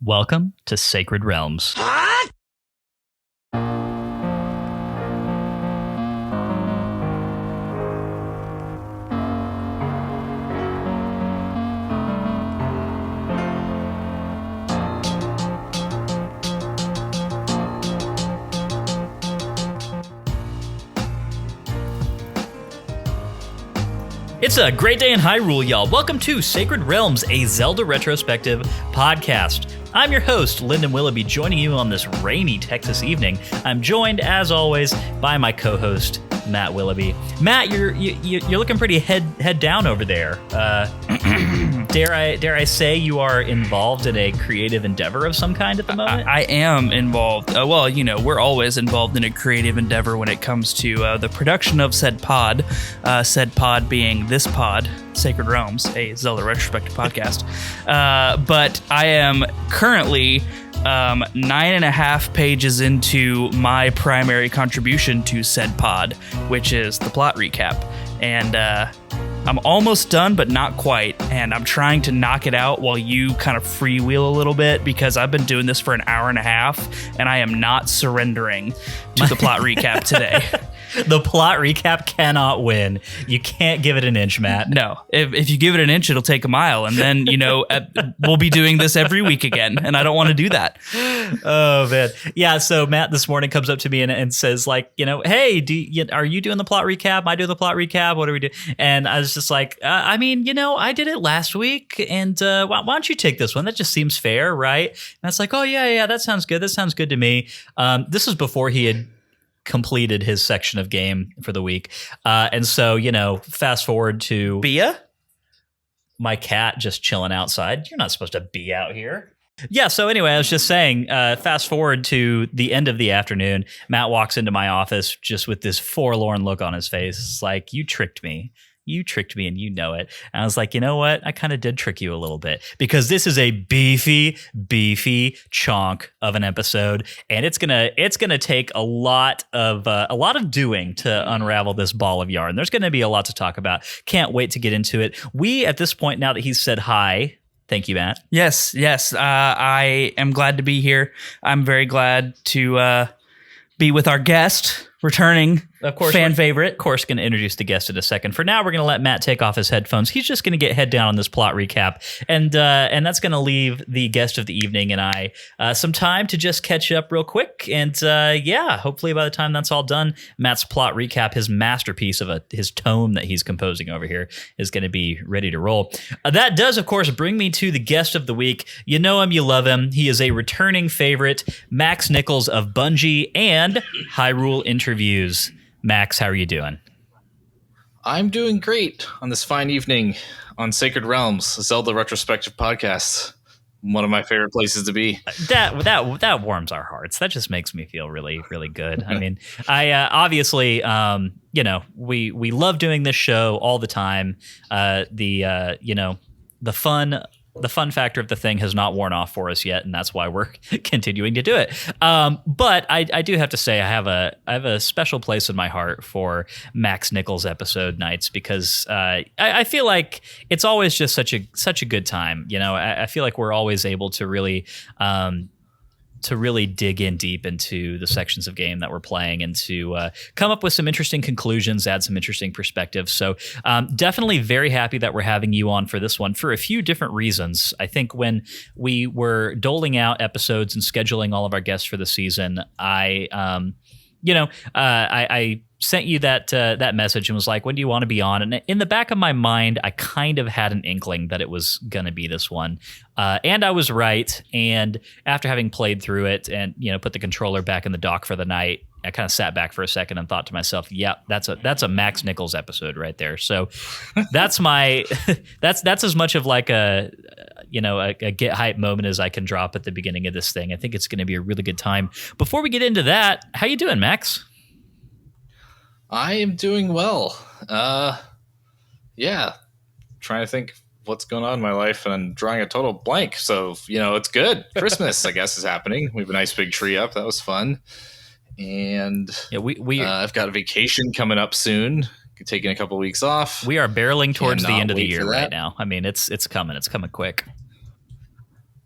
Welcome to Sacred Realms. It's a great day in Hyrule, y'all. Welcome to Sacred Realms, a Zelda Retrospective Podcast. I'm your host, Lyndon Willoughby, joining you on this rainy Texas evening. I'm joined, as always, by my co-host, Matt Willoughby. Matt, you're looking pretty head down over there. Dare I say you are involved in a creative endeavor of some kind at the moment? I am involved. We're always involved in a creative endeavor when it comes to the production of said pod. Said pod being this pod, Sacred Realms, a Zelda Retrospective Podcast. But I am currently 9.5 pages into my primary contribution to said pod, which is the plot recap. And I'm almost done, but not quite. And I'm trying to knock it out while you kind of freewheel a little bit, because I've been doing this for an hour and a half, and I am not surrendering to the plot recap today. The plot recap cannot win. You can't give it an inch, Matt. No. If you give it an inch, it'll take a mile. And then, we'll be doing this every week again. And I don't want to do that. Oh, man. Yeah, so Matt this morning comes up to me and says, like, hey, are you doing the plot recap? Am I doing the plot recap? What do we do? And I was just like, I did it last week. And why don't you take this one? That just seems fair, right? And it's like, oh, yeah, that sounds good. That sounds good to me. This is before he had completed his section of game for the week. And so, fast forward to Bia? My cat just chilling outside. You're not supposed to be out here. Yeah, so anyway, I was just saying, fast forward to the end of the afternoon, Matt walks into my office just with this forlorn look on his face. It's like, you tricked me. You tricked me and you know it. And I was like, you know what? I kind of did trick you a little bit, because this is a beefy chunk of an episode, and it's gonna take a lot of doing to unravel this ball of yarn. There's gonna be a lot to talk about. Can't wait to get into it. We, at this point, now that he's said hi, thank you, Matt. Yes. I am glad to be here. I'm very glad to be with our guest, returning, of course, fan favorite. Of course, going to introduce the guest in a second. For now, we're going to let Matt take off his headphones. He's just going to get head down on this plot recap, and that's going to leave the guest of the evening and I some time to just catch up real quick. And hopefully by the time that's all done, Matt's plot recap, his masterpiece of his tome that he's composing over here, is going to be ready to roll. That does, of course, bring me to the guest of the week. You know him, you love him. He is a returning favorite, Max Nichols of Bungie and Hyrule Interviews. Max, how are you doing? I'm doing great on this fine evening on Sacred Realms, a Zelda Retrospective Podcast. One of my favorite places to be. That warms our hearts. That just makes me feel really, really good. I mean, I obviously, we love doing this show all the time. The fun factor of the thing has not worn off for us yet, and that's why we're continuing to do it. But I do have to say I have a special place in my heart for Max Nichols episode nights, because I feel like it's always just such a good time. I feel like we're always able to really dig in deep into the sections of game that we're playing, and to come up with some interesting conclusions, add some interesting perspectives. So definitely very happy that we're having you on for this one for a few different reasons. I think when we were doling out episodes and scheduling all of our guests for the season, I sent you that message and was like, when do you want to be on? And in the back of my mind, I kind of had an inkling that it was going to be this one. And I was right. And after having played through it and, put the controller back in the dock for the night, I kind of sat back for a second and thought to myself, yep, that's a Max Nichols episode right there. So that's that's as much of like a get hype moment as I can drop at the beginning of this thing. I think it's going to be a really good time. Before we get into that, how you doing, Max? I am doing well. Trying to think what's going on in my life, and I'm drawing a total blank. So, it's good. Christmas, I guess, is happening. We have a nice big tree up. That was fun. And I've got a vacation coming up soon. Taking a couple of weeks off. We are barreling towards the end of the year right now. I mean, it's coming. It's coming quick.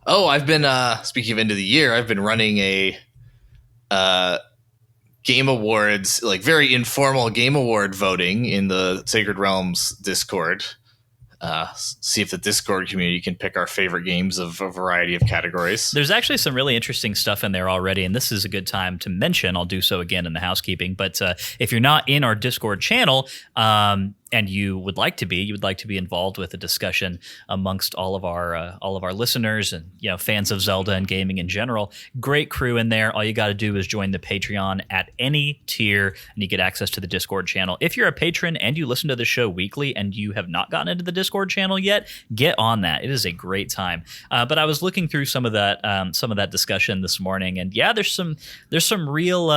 Oh, I've been speaking of end of the year, I've been running a Game Awards, like very informal Game Award voting in the Sacred Realms Discord. See if the Discord community can pick our favorite games of a variety of categories. There's actually some really interesting stuff in there already, and this is a good time to mention. I'll do so again in the housekeeping. But if you're not in our Discord channel, and you would like to be involved with a discussion amongst all of our listeners and fans of Zelda and gaming in general. Great crew in there. All you got to do is join the Patreon at any tier, and you get access to the Discord channel. If you're a patron and you listen to the show weekly and you have not gotten into the Discord channel yet, get on that. It is a great time. But I was looking through some of that discussion this morning, and yeah, there's some real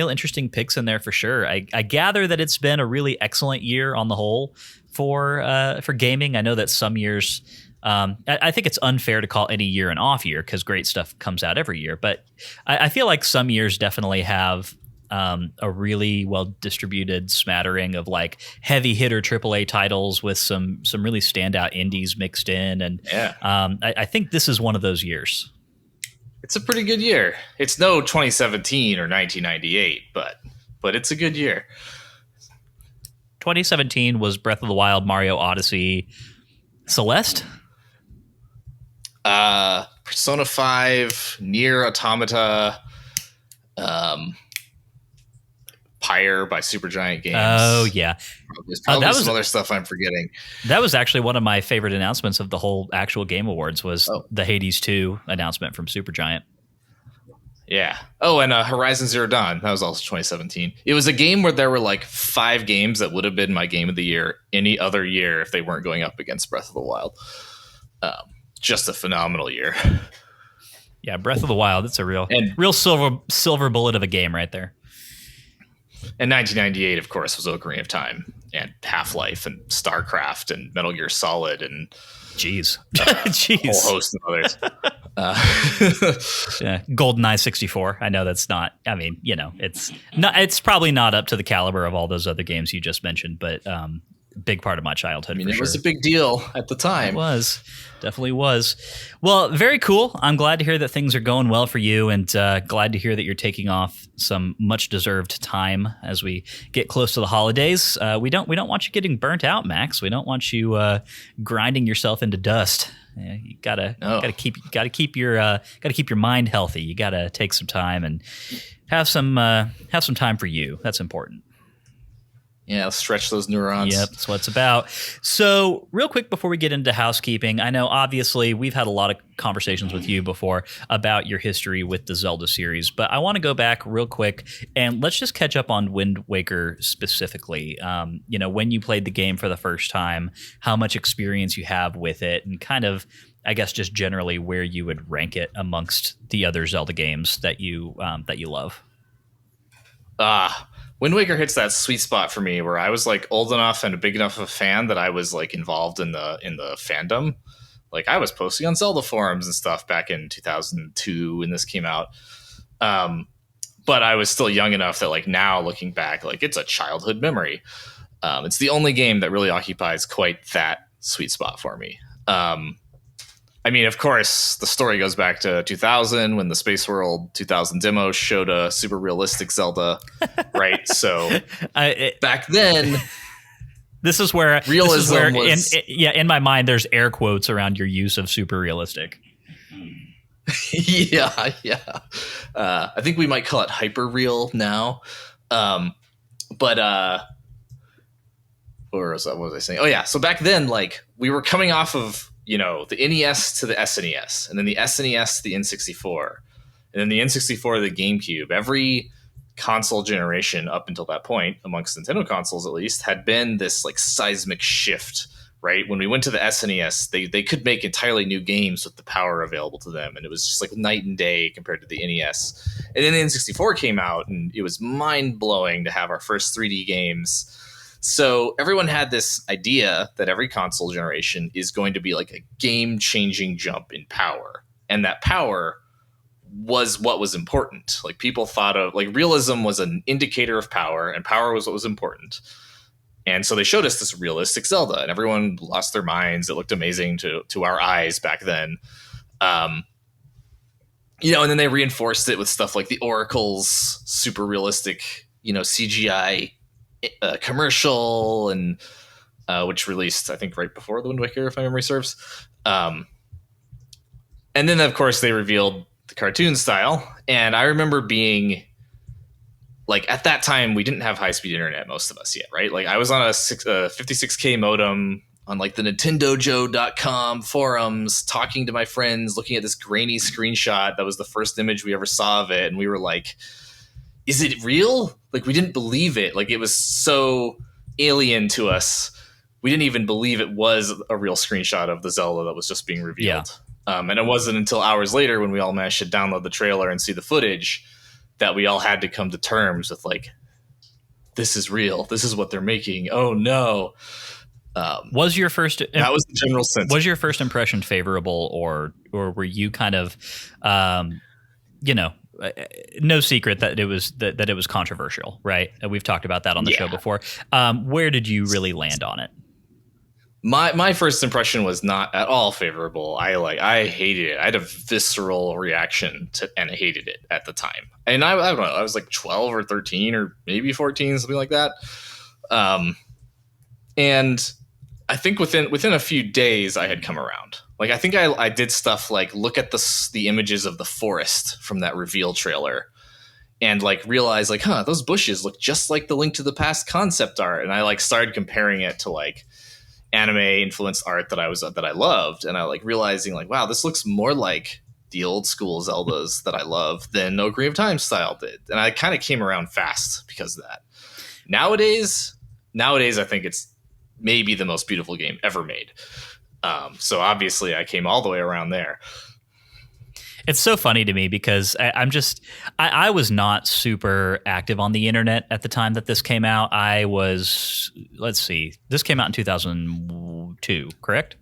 interesting picks in there for sure. I gather that it's been a really excellent year on the whole for gaming. I know that some years, I think it's unfair to call any year an off year because great stuff comes out every year. But I feel like some years definitely have a really well distributed smattering of like heavy hitter AAA titles with some really standout indies mixed in, and I think this is one of those years. It's a pretty good year. It's no 2017 or 1998, but it's a good year. 2017 was Breath of the Wild, Mario Odyssey, Celeste, Persona 5, Nier Automata, Pyre by Supergiant Games. Oh yeah, there's probably some other stuff I'm forgetting. That was actually one of my favorite announcements of the whole actual Game Awards was the Hades 2 announcement from Supergiant. Yeah. Oh, and Horizon Zero Dawn. That was also 2017. It was a game where there were like 5 games that would have been my game of the year any other year if they weren't going up against Breath of the Wild. Just a phenomenal year. Yeah, Breath of the Wild. It's a real silver bullet of a game right there. And 1998, of course, was Ocarina of Time and Half-Life and StarCraft and Metal Gear Solid and Jeez. A whole host of others. Yeah, GoldenEye 64. I know that's not. I mean, it's not. It's probably not up to the caliber of all those other games you just mentioned, but big part of my childhood. It was a big deal at the time. It was. Definitely was. Well, very cool. I'm glad to hear that things are going well for you, and glad to hear that you're taking off some much deserved time as we get close to the holidays. We don't want you getting burnt out, Max. We don't want you grinding yourself into dust. You gotta keep your mind healthy. You gotta take some time and have some time for you. That's important. Yeah, stretch those neurons. Yep, that's what it's about. So real quick before we get into housekeeping, I know obviously we've had a lot of conversations with you before about your history with the Zelda series, but I want to go back real quick and let's just catch up on Wind Waker specifically. When you played the game for the first time, how much experience you have with it, and kind of, I guess, just generally where you would rank it amongst the other Zelda games that you love. Wind Waker hits that sweet spot for me where I was like old enough and a big enough of a fan that I was like involved in the fandom. Like I was posting on Zelda forums and stuff back in 2002 when this came out. But I was still young enough that like now looking back, like it's a childhood memory. It's the only game that really occupies quite that sweet spot for me. I mean, of course, the story goes back to 2000 when the Space World 2000 demo showed a super realistic Zelda, right? So back then, this is where realism was... in my mind, there's air quotes around your use of super realistic. Yeah. I think we might call it hyper real now. Or what was I saying? Oh yeah. So back then, like we were coming off of, the NES to the SNES, and then the SNES to the N64, and then the N64 to the GameCube. Every console generation up until that point, amongst Nintendo consoles at least, had been this like seismic shift, right? When we went to the SNES, they could make entirely new games with the power available to them, and it was just like night and day compared to the NES. And then the N64 came out, and it was mind-blowing to have our first 3D games. So everyone had this idea that every console generation is going to be like a game-changing jump in power. And that power was what was important. Like people thought of like realism was an indicator of power, and power was what was important. And so they showed us this realistic Zelda, and everyone lost their minds. It looked amazing to our eyes back then. And then they reinforced it with stuff like the Oracle's super realistic, CGI commercial, and which released, I think, right before the Wind Waker, if my memory serves. And then, of course, they revealed the cartoon style. And I remember being like, at that time, we didn't have high-speed internet, most of us yet, right? Like, I was on a 56K modem on like the nintendojo.com forums, talking to my friends, looking at this grainy screenshot. That was the first image we ever saw of it. And we were like, is it real? Like, we didn't believe it. Like, it was so alien to us. We didn't even believe it was a real screenshot of the Zelda that was just being revealed. Yeah. And it wasn't until hours later, when we all managed to download the trailer and see the footage, that we all had to come to terms with, like, this is real. This is what they're making. Oh no. Was your first that was the general sense? Was your first impression favorable, or were you kind of, no secret that it was controversial, right? We've talked about that on the show before. Where did you really land on it? My first impression was not at all favorable. I hated it. I had a visceral reaction and I hated it at the time. And I don't know, I was like 12 or 13 or maybe 14, something like that. And I think within a few days I had come around. Like, I think I did stuff like look at the images of the forest from that reveal trailer and like realize like, those bushes look just like the Link to the Past concept art. And I like started comparing it to like anime influenced art that I loved. And I like realizing like, wow, this looks more like the old school Zeldas that I love than Ocarina of Time style did. And I kind of came around fast because of that. Nowadays, I think it's maybe the most beautiful game ever made. So obviously I came all the way around there. It's so funny to me because I was not super active on the internet at the time that this came out. This came out in 2002, correct?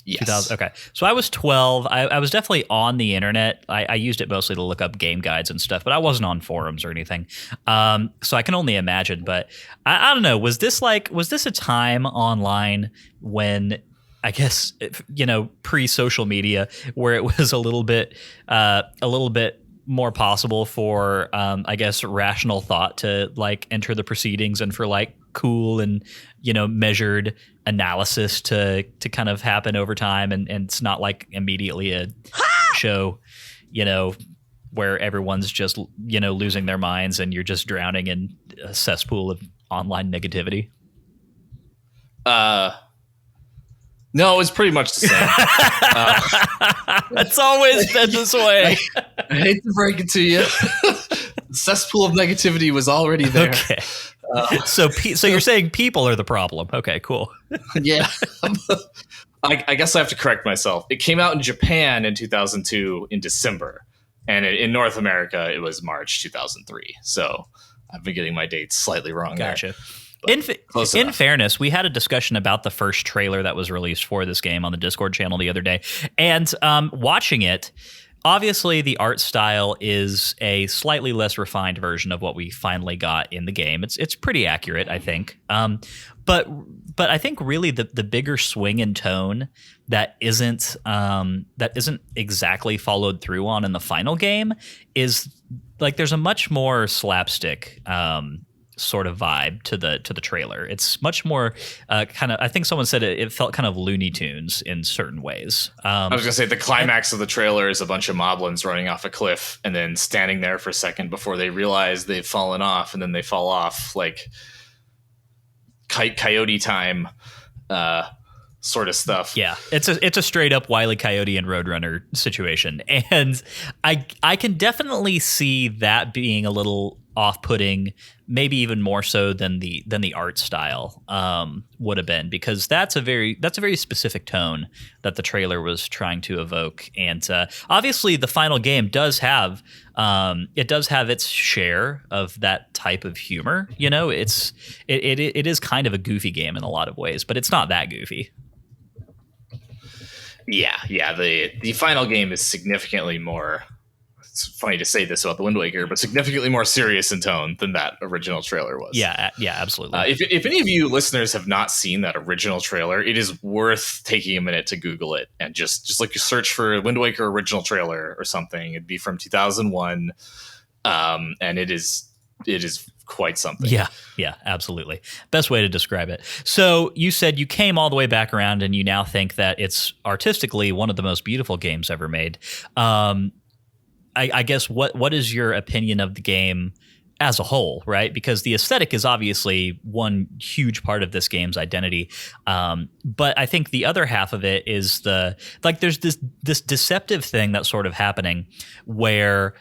Yes. 2000, okay. So I was 12. I was definitely on the internet. I used it mostly to look up game guides and stuff, but I wasn't on forums or anything. So I can only imagine. But I don't know. Was this a time online when, I guess, pre-social media, where it was a little bit more possible for, I guess, rational thought to like enter the proceedings, and for like cool and measured analysis to kind of happen over time, and it's not like immediately a show, where everyone's just losing their minds and you're just drowning in a cesspool of online negativity. No, it was pretty much the same. It's always been this way. I hate to break it to you. The cesspool of negativity was already there. Okay. So you're saying people are the problem. Okay, cool. Yeah. I guess I have to correct myself. It came out in Japan in 2002 in December. And in North America, it was March 2003. So I've been getting my dates slightly wrong. Gotcha. There. In fairness, we had a discussion about the first trailer that was released for this game on the Discord channel the other day. And watching it, obviously the art style is a slightly less refined version of what we finally got in the game. It's pretty accurate, I think. But I think really the bigger swing in tone that isn't exactly followed through on in the final game is like there's a much more slapstick sort of vibe to the trailer. It's much more kind of, I think someone said it felt kind of Looney Tunes in certain ways. I was gonna say the climax of the trailer is a bunch of moblins running off a cliff and then standing there for a second before they realize they've fallen off, and then they fall off like Coyote time sort of stuff. Yeah, it's a straight up Wile E. Coyote and Roadrunner situation, and I can definitely see that being a little off-putting, maybe even more so than the art style would have been, because that's a very specific tone that the trailer was trying to evoke. And obviously the final game does have its share of that type of humor. It is kind of a goofy game in a lot of ways, but it's not that goofy. Yeah. The final game is significantly more it's funny to say this about the Wind Waker, but significantly more serious in tone than that original trailer was. Yeah, absolutely. If any of you listeners have not seen that original trailer, it is worth taking a minute to Google it and just like you search for Wind Waker original trailer or something. It'd be from 2001, and it is quite something. Yeah, absolutely. Best way to describe it. So you said you came all the way back around and you now think that it's artistically one of the most beautiful games ever made. I guess what is your opinion of the game as a whole, right? Because the aesthetic is obviously one huge part of this game's identity. But I think the other half of it is there's this deceptive thing that's sort of happening where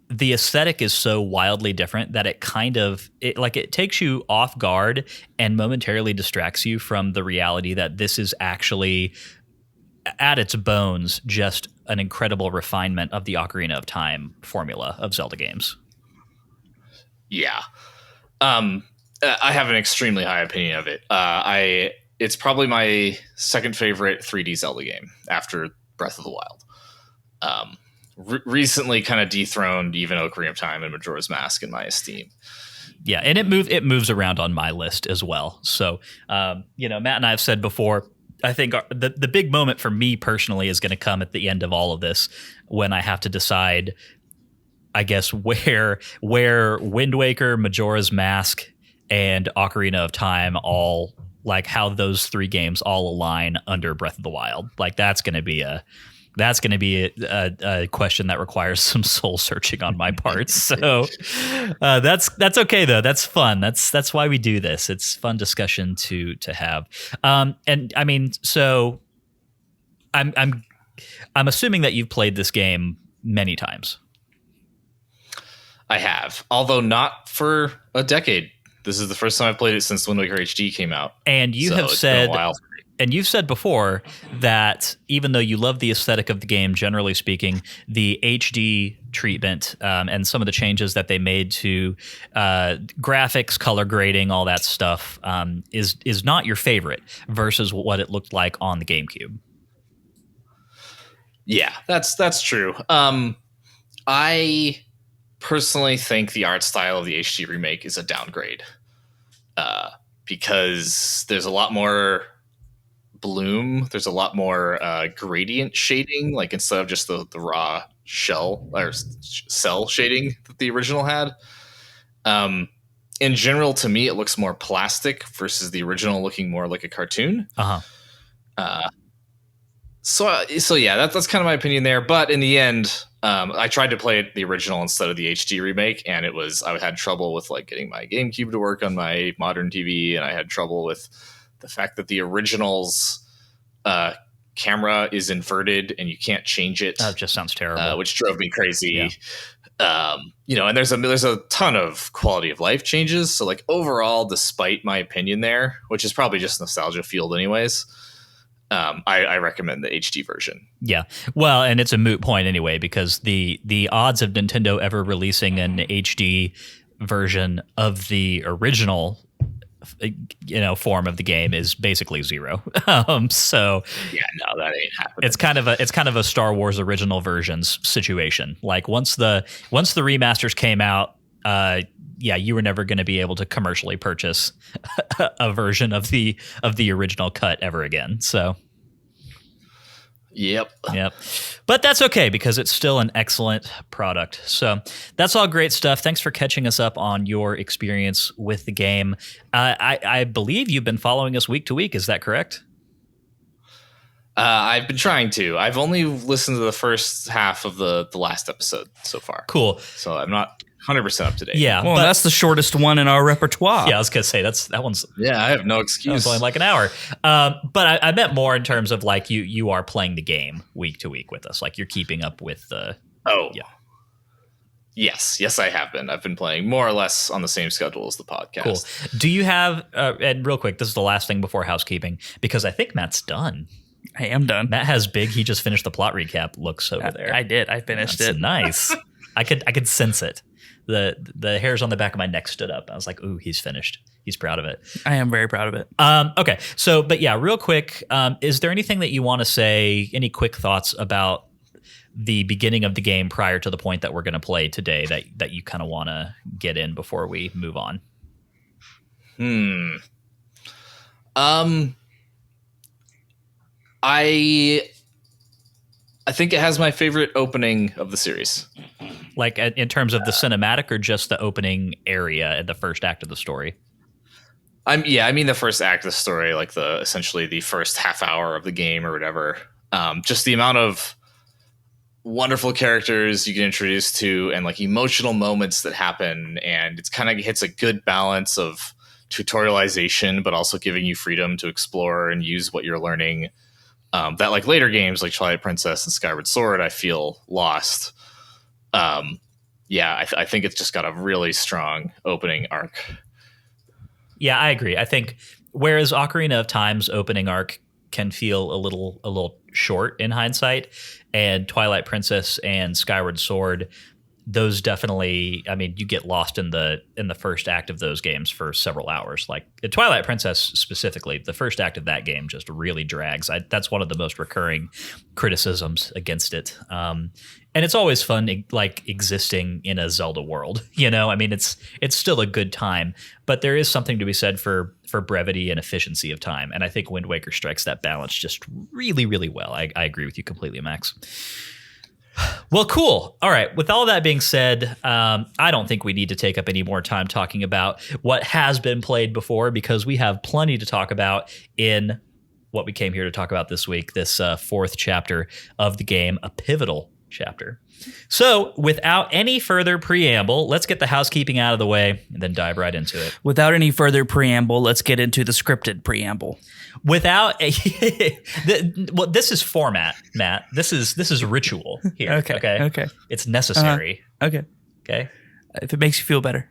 the aesthetic is so wildly different that it takes you off guard and momentarily distracts you from the reality that this is actually at its bones just an incredible refinement of the Ocarina of Time formula of Zelda games. Yeah. I have an extremely high opinion of it. It's probably my second favorite 3D Zelda game after Breath of the Wild. Recently kind of dethroned even Ocarina of Time and Majora's Mask in my esteem. Yeah, and it moves around on my list as well. So, Matt and I have said before, I think the big moment for me personally is going to come at the end of all of this when I have to decide, I guess, where Wind Waker, Majora's Mask, and Ocarina of Time all, like, how those three games all align under Breath of the Wild. Like, that's going to be a question that requires some soul searching on my part. So that's okay though. That's fun. That's why we do this. It's fun discussion to have. And I mean, so I'm assuming that you've played this game many times. I have, although not for a decade. This is the first time I've played it since Wind Waker HD came out. And you have said, and you've said before that even though you love the aesthetic of the game, generally speaking, the HD treatment and some of the changes that they made to graphics, color grading, all that stuff is not your favorite versus what it looked like on the GameCube. Yeah, that's true. I personally think the art style of the HD remake is a downgrade because there's a lot more bloom. There's a lot more gradient shading, like instead of just the raw shell or cell shading that the original had. In general, to me, it looks more plastic versus the original looking more like a cartoon. So yeah, that's kind of my opinion there. But in the end, I tried to play the original instead of the HD remake, and I had trouble with like getting my GameCube to work on my modern TV, and I had trouble with the fact that the original's camera is inverted and you can't change it. That just sounds terrible. Which drove me crazy. Yeah. And there's a ton of quality of life changes. So like overall, despite my opinion there, which is probably just nostalgia fueled anyways, I recommend the HD version. Yeah. Well, and it's a moot point anyway, because the odds of Nintendo ever releasing an HD version of the original form of the game is basically zero. So yeah, no, that ain't happening. It's kind of a Star Wars original versions situation. Like once the remasters came out, you were never going to be able to commercially purchase a version of the original cut ever again. So Yep. But that's okay because it's still an excellent product. So that's all great stuff. Thanks for catching us up on your experience with the game. I believe you've been following us week to week. Is that correct? I've been trying to. I've only listened to the first half of the last episode so far. Cool. So I'm not 100% up to date. Yeah. Well, that's the shortest one in our repertoire. Yeah, I was going to say that one's. Yeah, I have no excuse. It's only like an hour. But I meant more in terms of like you are playing the game week to week with us. Like you're keeping up with the. Oh. Yeah. Yes, I have been. I've been playing more or less on the same schedule as the podcast. Cool. Do you have, and real quick, this is the last thing before housekeeping, because I think Matt's done. I am done. Matt has big. He just finished the plot recap. Looks over there. I did. I finished That's it. Nice. I could sense it. The hairs on the back of my neck stood up. I was like, ooh, he's finished. He's proud of it. I am very proud of it. Okay. So, but yeah, real quick, is there anything that you want to say, any quick thoughts about the beginning of the game prior to the point that we're going to play today that you kind of want to get in before we move on? I think it has my favorite opening of the series. Like in terms of the cinematic, or just the opening area in the first act of the story? I mean the first act of the story, like essentially the first half hour of the game or whatever. Just the amount of wonderful characters you get introduced to and like emotional moments that happen, and it's kind of hits a good balance of tutorialization, but also giving you freedom to explore and use what you're learning. That like later games like Twilight Princess and Skyward Sword, I feel lost. I think it's just got a really strong opening arc. Yeah, I agree. I think whereas Ocarina of Time's opening arc can feel a little short in hindsight, and Twilight Princess and Skyward Sword, those definitely, I mean, you get lost in the first act of those games for several hours. Like Twilight Princess specifically, the first act of that game just really drags. That's one of the most recurring criticisms against it. And it's always fun, like existing in a Zelda world. You know, I mean, it's still a good time, but there is something to be said for brevity and efficiency of time. And I think Wind Waker strikes that balance just really, really well. I agree with you completely, Max. Well, cool. All right. With all that being said, I don't think we need to take up any more time talking about what has been played before, because we have plenty to talk about in what we came here to talk about this week, this fourth chapter of the game, a pivotal chapter. So without any further preamble, let's get the housekeeping out of the way and then dive right into it. Without any further preamble, let's get into the scripted preamble. Without well, this is format, Matt. This is ritual here. Okay. It's necessary. Okay. If it makes you feel better.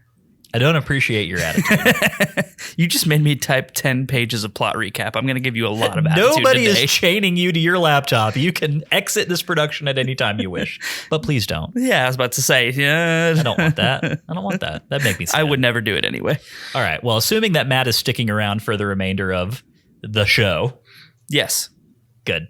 I don't appreciate your attitude. You just made me type 10 pages of plot recap. I'm going to give you a lot of attitude Nobody today. is chaining you to your laptop. You can exit this production at any time you wish, but please don't. Yeah, I was about to say. Yeah. I don't want that. That'd make me sad. I would never do it anyway. All right. Well, assuming that Matt is sticking around for the remainder of the show. Yes. Good.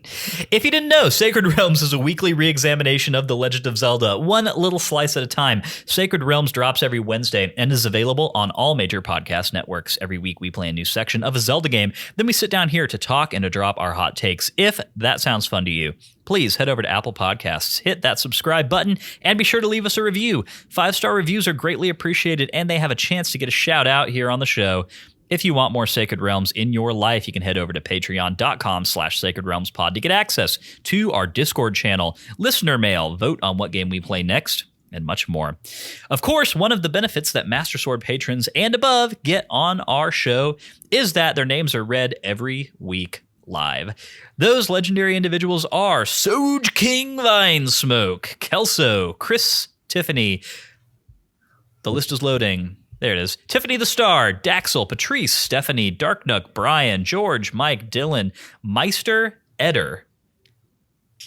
If you didn't know, Sacred Realms is a weekly re-examination of The Legend of Zelda, one little slice at a time. Sacred Realms drops every Wednesday and is available on all major podcast networks. Every week we play a new section of a Zelda game, then we sit down here to talk and to drop our hot takes. If that sounds fun to you, please head over to Apple Podcasts, hit that subscribe button, and be sure to leave us a review. 5-star reviews are greatly appreciated, and they have a chance to get a shout out here on the show. If you want more Sacred Realms in your life, you can head over to patreon.com/Sacred Realms Pod to get access to our Discord channel, listener mail, vote on what game we play next, and much more. Of course, one of the benefits that Master Sword patrons and above get on our show is that their names are read every week live. Those legendary individuals are Soj King Vinesmoke, Kelso, Chris, Tiffany. The list is loading. There it is. Tiffany the Star, Daxel, Patrice, Stephanie, Darknook, Brian, George, Mike, Dylan, Meister, Eder.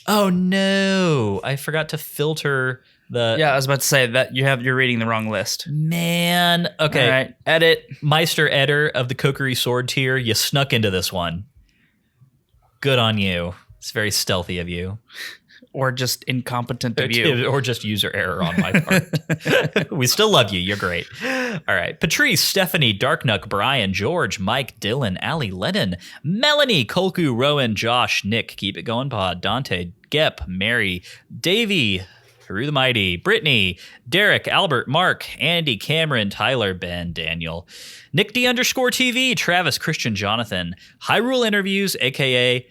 Oh no, I forgot to filter the... Yeah, I was about to say that you're reading the wrong list. Man. Okay. All right, edit. Meister Eder of the Kokiri Sword tier, you snuck into this one. Good on you. It's very stealthy of you. Or just incompetent of you. Or just user error on my part. We still love you. You're great. All right. Patrice, Stephanie, Darknook, Brian, George, Mike, Dylan, Ali, Lennon, Melanie, Kolku, Rowan, Josh, Nick, Keep It Going Pod, Dante, Gep, Mary, Davey, Haru the Mighty, Brittany, Derek, Albert, Mark, Andy, Cameron, Tyler, Ben, Daniel, Nick D_TV, Travis, Christian, Jonathan, Hyrule Interviews, a.k.a.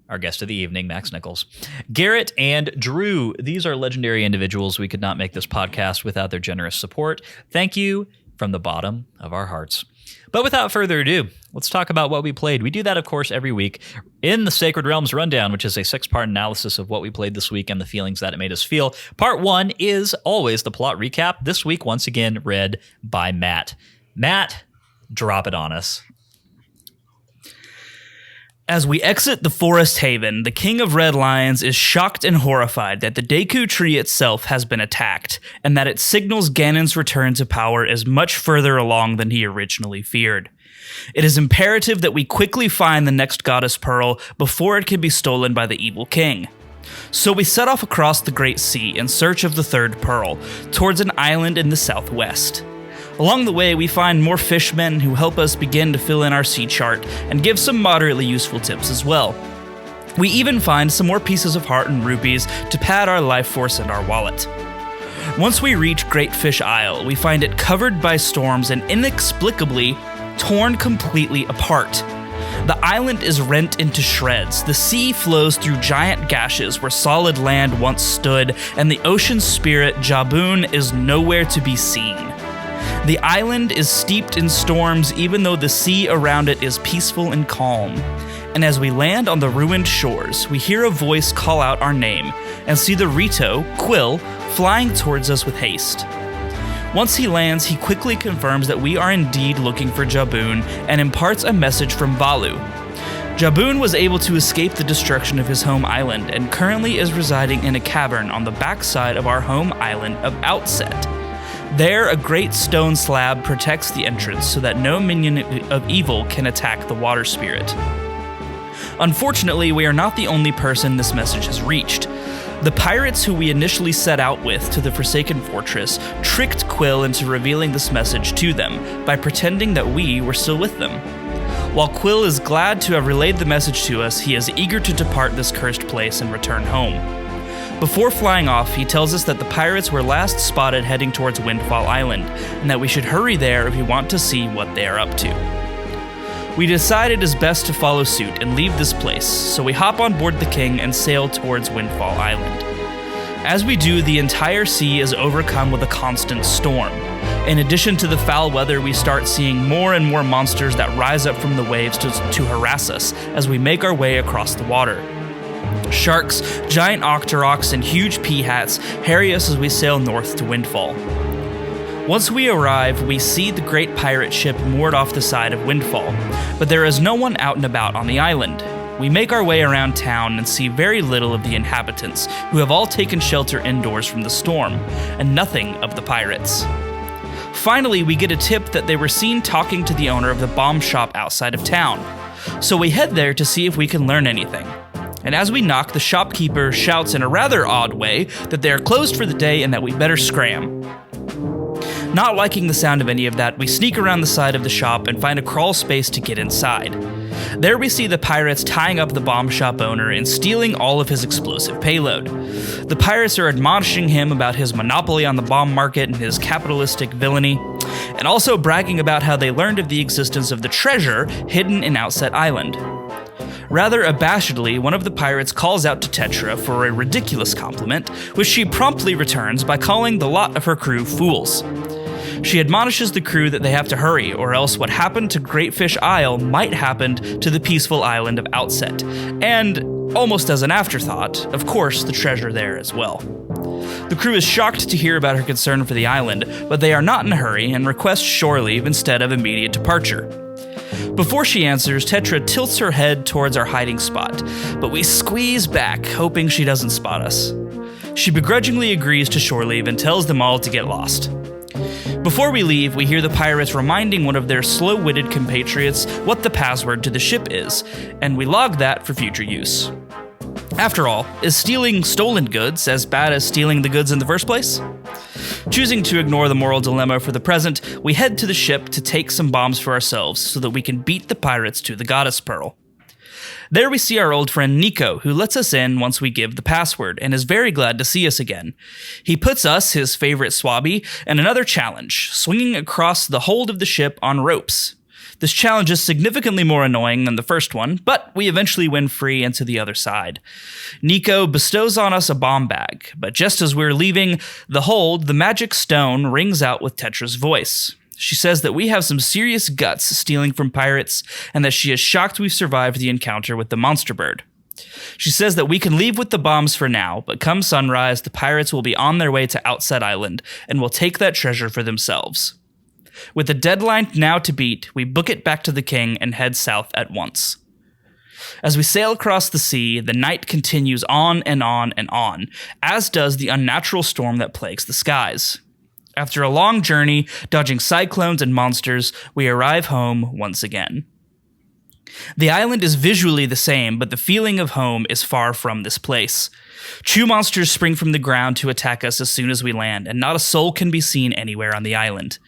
our guest of the evening, Max Nichols, Garrett, and Drew. These are legendary individuals. We could not make this podcast without their generous support. Thank you from the bottom of our hearts. But without further ado, let's talk about what we played. We do that, of course, every week in the Sacred Realms Rundown, which is a 6-part analysis of what we played this week and the feelings that it made us feel. Part 1 is always the plot recap. This week, once again, read by Matt. Matt, drop it on us. As we exit the Forest Haven, the King of Red Lions is shocked and horrified that the Deku tree itself has been attacked, and that it signals Ganon's return to power is much further along than he originally feared. It is imperative that we quickly find the next Goddess Pearl before it can be stolen by the evil king. So we set off across the Great Sea in search of the third pearl, towards an island in the southwest. Along the way, we find more fishmen who help us begin to fill in our sea chart and give some moderately useful tips as well. We even find some more pieces of heart and rupees to pad our life force and our wallet. Once we reach Great Fish Isle, we find it covered by storms and inexplicably torn completely apart. The island is rent into shreds, the sea flows through giant gashes where solid land once stood, and the ocean spirit Jabun is nowhere to be seen. The island is steeped in storms even though the sea around it is peaceful and calm. And as we land on the ruined shores, we hear a voice call out our name and see the Rito, Quill, flying towards us with haste. Once he lands, he quickly confirms that we are indeed looking for Jabun and imparts a message from Valu. Jabun was able to escape the destruction of his home island and currently is residing in a cavern on the backside of our home island of Outset. There, a great stone slab protects the entrance so that no minion of evil can attack the water spirit. Unfortunately, we are not the only person this message has reached. The pirates who we initially set out with to the Forsaken Fortress tricked Quill into revealing this message to them by pretending that we were still with them. While Quill is glad to have relayed the message to us, he is eager to depart this cursed place and return home. Before flying off, he tells us that the pirates were last spotted heading towards Windfall Island, and that we should hurry there if we want to see what they are up to. We decide it is best to follow suit and leave this place, so we hop on board the King and sail towards Windfall Island. As we do, the entire sea is overcome with a constant storm. In addition to the foul weather, we start seeing more and more monsters that rise up from the waves to harass us as we make our way across the water. Sharks, giant octoroks, and huge peahats harry us as we sail north to Windfall. Once we arrive, we see the great pirate ship moored off the side of Windfall, but there is no one out and about on the island. We make our way around town and see very little of the inhabitants, who have all taken shelter indoors from the storm, and nothing of the pirates. Finally, we get a tip that they were seen talking to the owner of the bomb shop outside of town, so we head there to see if we can learn anything. And as we knock, the shopkeeper shouts in a rather odd way that they are closed for the day and that we better scram. Not liking the sound of any of that, we sneak around the side of the shop and find a crawl space to get inside. There we see the pirates tying up the bomb shop owner and stealing all of his explosive payload. The pirates are admonishing him about his monopoly on the bomb market and his capitalistic villainy, and also bragging about how they learned of the existence of the treasure hidden in Outset Island. Rather abashedly, one of the pirates calls out to Tetra for a ridiculous compliment, which she promptly returns by calling the lot of her crew fools. She admonishes the crew that they have to hurry, or else what happened to Great Fish Isle might happen to the peaceful island of Outset, and, almost as an afterthought, of course, the treasure there as well. The crew is shocked to hear about her concern for the island, but they are not in a hurry and request shore leave instead of immediate departure. Before she answers, Tetra tilts her head towards our hiding spot, but we squeeze back, hoping she doesn't spot us. She begrudgingly agrees to shore leave and tells them all to get lost. Before we leave, we hear the pirates reminding one of their slow-witted compatriots what the password to the ship is, and we log that for future use. After all, is stealing stolen goods as bad as stealing the goods in the first place? Choosing to ignore the moral dilemma for the present, we head to the ship to take some bombs for ourselves so that we can beat the pirates to the Goddess Pearl. There we see our old friend Nico, who lets us in once we give the password, and is very glad to see us again. He puts us, his favorite swabby, and another challenge, swinging across the hold of the ship on ropes. This challenge is significantly more annoying than the first one, but we eventually win free and to the other side. Nico bestows on us a bomb bag, but just as we're leaving the hold, the magic stone rings out with Tetra's voice. She says that we have some serious guts stealing from pirates, and that she is shocked we've survived the encounter with the monster bird. She says that we can leave with the bombs for now, but come sunrise, the pirates will be on their way to Outset Island, and will take that treasure for themselves. With the deadline now to beat, we book it back to the King and head south at once. As we sail across the sea, the night continues on and on and on, as does the unnatural storm that plagues the skies. After a long journey, dodging cyclones and monsters, we arrive home once again. The island is visually the same, but the feeling of home is far from this place. Chew monsters spring from the ground to attack us as soon as we land, and not a soul can be seen anywhere on the island.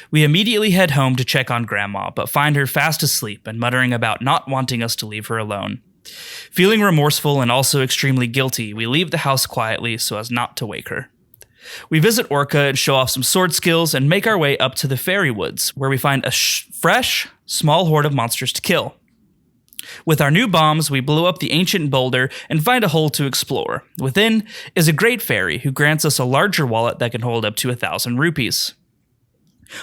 We immediately head home to check on Grandma, but find her fast asleep and muttering about not wanting us to leave her alone. Feeling remorseful and also extremely guilty, we leave the house quietly so as not to wake her. We visit Orca and show off some sword skills and make our way up to the fairy woods, where we find a fresh, small horde of monsters to kill. With our new bombs, we blow up the ancient boulder and find a hole to explore. Within is a great fairy who grants us a larger wallet that can hold up to 1,000 rupees.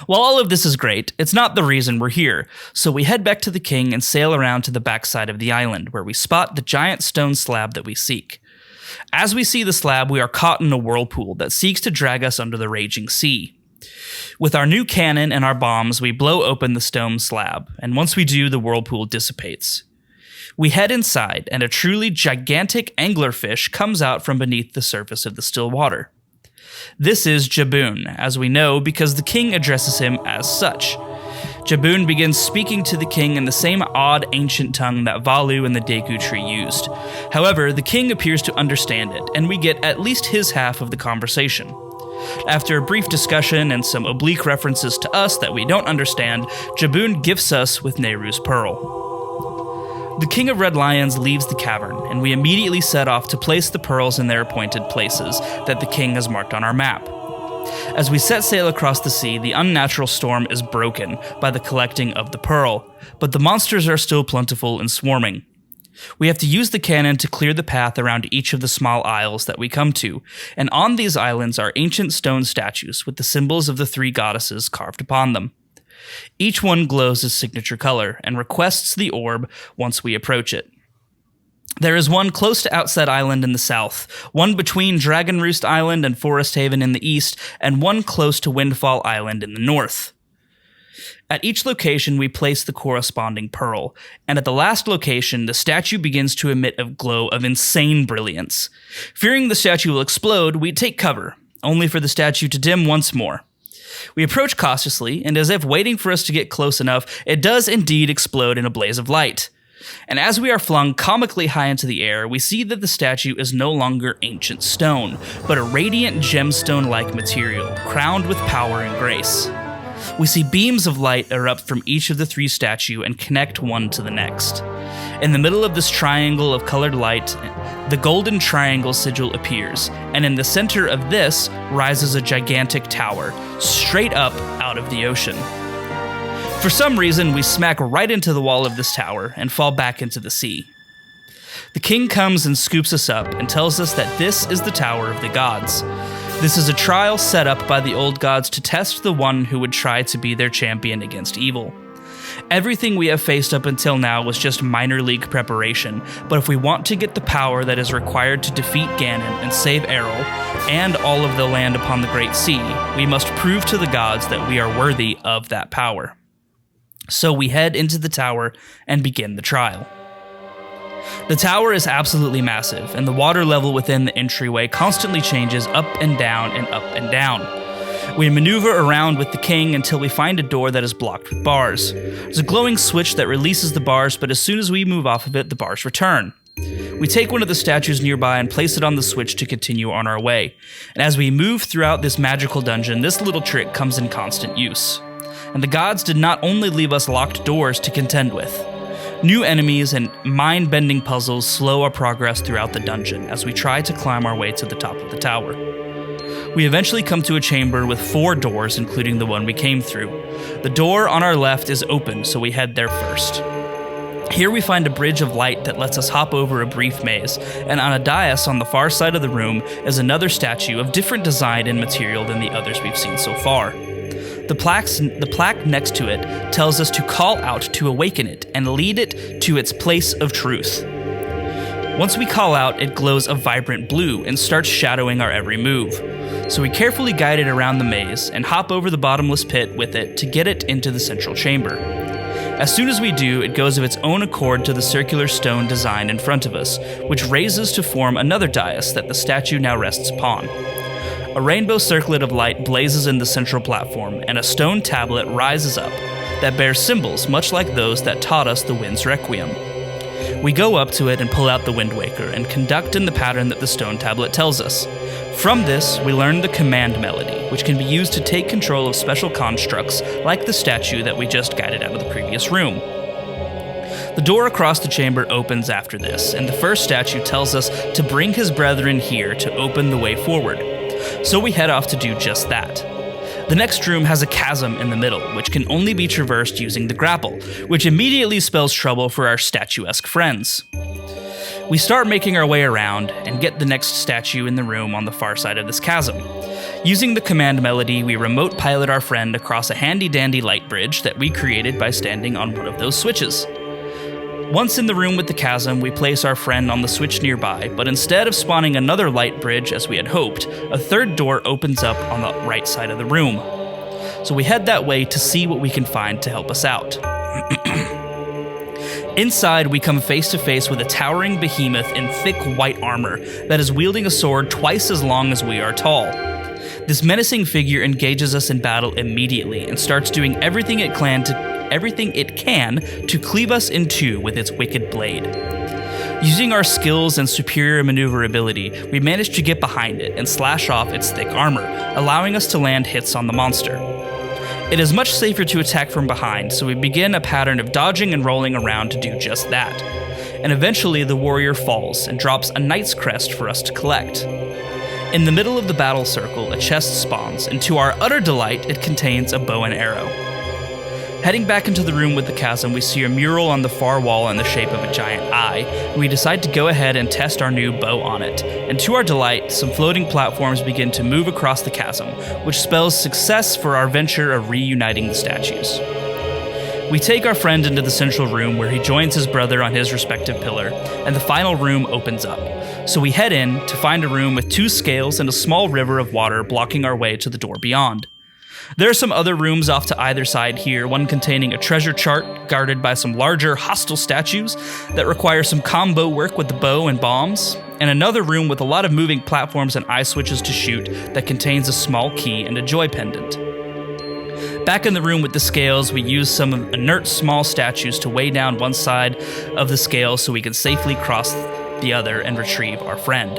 While all of this is great, it's not the reason we're here, so we head back to the king and sail around to the backside of the island, where we spot the giant stone slab that we seek. As we see the slab, we are caught in a whirlpool that seeks to drag us under the raging sea. With our new cannon and our bombs, we blow open the stone slab, and once we do, the whirlpool dissipates. We head inside, and a truly gigantic anglerfish comes out from beneath the surface of the still water. This is Jaboon, as we know, because the king addresses him as such. Jaboon begins speaking to the king in the same odd ancient tongue that Valu and the Deku tree used. However, the king appears to understand it, and we get at least his half of the conversation. After a brief discussion and some oblique references to us that we don't understand, Jaboon gifts us with Nehru's pearl. The King of Red Lions leaves the cavern, and we immediately set off to place the pearls in their appointed places that the king has marked on our map. As we set sail across the sea, the unnatural storm is broken by the collecting of the pearl, but the monsters are still plentiful and swarming. We have to use the cannon to clear the path around each of the small isles that we come to, and on these islands are ancient stone statues with the symbols of the 3 goddesses carved upon them. Each one glows his signature color and requests the orb once we approach it. There is one close to Outset Island in the south, one between Dragon Roost Island and Forest Haven in the east, and one close to Windfall Island in the north. At each location, we place the corresponding pearl, and at the last location, the statue begins to emit a glow of insane brilliance. Fearing the statue will explode, we take cover, only for the statue to dim once more. We approach cautiously, and as if waiting for us to get close enough, it does indeed explode in a blaze of light. And as we are flung comically high into the air, we see that the statue is no longer ancient stone, but a radiant gemstone-like material, crowned with power and grace. We see beams of light erupt from each of the 3 statues and connect one to the next. In the middle of this triangle of colored light, the golden triangle sigil appears, and in the center of this rises a gigantic tower, straight up out of the ocean. For some reason, we smack right into the wall of this tower and fall back into the sea. The king comes and scoops us up and tells us that this is the Tower of the Gods. This is a trial set up by the old gods to test the one who would try to be their champion against evil. Everything we have faced up until now was just minor league preparation, but if we want to get the power that is required to defeat Ganon and save Errol, and all of the land upon the Great Sea, we must prove to the gods that we are worthy of that power. So we head into the tower and begin the trial. The tower is absolutely massive, and the water level within the entryway constantly changes up and down and up and down. We maneuver around with the king until we find a door that is blocked with bars. There's a glowing switch that releases the bars, but as soon as we move off of it, the bars return. We take one of the statues nearby and place it on the switch to continue on our way. And as we move throughout this magical dungeon, this little trick comes in constant use. And the gods did not only leave us locked doors to contend with. New enemies and mind-bending puzzles slow our progress throughout the dungeon as we try to climb our way to the top of the tower. We eventually come to a chamber with 4 doors, including the one we came through. The door on our left is open, so we head there first. Here we find a bridge of light that lets us hop over a brief maze, and on a dais on the far side of the room is another statue of different design and material than the others we've seen so far. The plaque next to it tells us to call out to awaken it and lead it to its place of truth. Once we call out, it glows a vibrant blue and starts shadowing our every move. So we carefully guide it around the maze and hop over the bottomless pit with it to get it into the central chamber. As soon as we do, it goes of its own accord to the circular stone design in front of us, which raises to form another dais that the statue now rests upon. A rainbow circlet of light blazes in the central platform, and a stone tablet rises up, that bears symbols much like those that taught us the wind's requiem. We go up to it and pull out the Wind Waker and conduct in the pattern that the stone tablet tells us. From this, we learn the command melody, which can be used to take control of special constructs like the statue that we just guided out of the previous room. The door across the chamber opens after this, and the first statue tells us to bring his brethren here to open the way forward. So we head off to do just that. The next room has a chasm in the middle, which can only be traversed using the grapple, which immediately spells trouble for our statuesque friends. We start making our way around and get the next statue in the room on the far side of this chasm. Using the command melody, we remote pilot our friend across a handy-dandy light bridge that we created by standing on one of those switches. Once in the room with the chasm, we place our friend on the switch nearby, but instead of spawning another light bridge as we had hoped, a third door opens up on the right side of the room. So we head that way to see what we can find to help us out. Inside, we come face to face with a towering behemoth in thick white armor that is wielding a sword twice as long as we are tall. This menacing figure engages us in battle immediately and starts doing everything it can to cleave us in two with its wicked blade. Using our skills and superior maneuverability, we manage to get behind it and slash off its thick armor, allowing us to land hits on the monster. It is much safer to attack from behind, so we begin a pattern of dodging and rolling around to do just that. And eventually the warrior falls and drops a knight's crest for us to collect. In the middle of the battle circle, a chest spawns, and to our utter delight, it contains a bow and arrow. Heading back into the room with the chasm, we see a mural on the far wall in the shape of a giant eye, and we decide to go ahead and test our new bow on it. And to our delight, some floating platforms begin to move across the chasm, which spells success for our venture of reuniting the statues. We take our friend into the central room where he joins his brother on his respective pillar, and the final room opens up. So we head in to find a room with 2 scales and a small river of water blocking our way to the door beyond. There are some other rooms off to either side here, one containing a treasure chart guarded by some larger hostile statues that require some combo work with the bow and bombs, and another room with a lot of moving platforms and eye switches to shoot that contains a small key and a joy pendant. Back in the room with the scales, we use some inert small statues to weigh down one side of the scale so we can safely cross the other and retrieve our friend.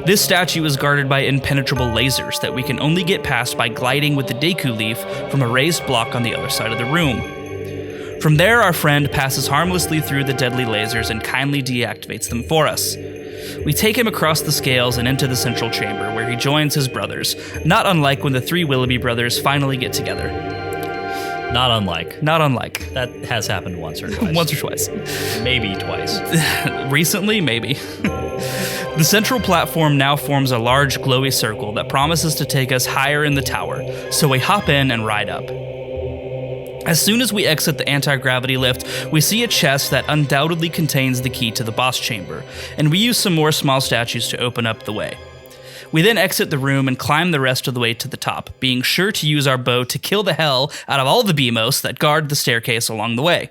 This statue is guarded by impenetrable lasers that we can only get past by gliding with the Deku Leaf from a raised block on the other side of the room. From there, our friend passes harmlessly through the deadly lasers and kindly deactivates them for us. We take him across the scales and into the central chamber, where he joins his brothers, not unlike when the 3 Willoughby brothers finally get together. Not unlike. That has happened once or twice. Once or twice. Maybe twice. Recently, maybe. The central platform now forms a large glowy circle that promises to take us higher in the tower, so we hop in and ride up. As soon as we exit the anti-gravity lift, we see a chest that undoubtedly contains the key to the boss chamber, and we use some more small statues to open up the way. We then exit the room and climb the rest of the way to the top, being sure to use our bow to kill the hell out of all the beamos that guard the staircase along the way.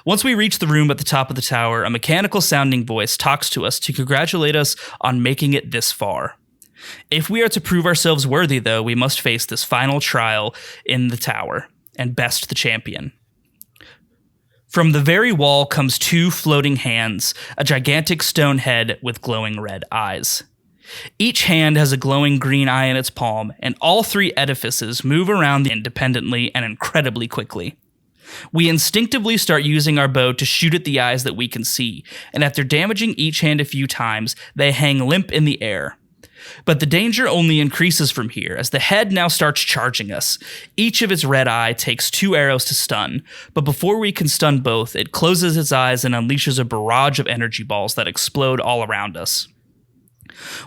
Once we reach the room at the top of the tower, a mechanical-sounding voice talks to us to congratulate us on making it this far. If we are to prove ourselves worthy, though, we must face this final trial in the tower and best the champion. From the very wall comes 2 floating hands, a gigantic stone head with glowing red eyes. Each hand has a glowing green eye in its palm, and all 3 edifices move around independently and incredibly quickly. We instinctively start using our bow to shoot at the eyes that we can see, and after damaging each hand a few times, they hang limp in the air. But the danger only increases from here, as the head now starts charging us. Each of its red eye takes 2 arrows to stun, but before we can stun both, it closes its eyes and unleashes a barrage of energy balls that explode all around us.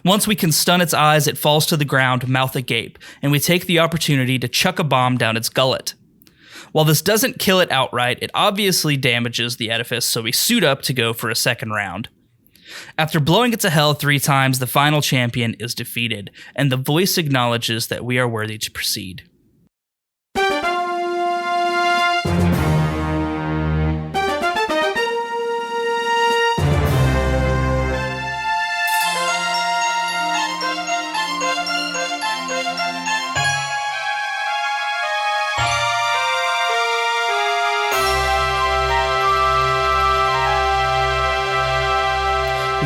Once we can stun its eyes, it falls to the ground, mouth agape, and we take the opportunity to chuck a bomb down its gullet. While this doesn't kill it outright, it obviously damages the edifice, so we suit up to go for a second round. After blowing it to hell 3 times, the final champion is defeated, and the voice acknowledges that we are worthy to proceed.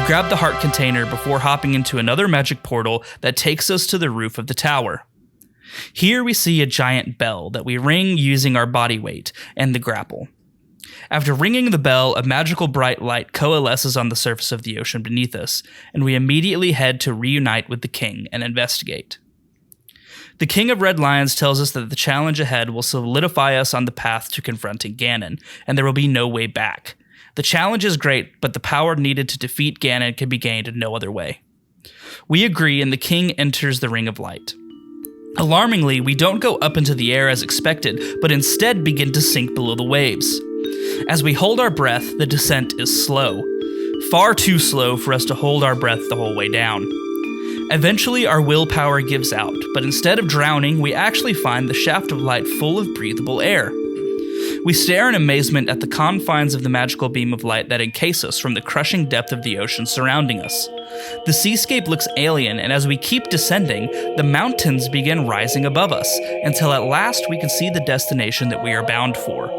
grab the heart container before hopping into another magic portal that takes us to the roof of the tower. Here we see a giant bell that we ring using our body weight and the grapple. After ringing the bell, a magical bright light coalesces on the surface of the ocean beneath us, and we immediately head to reunite with the king and investigate. The King of Red Lions tells us that the challenge ahead will solidify us on the path to confronting Ganon, and there will be no way back. The challenge is great, but the power needed to defeat Ganon can be gained in no other way. We agree, and the king enters the Ring of Light. Alarmingly, we don't go up into the air as expected, but instead begin to sink below the waves. As we hold our breath, the descent is slow. Far too slow for us to hold our breath the whole way down. Eventually, our willpower gives out, but instead of drowning, we actually find the shaft of light full of breathable air. We stare in amazement at the confines of the magical beam of light that encase us from the crushing depth of the ocean surrounding us. The seascape looks alien, and as we keep descending, the mountains begin rising above us, until at last we can see the destination that we are bound for.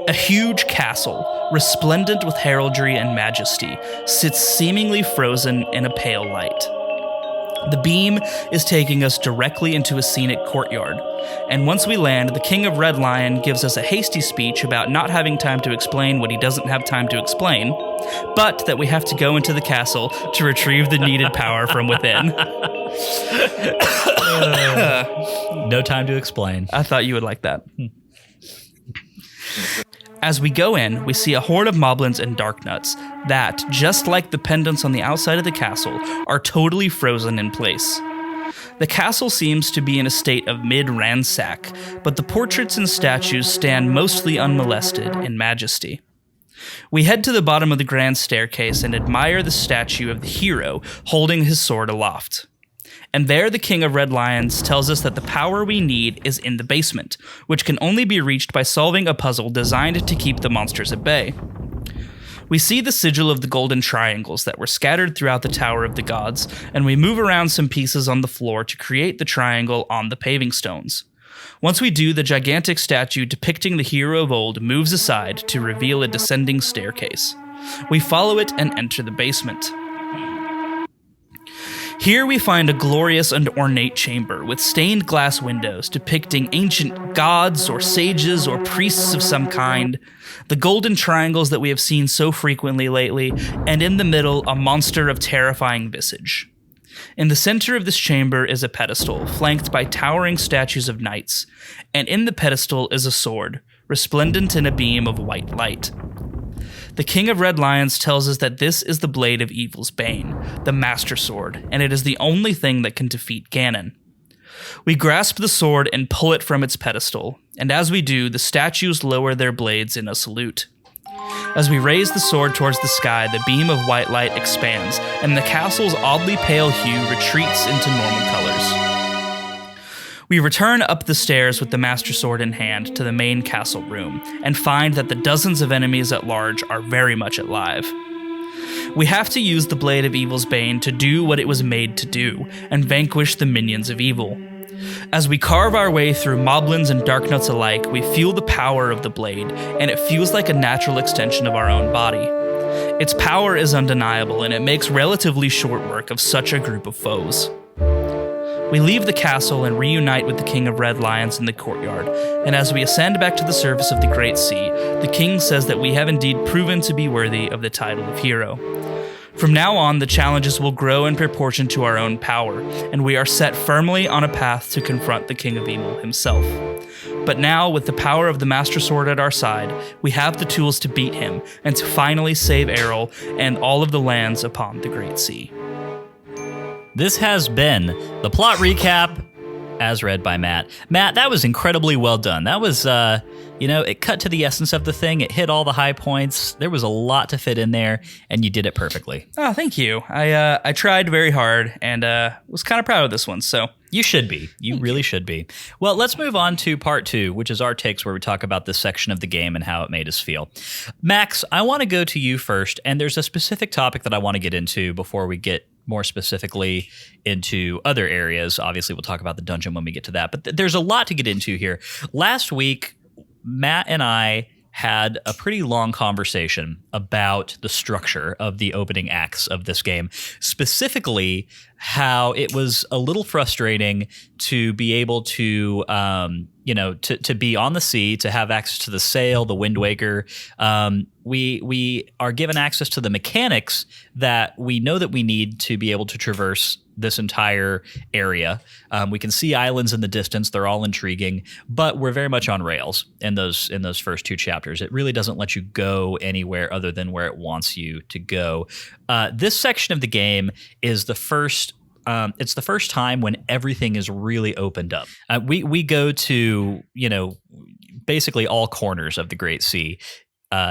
A huge castle, resplendent with heraldry and majesty, sits seemingly frozen in a pale light. The beam is taking us directly into a scenic courtyard, and once we land, the King of Red Lion gives us a hasty speech about not having time to explain what he doesn't have time to explain, but that we have to go into the castle to retrieve the needed power from within. No time to explain. I thought you would like that. As we go in, we see a horde of moblins and darknuts that, just like the pendants on the outside of the castle, are totally frozen in place. The castle seems to be in a state of mid-ransack, but the portraits and statues stand mostly unmolested in majesty. We head to the bottom of the grand staircase and admire the statue of the hero holding his sword aloft. And there the King of Red Lions tells us that the power we need is in the basement, which can only be reached by solving a puzzle designed to keep the monsters at bay. We see the sigil of the golden triangles that were scattered throughout the Tower of the Gods, and we move around some pieces on the floor to create the triangle on the paving stones. Once we do, the gigantic statue depicting the hero of old moves aside to reveal a descending staircase. We follow it and enter the basement. Here we find a glorious and ornate chamber with stained glass windows depicting ancient gods or sages or priests of some kind, the golden triangles that we have seen so frequently lately, and in the middle, a monster of terrifying visage. In the center of this chamber is a pedestal, flanked by towering statues of knights, and in the pedestal is a sword, resplendent in a beam of white light. The King of Red Lions tells us that this is the blade of evil's bane, the Master Sword, and it is the only thing that can defeat Ganon. We grasp the sword and pull it from its pedestal, and as we do, the statues lower their blades in a salute. As we raise the sword towards the sky, the beam of white light expands, and the castle's oddly pale hue retreats into normal colors. We return up the stairs with the Master Sword in hand to the main castle room, and find that the dozens of enemies at large are very much alive. We have to use the Blade of Evil's Bane to do what it was made to do, and vanquish the minions of evil. As we carve our way through moblins and darknuts alike, we feel the power of the blade, and it feels like a natural extension of our own body. Its power is undeniable, and it makes relatively short work of such a group of foes. We leave the castle and reunite with the King of Red Lions in the courtyard, and as we ascend back to the surface of the Great Sea, the king says that we have indeed proven to be worthy of the title of hero. From now on, the challenges will grow in proportion to our own power, and we are set firmly on a path to confront the King of Evil himself. But now, with the power of the Master Sword at our side, we have the tools to beat him, and to finally save Errol and all of the lands upon the Great Sea. This has been the plot recap as read by Matt. Matt, that was incredibly well done. That was, it cut to the essence of the thing. It hit all the high points. There was a lot to fit in there, and you did it perfectly. Oh, thank you. I tried very hard and was kind of proud of this one, so. You should be. You really should be. Well, let's move on to part 2, which is our takes where we talk about this section of the game and how it made us feel. Max, I want to go to you first, and there's a specific topic that I want to get into before we get more specifically into other areas. Obviously, we'll talk about the dungeon when we get to that, but there's a lot to get into here. Last week, Matt and I had a pretty long conversation about the structure of the opening acts of this game, specifically how it was a little frustrating to be able to, to be on the sea, to have access to the sail, the Wind Waker. We are given access to the mechanics that we know that we need to be able to traverse this entire area. We can see islands in the distance; they're all intriguing, but we're very much on rails in those first two chapters. It really doesn't let you go anywhere other than where it wants you to go. This section of the game is the first. It's the first time when everything is really opened up. We go to basically all corners of the Great Sea.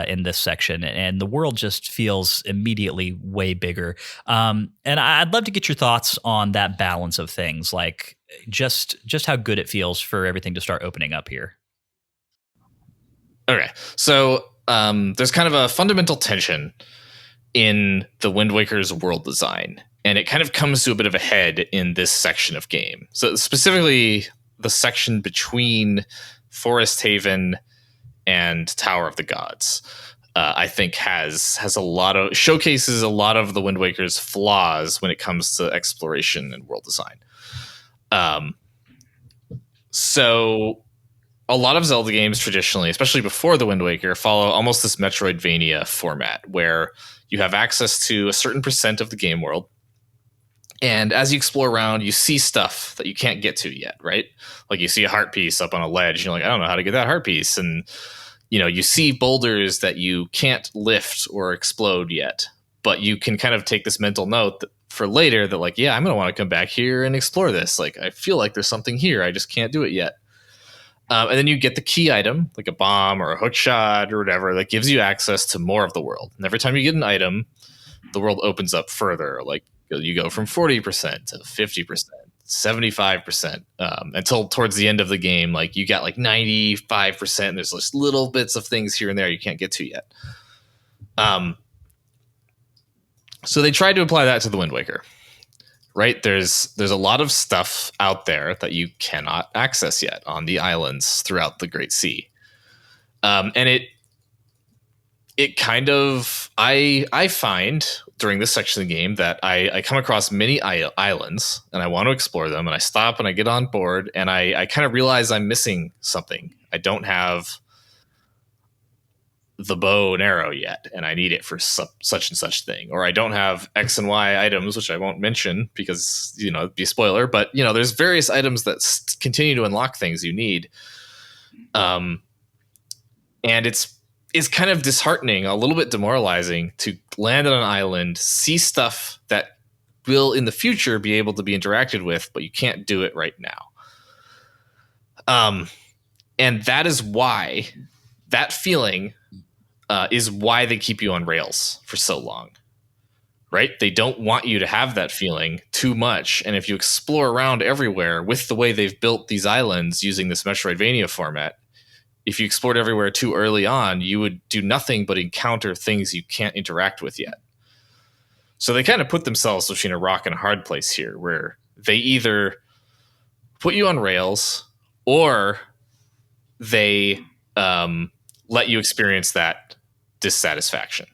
In this section, and the world just feels immediately way bigger. And I'd love to get your thoughts on that balance of things, like just how good it feels for everything to start opening up here. Okay, so there's kind of a fundamental tension in the Wind Waker's world design, and it kind of comes to a bit of a head in this section of game. So specifically, the section between Forest Haven and Tower of the Gods, I think showcases a lot of the Wind Waker's flaws when it comes to exploration and world design. So a lot of Zelda games traditionally, especially before the Wind Waker, follow almost this Metroidvania format where you have access to a certain percent of the game world. And as you explore around, you see stuff that you can't get to yet, right? Like you see a heart piece up on a ledge, and you're like, I don't know how to get that heart piece. And, you see boulders that you can't lift or explode yet, but you can kind of take this mental note for later that like, yeah, I'm going to want to come back here and explore this. Like, I feel like there's something here. I just can't do it yet. And then you get the key item, like a bomb or a hook shot or whatever, that gives you access to more of the world. And every time you get an item, the world opens up further. Like, you go from 40% to 50%, 75%, until towards the end of the game, like you got like 95%. And there's just little bits of things here and there you can't get to yet. So they tried to apply that to the Wind Waker, right? There's a lot of stuff out there that you cannot access yet on the islands throughout the Great Sea. And it kind of, I find during this section of the game that I come across many islands and I want to explore them, and I stop and I get on board and I kind of realize I'm missing something. I don't have the bow and arrow yet, and I need it for such and such thing. Or I don't have X and Y items, which I won't mention because, it'd be a spoiler, but there's various items that continue to unlock things you need. And it's kind of disheartening, a little bit demoralizing to land on an island, see stuff that will in the future be able to be interacted with, but you can't do it right now. And that is why that feeling is why they keep you on rails for so long, right? They don't want you to have that feeling too much. And if you explore around everywhere with the way they've built these islands using this Metroidvania format, if you explored everywhere too early on, you would do nothing but encounter things you can't interact with yet. So they kind of put themselves between a rock and a hard place here, where they either put you on rails or they let you experience that dissatisfaction.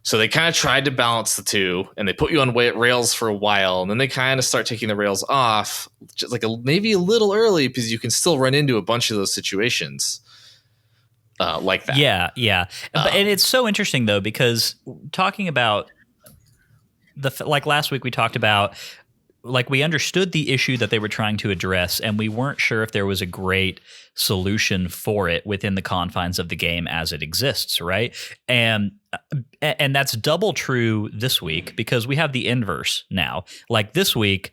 So they kind of tried to balance the two, and they put you on rails for a while, and then they kind of start taking the rails off, just like maybe a little early, because you can still run into a bunch of those situations like that. Yeah. And it's so interesting though, because talking about like last week we talked about, like, we understood the issue that they were trying to address, and we weren't sure if there was a great solution for it within the confines of the game as it exists, right? And that's double true this week, because we have the inverse now. Like this week,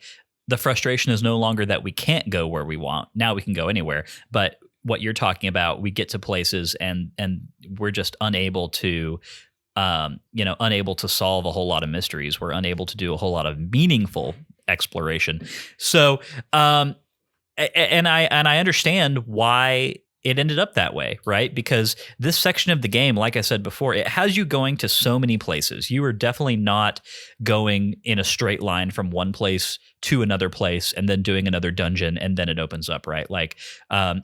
the frustration is no longer that we can't go where we want. Now we can go anywhere. But what you're talking about, we get to places and we're just unable to unable to solve a whole lot of mysteries. We're unable to do a whole lot of meaningful exploration. So, and I understand why it ended up that way, right? Because this section of the game, like I said before, it has you going to so many places. You are definitely not going in a straight line from one place to another place and then doing another dungeon and then it opens up, right? Like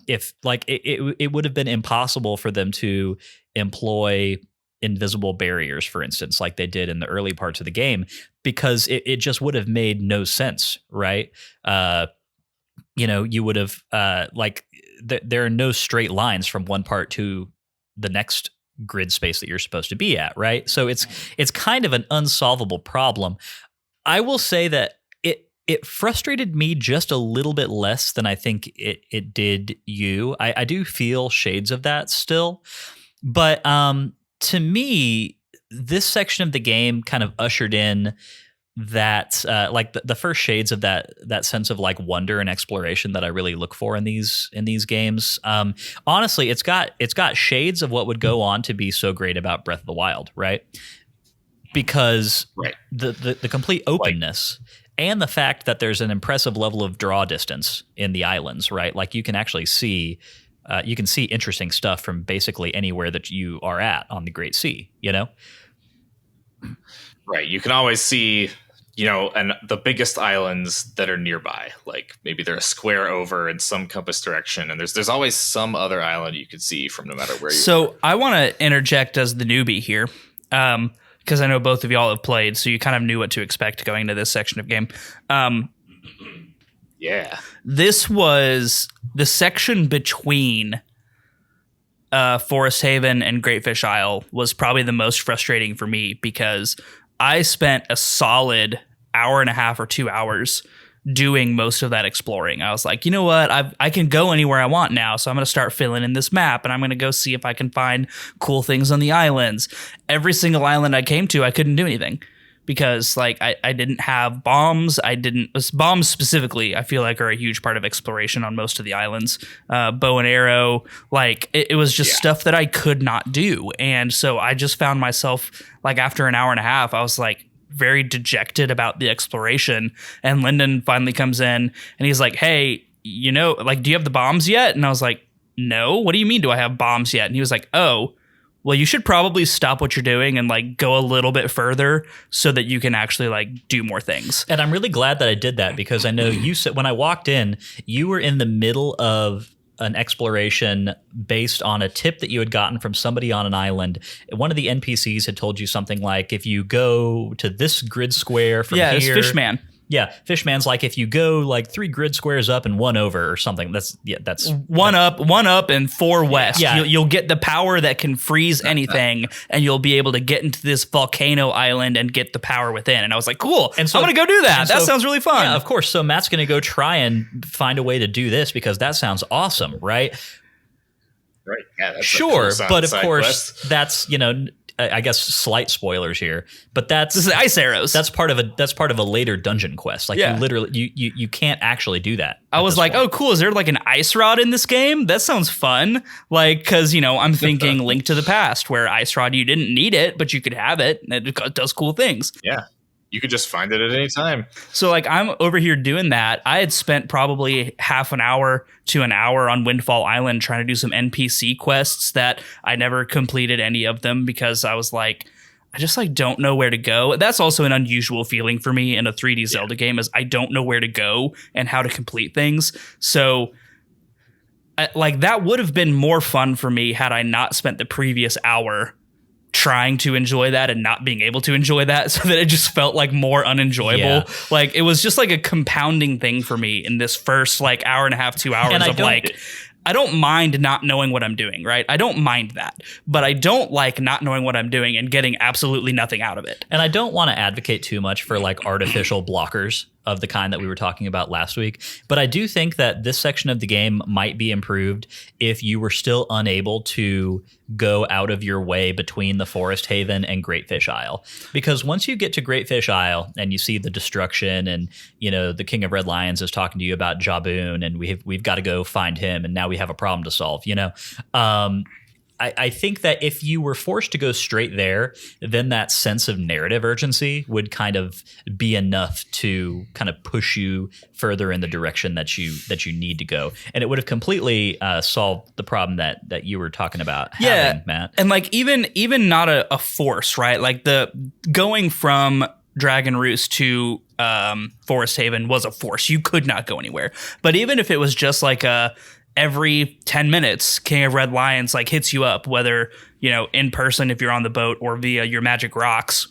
if like it would have been impossible for them to employ invisible barriers, for instance, like they did in the early parts of the game, because it just would have made no sense, right? You would have there are no straight lines from one part to the next grid space that you're supposed to be at, right? So it's kind of an unsolvable problem. I will say that it frustrated me just a little bit less than I think it did you. I do feel shades of that still, but to me, this section of the game kind of ushered in that like the first shades of that sense of like wonder and exploration that I really look for in these games. Honestly, it's got shades of what would go on to be so great about Breath of the Wild, right? Because the complete openness and the fact that there's an impressive level of draw distance in the islands, right? Like you can actually see interesting stuff from basically anywhere that you are at on the Great Sea, you know? Right. You can always see, and the biggest islands that are nearby, like maybe they're a square over in some compass direction. And there's always some other island you could see from no matter where you are. So I want to interject as the newbie here. Because I know both of y'all have played, so you kind of knew what to expect going into this section of game. Yeah. This was the section between Forest Haven and Great Fish Isle was probably the most frustrating for me because I spent a solid hour and a half or 2 hours doing most of that exploring. I was like, you know what? I can go anywhere I want now, so I'm going to start filling in this map, and I'm going to go see if I can find cool things on the islands. Every single island I came to, I couldn't do anything because like I didn't have bombs. Bombs specifically, I feel like are a huge part of exploration on most of the islands. Bow and arrow, like it was just stuff that I could not do. And so I just found myself like after an hour and a half, I was like, very dejected about the exploration, and Lyndon finally comes in and he's like, hey, do you have the bombs yet? And I was like, no, what do you mean do I have bombs yet? And he was like, oh, well, you should probably stop what you're doing and like go a little bit further so that you can actually like do more things. And I'm really glad that I did that because I know you said when I walked in, you were in the middle of an exploration based on a tip that you had gotten from somebody on an island. One of the NPCs had told you something like, if you go to this grid square from here... Yeah, it's Fishman. Yeah, Fishman's like, if you go like 3 grid squares up and 1 over or something, that's one up and 4 west. Yeah. You'll get the power that can freeze anything, and you'll be able to get into this volcano island and get the power within. And I was like, cool, and so, I'm going to go do that. That sounds really fun. Yeah, of course. So Matt's going to go try and find a way to do this because that sounds awesome, right? Right. Yeah, that's sure, cool but of course, quest. That's I guess slight spoilers here, but this is ice arrows. That's part of a later dungeon quest. Like you literally, you can't actually do that. I was like, oh, cool. Is there like an ice rod in this game? That sounds fun. Like, because I'm thinking Link to the Past, where ice rod you didn't need it, but you could have it. And it does cool things. Yeah. You could just find it at any time. So like I'm over here doing that. I had spent probably half an hour to an hour on Windfall Island trying to do some NPC quests that I never completed any of them because I was like, I just like don't know where to go. That's also an unusual feeling for me in a 3D Zelda game is I don't know where to go and how to complete things. So like that would have been more fun for me had I not spent the previous hour trying to enjoy that and not being able to enjoy that, so that it just felt like more unenjoyable. Yeah. Like it was just like a compounding thing for me in this first like hour and a half, 2 hours of like, I don't mind not knowing what I'm doing, right? I don't mind that, but I don't like not knowing what I'm doing and getting absolutely nothing out of it. And I don't want to advocate too much for like artificial blockers of the kind that we were talking about last week, but I do think that this section of the game might be improved if you were still unable to go out of your way between the Forest Haven and Great Fish Isle. Because once you get to Great Fish Isle and you see the destruction and, the King of Red Lions is talking to you about Jaboon and we've got to go find him and now we have a problem to solve, I think that if you were forced to go straight there, then that sense of narrative urgency would kind of be enough to kind of push you further in the direction that you need to go, and it would have completely solved the problem that you were talking about having, Matt. And like even not a force, right? Like the going from Dragon Roost to Forest Haven was a force. You could not go anywhere. But even if it was just like every 10 minutes, King of Red Lions like hits you up, whether, in person if you're on the boat or via your magic rocks.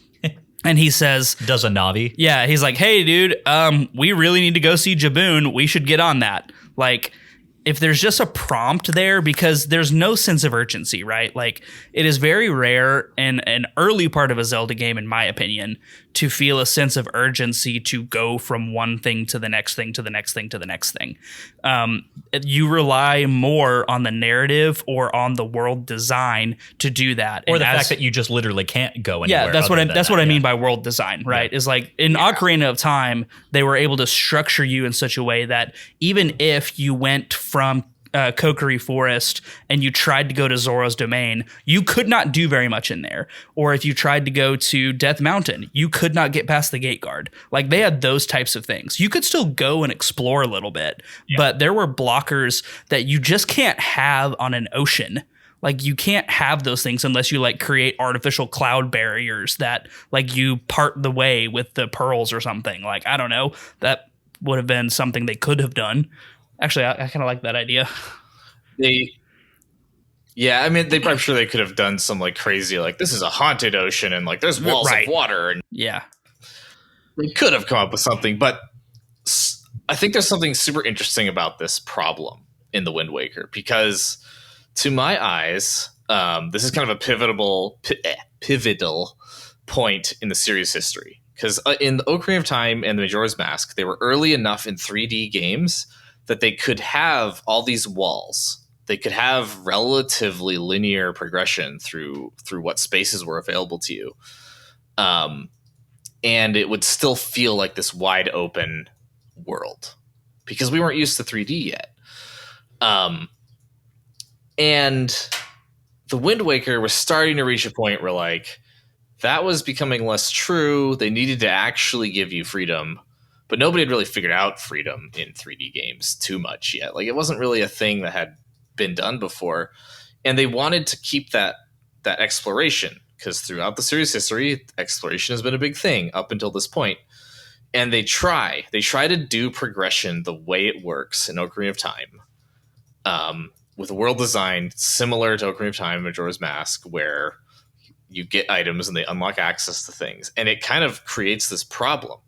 And he says, does a Navi? Yeah, he's like, hey, dude, we really need to go see Jaboon. We should get on that. Like, if there's just a prompt there, because there's no sense of urgency, right? Like, it is very rare in an early part of a Zelda game, in my opinion, to feel a sense of urgency to go from one thing to the next thing to the next thing to the next thing. You rely more on the narrative or on the world design to do that. Or the fact that you just literally can't go anywhere. Yeah, that's what I mean by world design, right? Is like in Ocarina of Time, they were able to structure you in such a way that even if you went from Kokiri Forest and you tried to go to Zora's Domain, you could not do very much in there. Or if you tried to go to Death Mountain, you could not get past the gate guard. Like, they had those types of things. You could still go and explore a little bit, but there were blockers that you just can't have on an ocean. Like, you can't have those things unless you like create artificial cloud barriers that like you part the way with the pearls or something. Like, I don't know, that would have been something they could have done. Actually, I kind of like that idea. I'm sure they could have done some like crazy, like this is a haunted ocean and like there's walls of water, and they could have come up with something. But I think there's something super interesting about this problem in the Wind Waker, because to my eyes, this is kind of a pivotal point in the series' history. Because in the Ocarina of Time and the Majora's Mask, they were early enough in 3D games that they could have all these walls. They could have relatively linear progression through what spaces were available to you. And it would still feel like this wide open world, because we weren't used to 3D yet. And the Wind Waker was starting to reach a point where like that was becoming less true. They needed to actually give you freedom. But nobody had really figured out freedom in 3D games too much yet. Like, it wasn't really a thing that had been done before. And they wanted to keep that exploration, because throughout the series history, exploration has been a big thing up until this point. And they try to do progression the way it works in Ocarina of Time, with a world design similar to Ocarina of Time and Majora's Mask, where you get items and they unlock access to things. And it kind of creates this problem.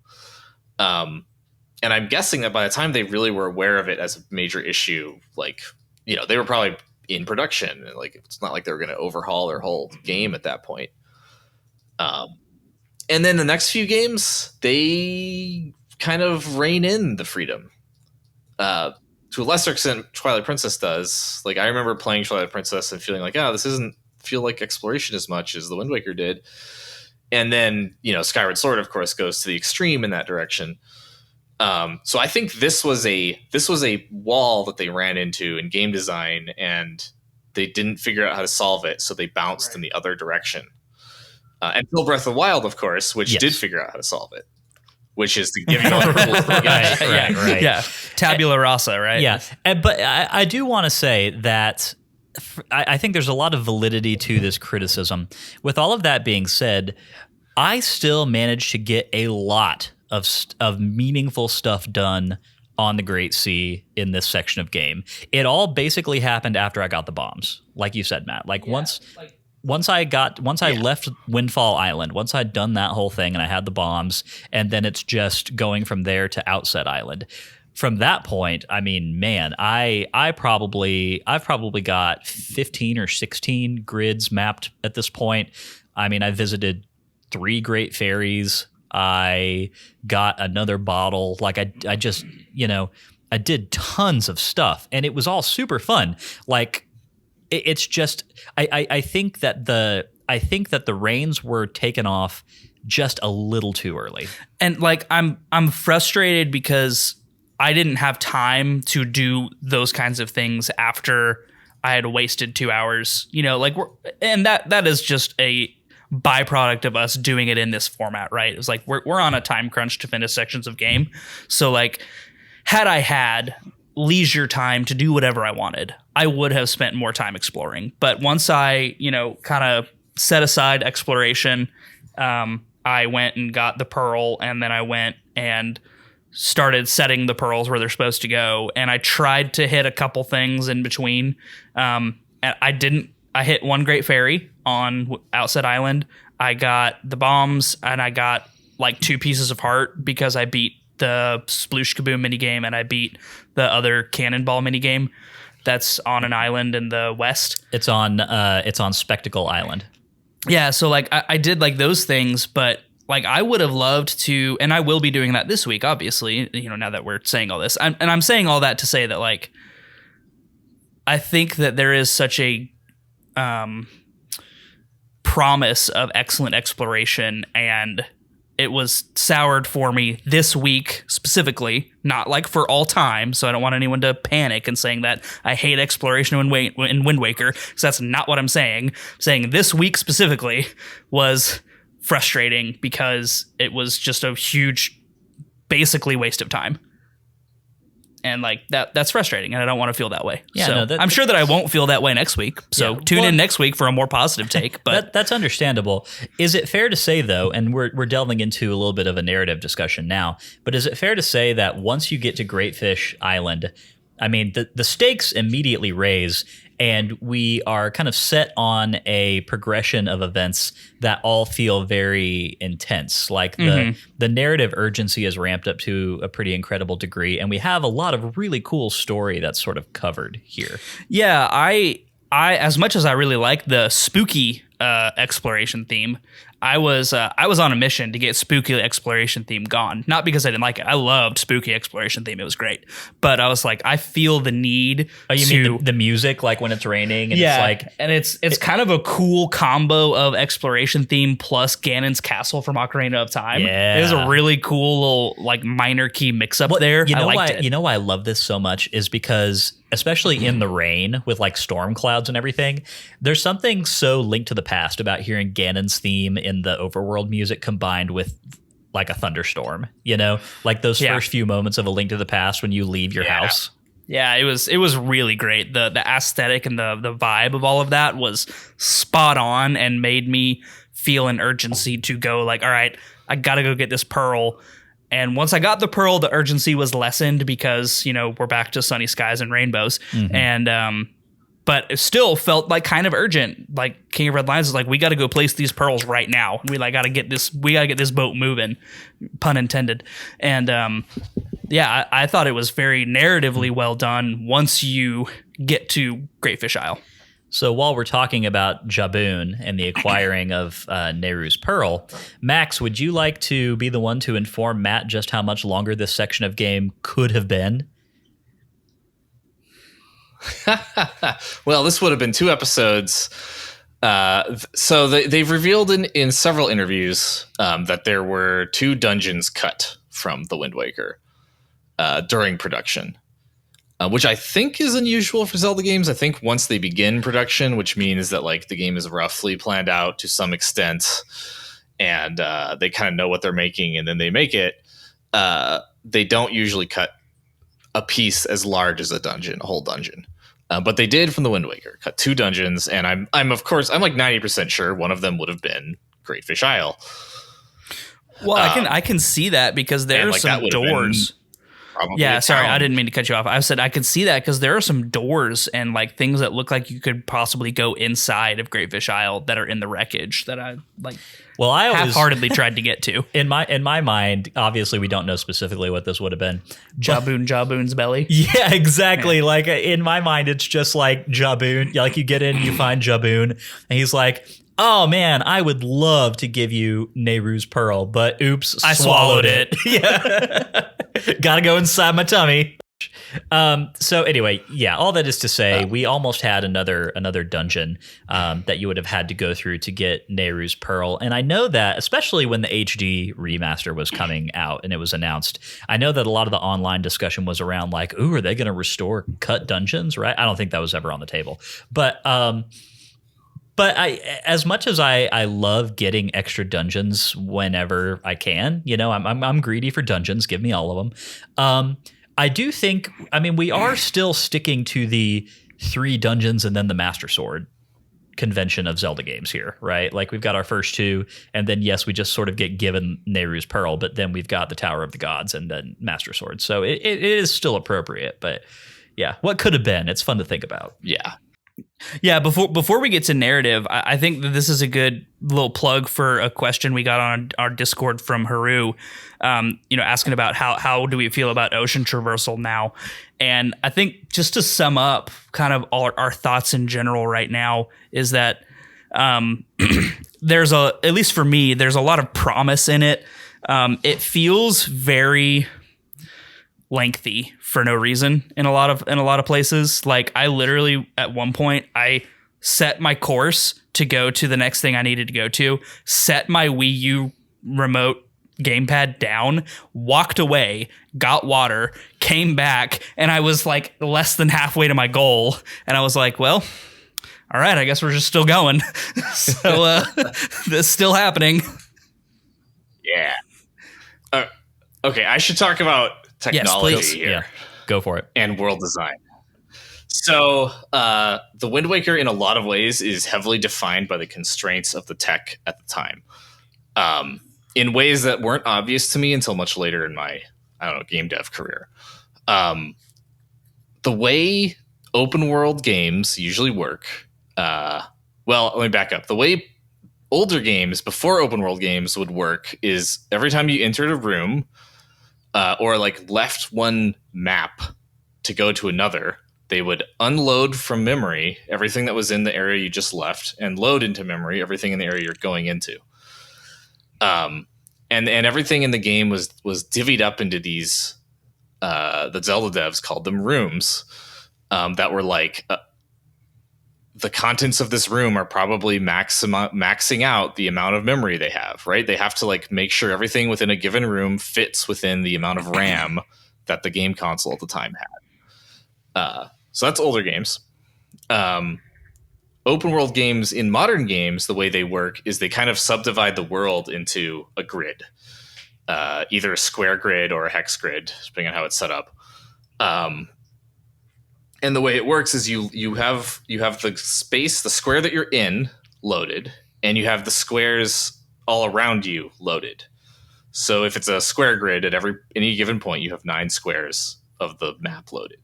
And I'm guessing that by the time they really were aware of it as a major issue, like, they were probably in production. And like, it's not like they were going to overhaul their whole game at that point. And then the next few games, they kind of rein in the freedom. To a lesser extent, Twilight Princess does. Like, I remember playing Twilight Princess and feeling like, this doesn't feel like exploration as much as the Wind Waker did. And then, Skyward Sword, of course, goes to the extreme in that direction. So I think this was a wall that they ran into in game design, and they didn't figure out how to solve it, so they bounced in the other direction. Until Breath of the Wild, of course, which did figure out how to solve it, which is to give you all the tools to get right. Yeah, tabula rasa, right? Yeah, but I do want to say that I think there's a lot of validity to this criticism. With all of that being said, I still managed to get a lot of meaningful stuff done on the Great Sea in this section of game. It all basically happened after I got the bombs, like you said, Matt. Once I left Windfall Island, once I'd done that whole thing and I had the bombs, and then it's just going from there to Outset Island. From that point, I mean, man, I've probably got 15 or 16 grids mapped at this point. I mean, I visited 3 great fairies. I got another bottle. Like I just, I did tons of stuff, and it was all super fun. Like it's just, I think that the reins were taken off just a little too early. And like, I'm frustrated because I didn't have time to do those kinds of things after I had wasted 2 hours, and that is just a byproduct of us doing it in this format, right? It was like we're on a time crunch to finish sections of game. So like had I had leisure time to do whatever I wanted, I would have spent more time exploring. But once I, kind of set aside exploration, I went and got the pearl, and then I went and started setting the pearls where they're supposed to go. And I tried to hit a couple things in between. And I hit one Great Fairy on Outset Island. I got the bombs, and I got like 2 pieces of heart because I beat the Sploosh Kaboom minigame, and I beat the other Cannonball minigame that's on an island in the west. It's on Spectacle Island. Yeah, so like I did like those things, but like I would have loved to, and I will be doing that this week, obviously, now that we're saying all this. I'm saying all that to say that like I think that there is such a promise of excellent exploration, and it was soured for me this week specifically, not like for all time. So I don't want anyone to panic and saying that I hate exploration in Wind Waker, because that's not what I'm saying. I'm saying this week specifically was frustrating because it was just a huge, basically waste of time. And like that's frustrating, and I don't want to feel that way. Yeah, so I'm sure that I won't feel that way next week. So tune in next week for a more positive take. But that's understandable. Is it fair to say though, and we're delving into a little bit of a narrative discussion now, but is it fair to say that once you get to Greatfish Island, I mean the stakes immediately raise, and we are kind of set on a progression of events that all feel very intense. Like the narrative urgency is ramped up to a pretty incredible degree, and we have a lot of really cool story that's sort of covered here. Yeah, I as much as I really like the spooky exploration theme, I was on a mission to get spooky exploration theme gone. Not because I didn't like it. I loved spooky exploration theme. It was great. But I was like, I feel the need mean the music, like when it's raining? And it's kind of a cool combo of exploration theme plus Ganon's castle from Ocarina of Time. Yeah. It was a really cool little like minor key mix up there. I liked it. You know why I love this so much is because, especially in the rain with like storm clouds and everything, there's something so linked to the past about hearing Ganon's theme in the overworld music combined with like a thunderstorm, like those first few moments of A Link to the Past when you leave your house. Yeah, it was really great. The aesthetic and the vibe of all of that was spot on and made me feel an urgency to go like, all right, I got to go get this pearl. And once I got the pearl, the urgency was lessened because, we're back to sunny skies and rainbows. Mm-hmm. And but it still felt like kind of urgent. Like King of Red Lions is like, we got to go place these pearls right now. We got to get this boat moving, pun intended. And I thought it was very narratively well done once you get to Greatfish Isle. So while we're talking about Jaboon and the acquiring of Nehru's Pearl, Max, would you like to be the one to inform Matt just how much longer this section of game could have been? Well, this would have been 2 episodes. So they've revealed in several interviews that there were 2 dungeons cut from the Wind Waker during production. Which I think is unusual for Zelda games. I think once they begin production, which means that like the game is roughly planned out to some extent, and they kind of know what they're making, and then they make it. They don't usually cut a piece as large as a whole dungeon. But they did from the Wind Waker, cut 2 dungeons, and I'm like 90% sure one of them would have been Greatfish Isle. Well, I can see that because there are some doors. Sorry, I didn't mean to cut you off. I said I could see that because there are some doors and like things that look like you could possibly go inside of Greatfish Isle that are in the wreckage that I like. Well, I always half-heartedly tried to get to. In my mind, obviously we don't know specifically what this would have been. Jaboon's belly. Yeah, exactly. Yeah. Like in my mind, it's just like Jaboon. Like you get in, you find Jaboon, and he's like, oh man, I would love to give you Nehru's Pearl, but oops, I swallowed it. Yeah. Gotta go inside my tummy. So anyway, yeah, all that is to say, we almost had another dungeon that you would have had to go through to get Nehru's Pearl. And I know that, especially when the HD remaster was coming out and it was announced, I know that a lot of the online discussion was around like, ooh, are they going to restore cut dungeons, right? I don't think that was ever on the table. But I, as much as I love getting extra dungeons whenever I can, you know, I'm greedy for dungeons. Give me all of them. I do think, I mean, we are still sticking to the 3 dungeons and then the Master Sword convention of Zelda games here, right? Like we've got our first 2, and then yes, we just sort of get given Nehru's Pearl, but then we've got the Tower of the Gods and then Master Sword. So it is still appropriate, but yeah, what could have been? It's fun to think about. Yeah, before we get to narrative, I think that this is a good little plug for a question we got on our Discord from Haru, asking about how do we feel about ocean traversal now. And I think just to sum up kind of our thoughts in general right now is that there's at least for me, there's a lot of promise in it. It feels very lengthy for no reason in a lot of places. Like I literally at one point I set my course to go to the next thing I needed to go to, set my Wii U remote gamepad down, walked away, got water, came back, and I was like less than halfway to my goal. And I was like, well, all right, I guess we're just still going. So this is still happening. Yeah. Okay, I should talk about technology here. Yeah, go for it. And world design. So the Wind Waker in a lot of ways is heavily defined by the constraints of the tech at the time, in ways that weren't obvious to me until much later in my, game dev career. The way open world games usually work, well, let me back up. The way older games before open world games would work is every time you entered a room, or like left one map to go to another, they would unload from memory everything that was in the area you just left and load into memory everything in the area you're going into. And everything in the game was divvied up into these, the Zelda devs called them rooms, that were like, the contents of this room are probably maxing out the amount of memory they have, right? They have to like make sure everything within a given room fits within the amount of RAM that the game console at the time had. So that's older games. Open world games in modern games, the way they work is they kind of subdivide the world into a grid, either a square grid or a hex grid, depending on how it's set up. And the way it works is you have the space, the square that you're in loaded, and you have the squares all around you loaded. So if it's a square grid at any given point, you have 9 squares of the map loaded.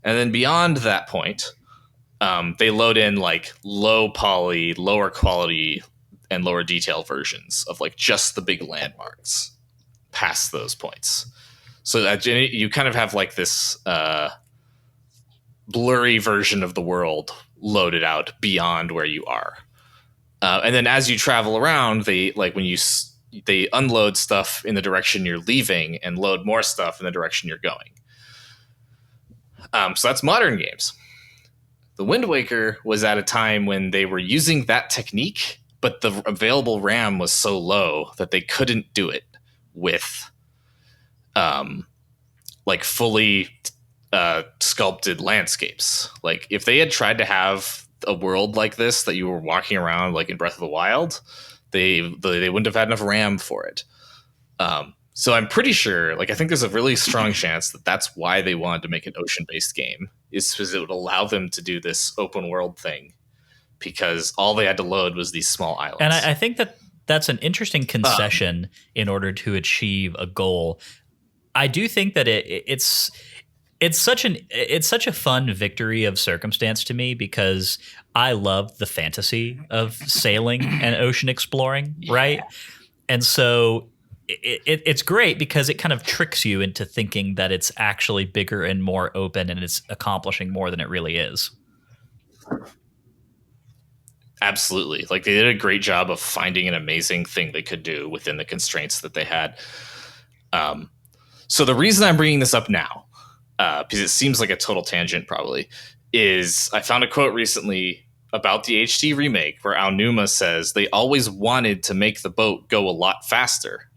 And then beyond that point, they load in like low poly, lower quality, and lower detail versions of like just the big landmarks past those points. So that you kind of have like this blurry version of the world loaded out beyond where you are. And then as you travel around, they unload stuff in the direction you're leaving and load more stuff in the direction you're going. So that's modern games. The Wind Waker was at a time when they were using that technique, but the available RAM was so low that they couldn't do it with like fully sculpted landscapes. Like if they had tried to have a world like this that you were walking around like in Breath of the Wild, they wouldn't have had enough RAM for it. So I'm pretty sure, like I think there's a really strong chance that that's why they wanted to make an ocean-based game, is because it would allow them to do this open world thing, because all they had to load was these small islands. And I think that's an interesting concession in order to achieve a goal. I do think that it's such a fun victory of circumstance to me, because I love the fantasy of sailing and ocean exploring, right? And so it's great because it kind of tricks you into thinking that it's actually bigger and more open and it's accomplishing more than it really is. Absolutely. Like they did a great job of finding an amazing thing they could do within the constraints that they had. So the reason I'm bringing this up now because it seems like a total tangent probably, is I found a quote recently about the HD remake where Aonuma says they always wanted to make the boat go a lot faster,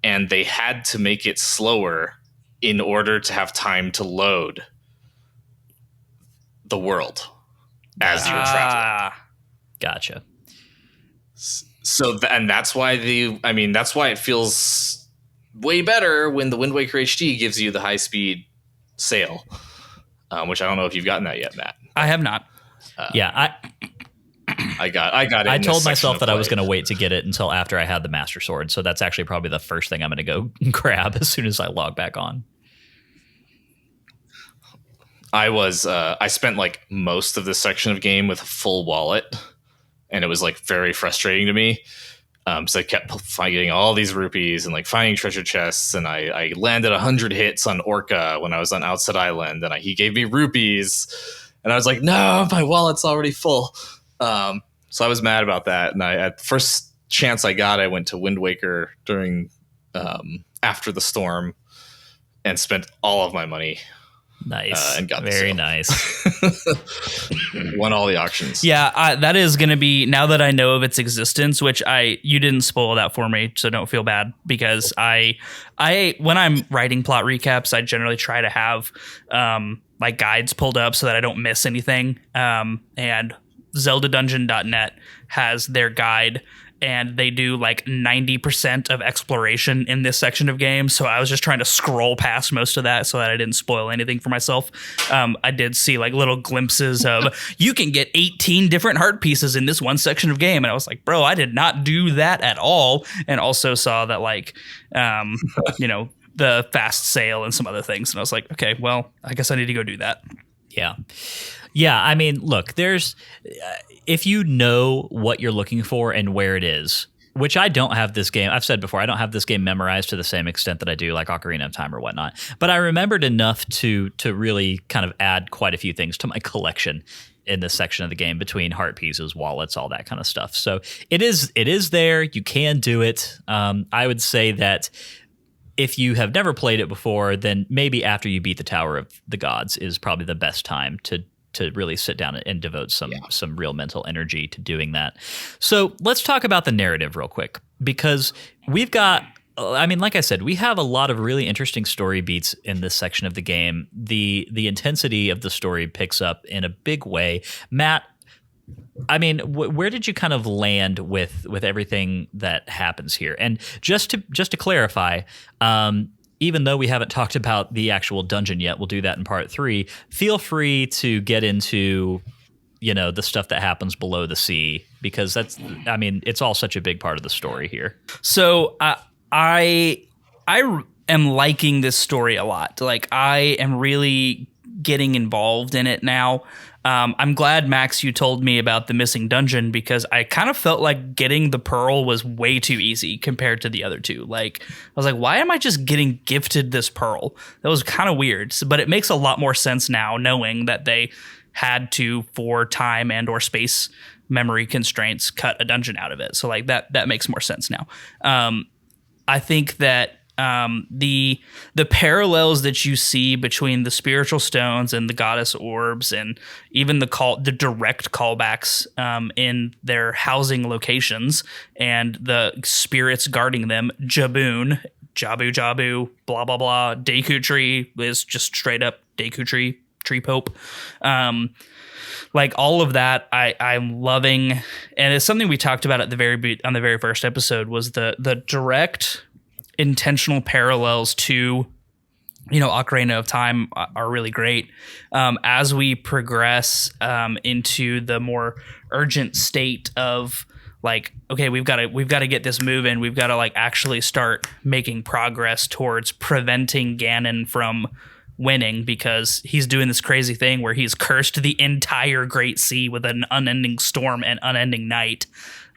and they had to make it slower in order to have time to load the world as you're traveling. Gotcha. So, and that's why that's why it feels way better when the Wind Waker HD gives you the high speed sail, which I don't know if you've gotten that yet, Matt. I have not. I got it. I told myself that I was going to wait to get it until after I had the Master Sword. So that's actually probably the first thing I'm going to go grab as soon as I log back on. I spent like most of this section of game with a full wallet, and it was like very frustrating to me. So I kept getting all these rupees and like finding treasure chests, and I landed 100 hits on Orca when I was on Outset Island, and he gave me rupees, and I was like, no, my wallet's already full. So I was mad about that, and at the first chance I got, I went to Wind Waker during After the Storm and spent all of my money. Nice. And got very nice. Won all the auctions. Yeah, that is going to be, now that I know of its existence, which you didn't spoil that for me, so don't feel bad, because I when I'm writing plot recaps, I generally try to have like guides pulled up so that I don't miss anything. And ZeldaDungeon.net has their guide, and they do like 90% of exploration in this section of game. So I was just trying to scroll past most of that so that I didn't spoil anything for myself. I did see like little glimpses of you can get 18 different heart pieces in this one section of game. And I was like, bro, I did not do that at all. And also saw that like, the fast sail and some other things. And I was like, okay, well, I guess I need to go do that. Yeah. Yeah, I mean, look, there's if you know what you're looking for and where it is, which I don't have this game. I've said before, I don't have this game memorized to the same extent that I do like Ocarina of Time or whatnot. But I remembered enough to really kind of add quite a few things to my collection in this section of the game between heart pieces, wallets, all that kind of stuff. So it is there. You can do it. I would say that if you have never played it before, then maybe after you beat the Tower of the Gods is probably the best time to really sit down and devote some real mental energy to doing that. So let's talk about the narrative real quick, because we've got, like I said, we have a lot of really interesting story beats in this section of the game. The intensity of the story picks up in a big way. Matt, where did you kind of land with everything that happens here? And just to clarify, even though we haven't talked about the actual dungeon yet, we'll do that in part 3. Feel free to get into, the stuff that happens below the sea, because it's all such a big part of the story here. So I am liking this story a lot. Like, I am really getting involved in it now. I'm glad, Max, you told me about the missing dungeon, because I kind of felt like getting the pearl was way too easy compared to the other two. Like, I was like, why am I just getting gifted this pearl? That was kind of weird, but it makes a lot more sense now, knowing that they had to, for time and or space memory constraints, cut a dungeon out of it. So like that makes more sense now. I think that the parallels that you see between the spiritual stones and the goddess orbs, and even the direct callbacks in their housing locations and the spirits guarding them, Jaboon, Jabu, blah, blah, blah, Deku Tree is just straight up Deku Tree Pope. Like all of that, I'm loving, and it's something we talked about on the very first episode, was the direct intentional parallels to Ocarina of Time are really great. As we progress into the more urgent state of like, okay, we've got to get this moving, we've got to like actually start making progress towards preventing Ganon from winning, because he's doing this crazy thing where he's cursed the entire Great Sea with an unending storm and unending night.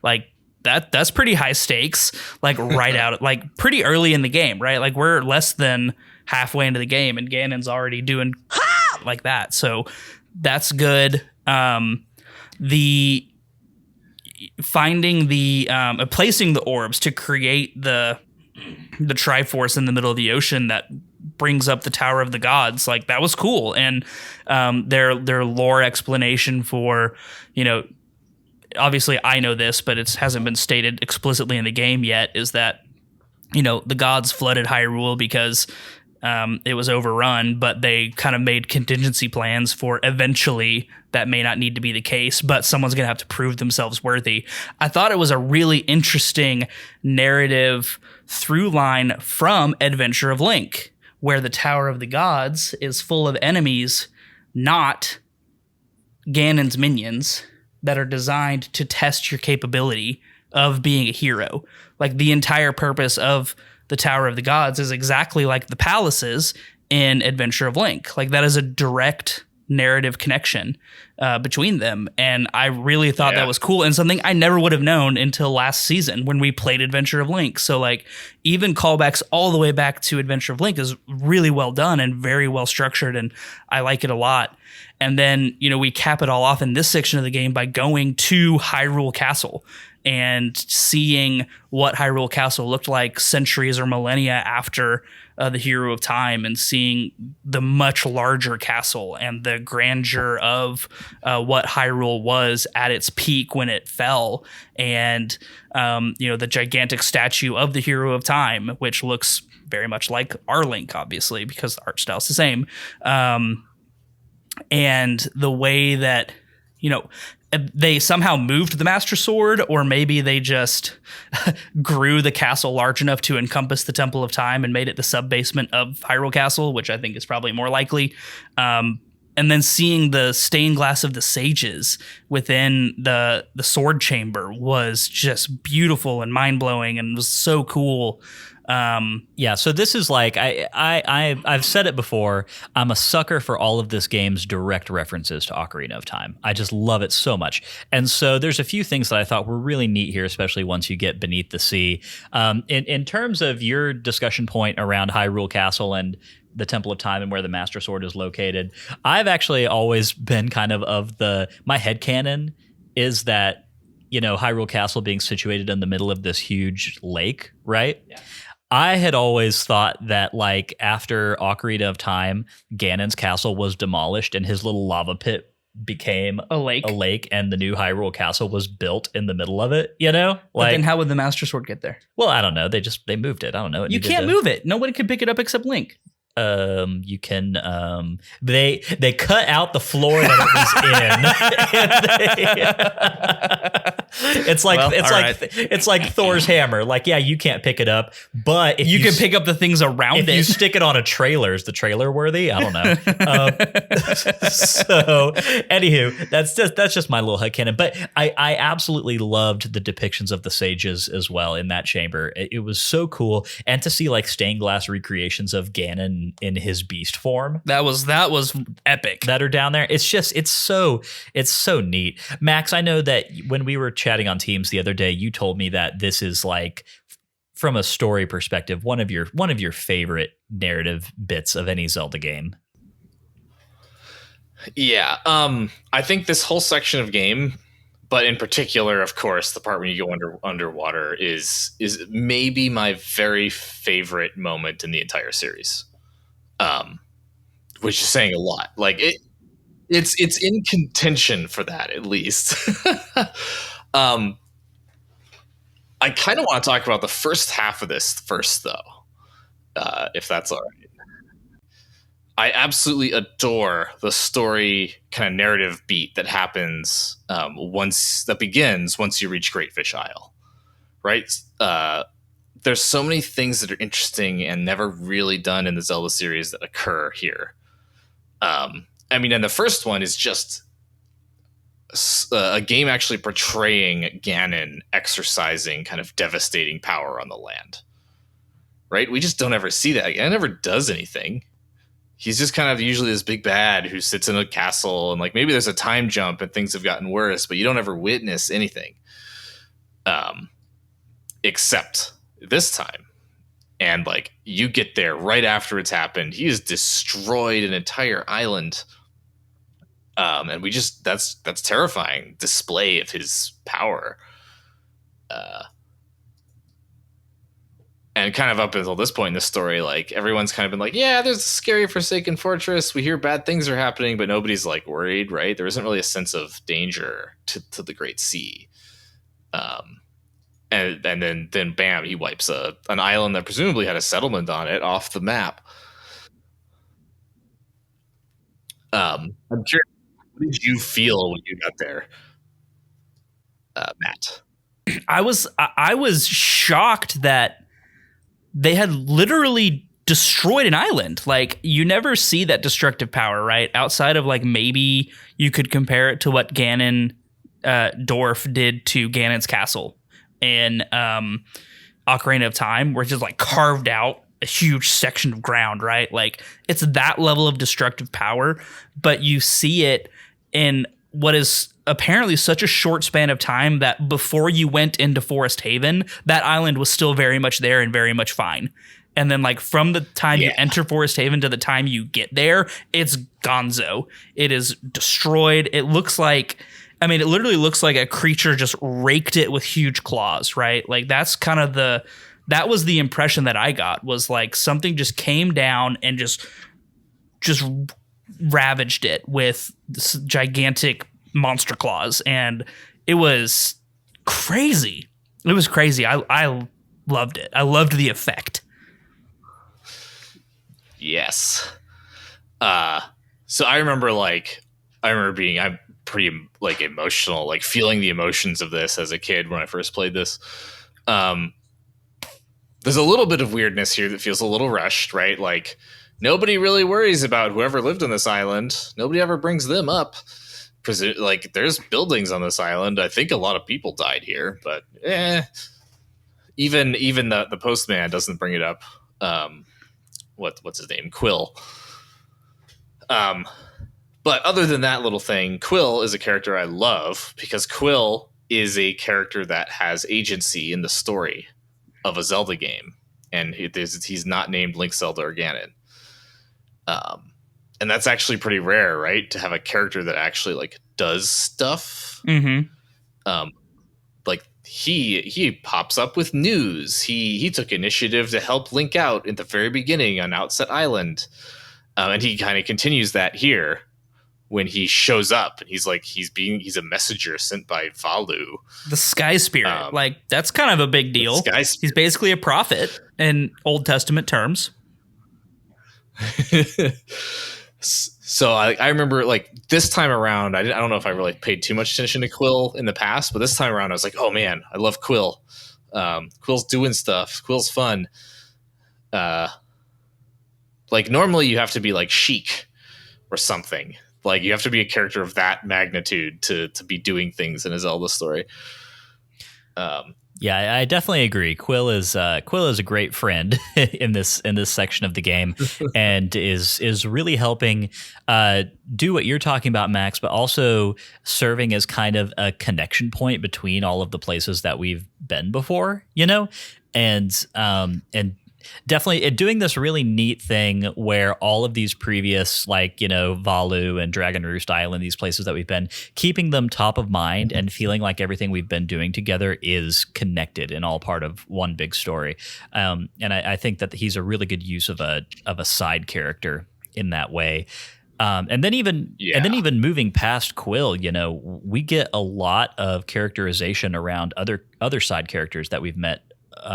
Like, that's pretty high stakes, like right out, like pretty early in the game, right? Like we're less than halfway into the game and Ganon's already doing like that. So that's good. The finding placing the orbs to create the Triforce in the middle of the ocean that brings up the Tower of the Gods. Like, that was cool. And their lore explanation for, obviously I know this, but it hasn't been stated explicitly in the game yet, is that, the gods flooded Hyrule because it was overrun, but they kind of made contingency plans for eventually that may not need to be the case, but someone's going to have to prove themselves worthy. I thought it was a really interesting narrative through line from Adventure of Link, where the Tower of the Gods is full of enemies, not Ganon's minions, that are designed to test your capability of being a hero. Like, the entire purpose of the Tower of the Gods is exactly like the palaces in Adventure of Link. Like, that is a direct narrative connection between them. And I really thought that was cool, and something I never would have known until last season when we played Adventure of Link. So, like, even callbacks all the way back to Adventure of Link is really well done and very well structured, and I like it a lot. And then, we cap it all off in this section of the game by going to Hyrule Castle and seeing what Hyrule Castle looked like centuries or millennia after the Hero of Time, and seeing the much larger castle and the grandeur of what Hyrule was at its peak when it fell. And, the gigantic statue of the Hero of Time, which looks very much like our Link, obviously, because the art style's the same. And the way that, they somehow moved the Master Sword, or maybe they just grew the castle large enough to encompass the Temple of Time and made it the sub-basement of Hyrule Castle, which I think is probably more likely. And then seeing the stained glass of the sages within the sword chamber was just beautiful and mind-blowing, and was so cool. So this is like, I've said it before, I'm a sucker for all of this game's direct references to Ocarina of Time. I just love it so much. And so there's a few things that I thought were really neat here, especially once you get beneath the sea. In terms of your discussion point around Hyrule Castle and the Temple of Time and where the Master Sword is located, I've actually always been kind of my headcanon is that, Hyrule Castle being situated in the middle of this huge lake, right? Yeah. I had always thought that, like, after Ocarina of Time, Ganon's castle was demolished and his little lava pit became a lake, and the new Hyrule Castle was built in the middle of it, But then how would the Master Sword get there? Well, I don't know. They moved it. I don't know. You can't move it. Nobody can pick it up except Link. You can they cut out the floor that it was in. It's like Thor's hammer. Like, yeah, you can't pick it up, but if you can pick up the things around it. If you stick it on a trailer, is the trailer worthy? I don't know. So anywho, that's just my little headcanon. But I absolutely loved the depictions of the sages as well in that chamber. It was so cool, and to see like stained glass recreations of Ganon in his beast form. That was epic. That are down there. It's so neat. Max, I know that when we were chatting on Teams the other day, you told me that this is, like, from a story perspective, one of your favorite narrative bits of any Zelda game. Yeah. I think this whole section of game, but in particular, of course, the part when you go underwater is maybe my very favorite moment in the entire series. Which is saying a lot. Like, it's in contention for that, at least. I kind of want to talk about the first half of this first, though, if that's all right. I absolutely adore the story kind of narrative beat that happens once you reach Great Fish Isle, right? There's so many things that are interesting and never really done in the Zelda series that occur here. And the first one is just a game actually portraying Ganon exercising kind of devastating power on the land. Right? We just don't ever see that. Ganon never does anything. He's just kind of usually this big bad who sits in a castle, and like maybe there's a time jump and things have gotten worse, but you don't ever witness anything. Except this time. And like you get there right after it's happened. He has destroyed an entire island. And that's terrifying display of his power. And kind of up until this point in the story, like everyone's kind of been like, yeah, there's a scary Forsaken Fortress. We hear bad things are happening, but nobody's like worried, right? There isn't really a sense of danger to the Great Sea. And then bam, he wipes an island that presumably had a settlement on it off the map. I'm curious, what did you feel when you got there, Matt? I was shocked that they had literally destroyed an island. Like, you never see that destructive power, right? Outside of like maybe you could compare it to what Ganondorf did to Ganon's castle in Ocarina of Time, where it's just like carved out a huge section of ground, right? Like, it's that level of destructive power, but you see it in what is apparently such a short span of time that before you went into Forest Haven, that island was still very much there and very much fine. And then like from the time you enter Forest Haven to the time you get there, it's gonzo. It is destroyed. It literally looks like a creature just raked it with huge claws, right? Like that was the impression that I got, was like something just came down and just ravaged it with this gigantic monster claws, and it was crazy. It was crazy. I loved it. I loved the effect. Yes. So I remember being, I'm pretty like emotional, like feeling the emotions of this as a kid when I first played this. There's a little bit of weirdness here that feels a little rushed, right? Like, nobody really worries about whoever lived on this island. Nobody ever brings them up. Like, there's buildings on this island. I think a lot of people died here, but even the postman doesn't bring it up. What's his name? Quill. But other than that little thing, Quill is a character I love because Quill is a character that has agency in the story of a Zelda game, and he's not named Link, Zelda, or Ganon. And that's actually pretty rare, right? To have a character that actually like does stuff. Mm-hmm. Like he pops up with news. He took initiative to help Link out at the very beginning on Outset Island, and he kind of continues that here when he shows up. And he's a messenger sent by Valu, the Sky Spirit. Like, that's kind of a big deal. He's basically a prophet in Old Testament terms. So I remember like this time around, I don't know if I really paid too much attention to Quill in the past, but this time around I was like, oh man, I love Quill. Quill's doing stuff. Quill's fun. Like, normally you have to be like Sheik or something. Like, you have to be a character of that magnitude to be doing things in a Zelda story. Yeah, I definitely agree. Quill is a great friend in this section of the game, and is really helping do what you're talking about, Max, but also serving as kind of a connection point between all of the places that we've been before, and definitely doing this really neat thing where all of these previous, like, Valu and Dragon Roost Island, these places that we've been, keeping them top of mind and feeling like everything we've been doing together is connected and all part of one big story. And I think that he's a really good use of a side character in that way. And then even moving past Quill, we get a lot of characterization around other side characters that we've met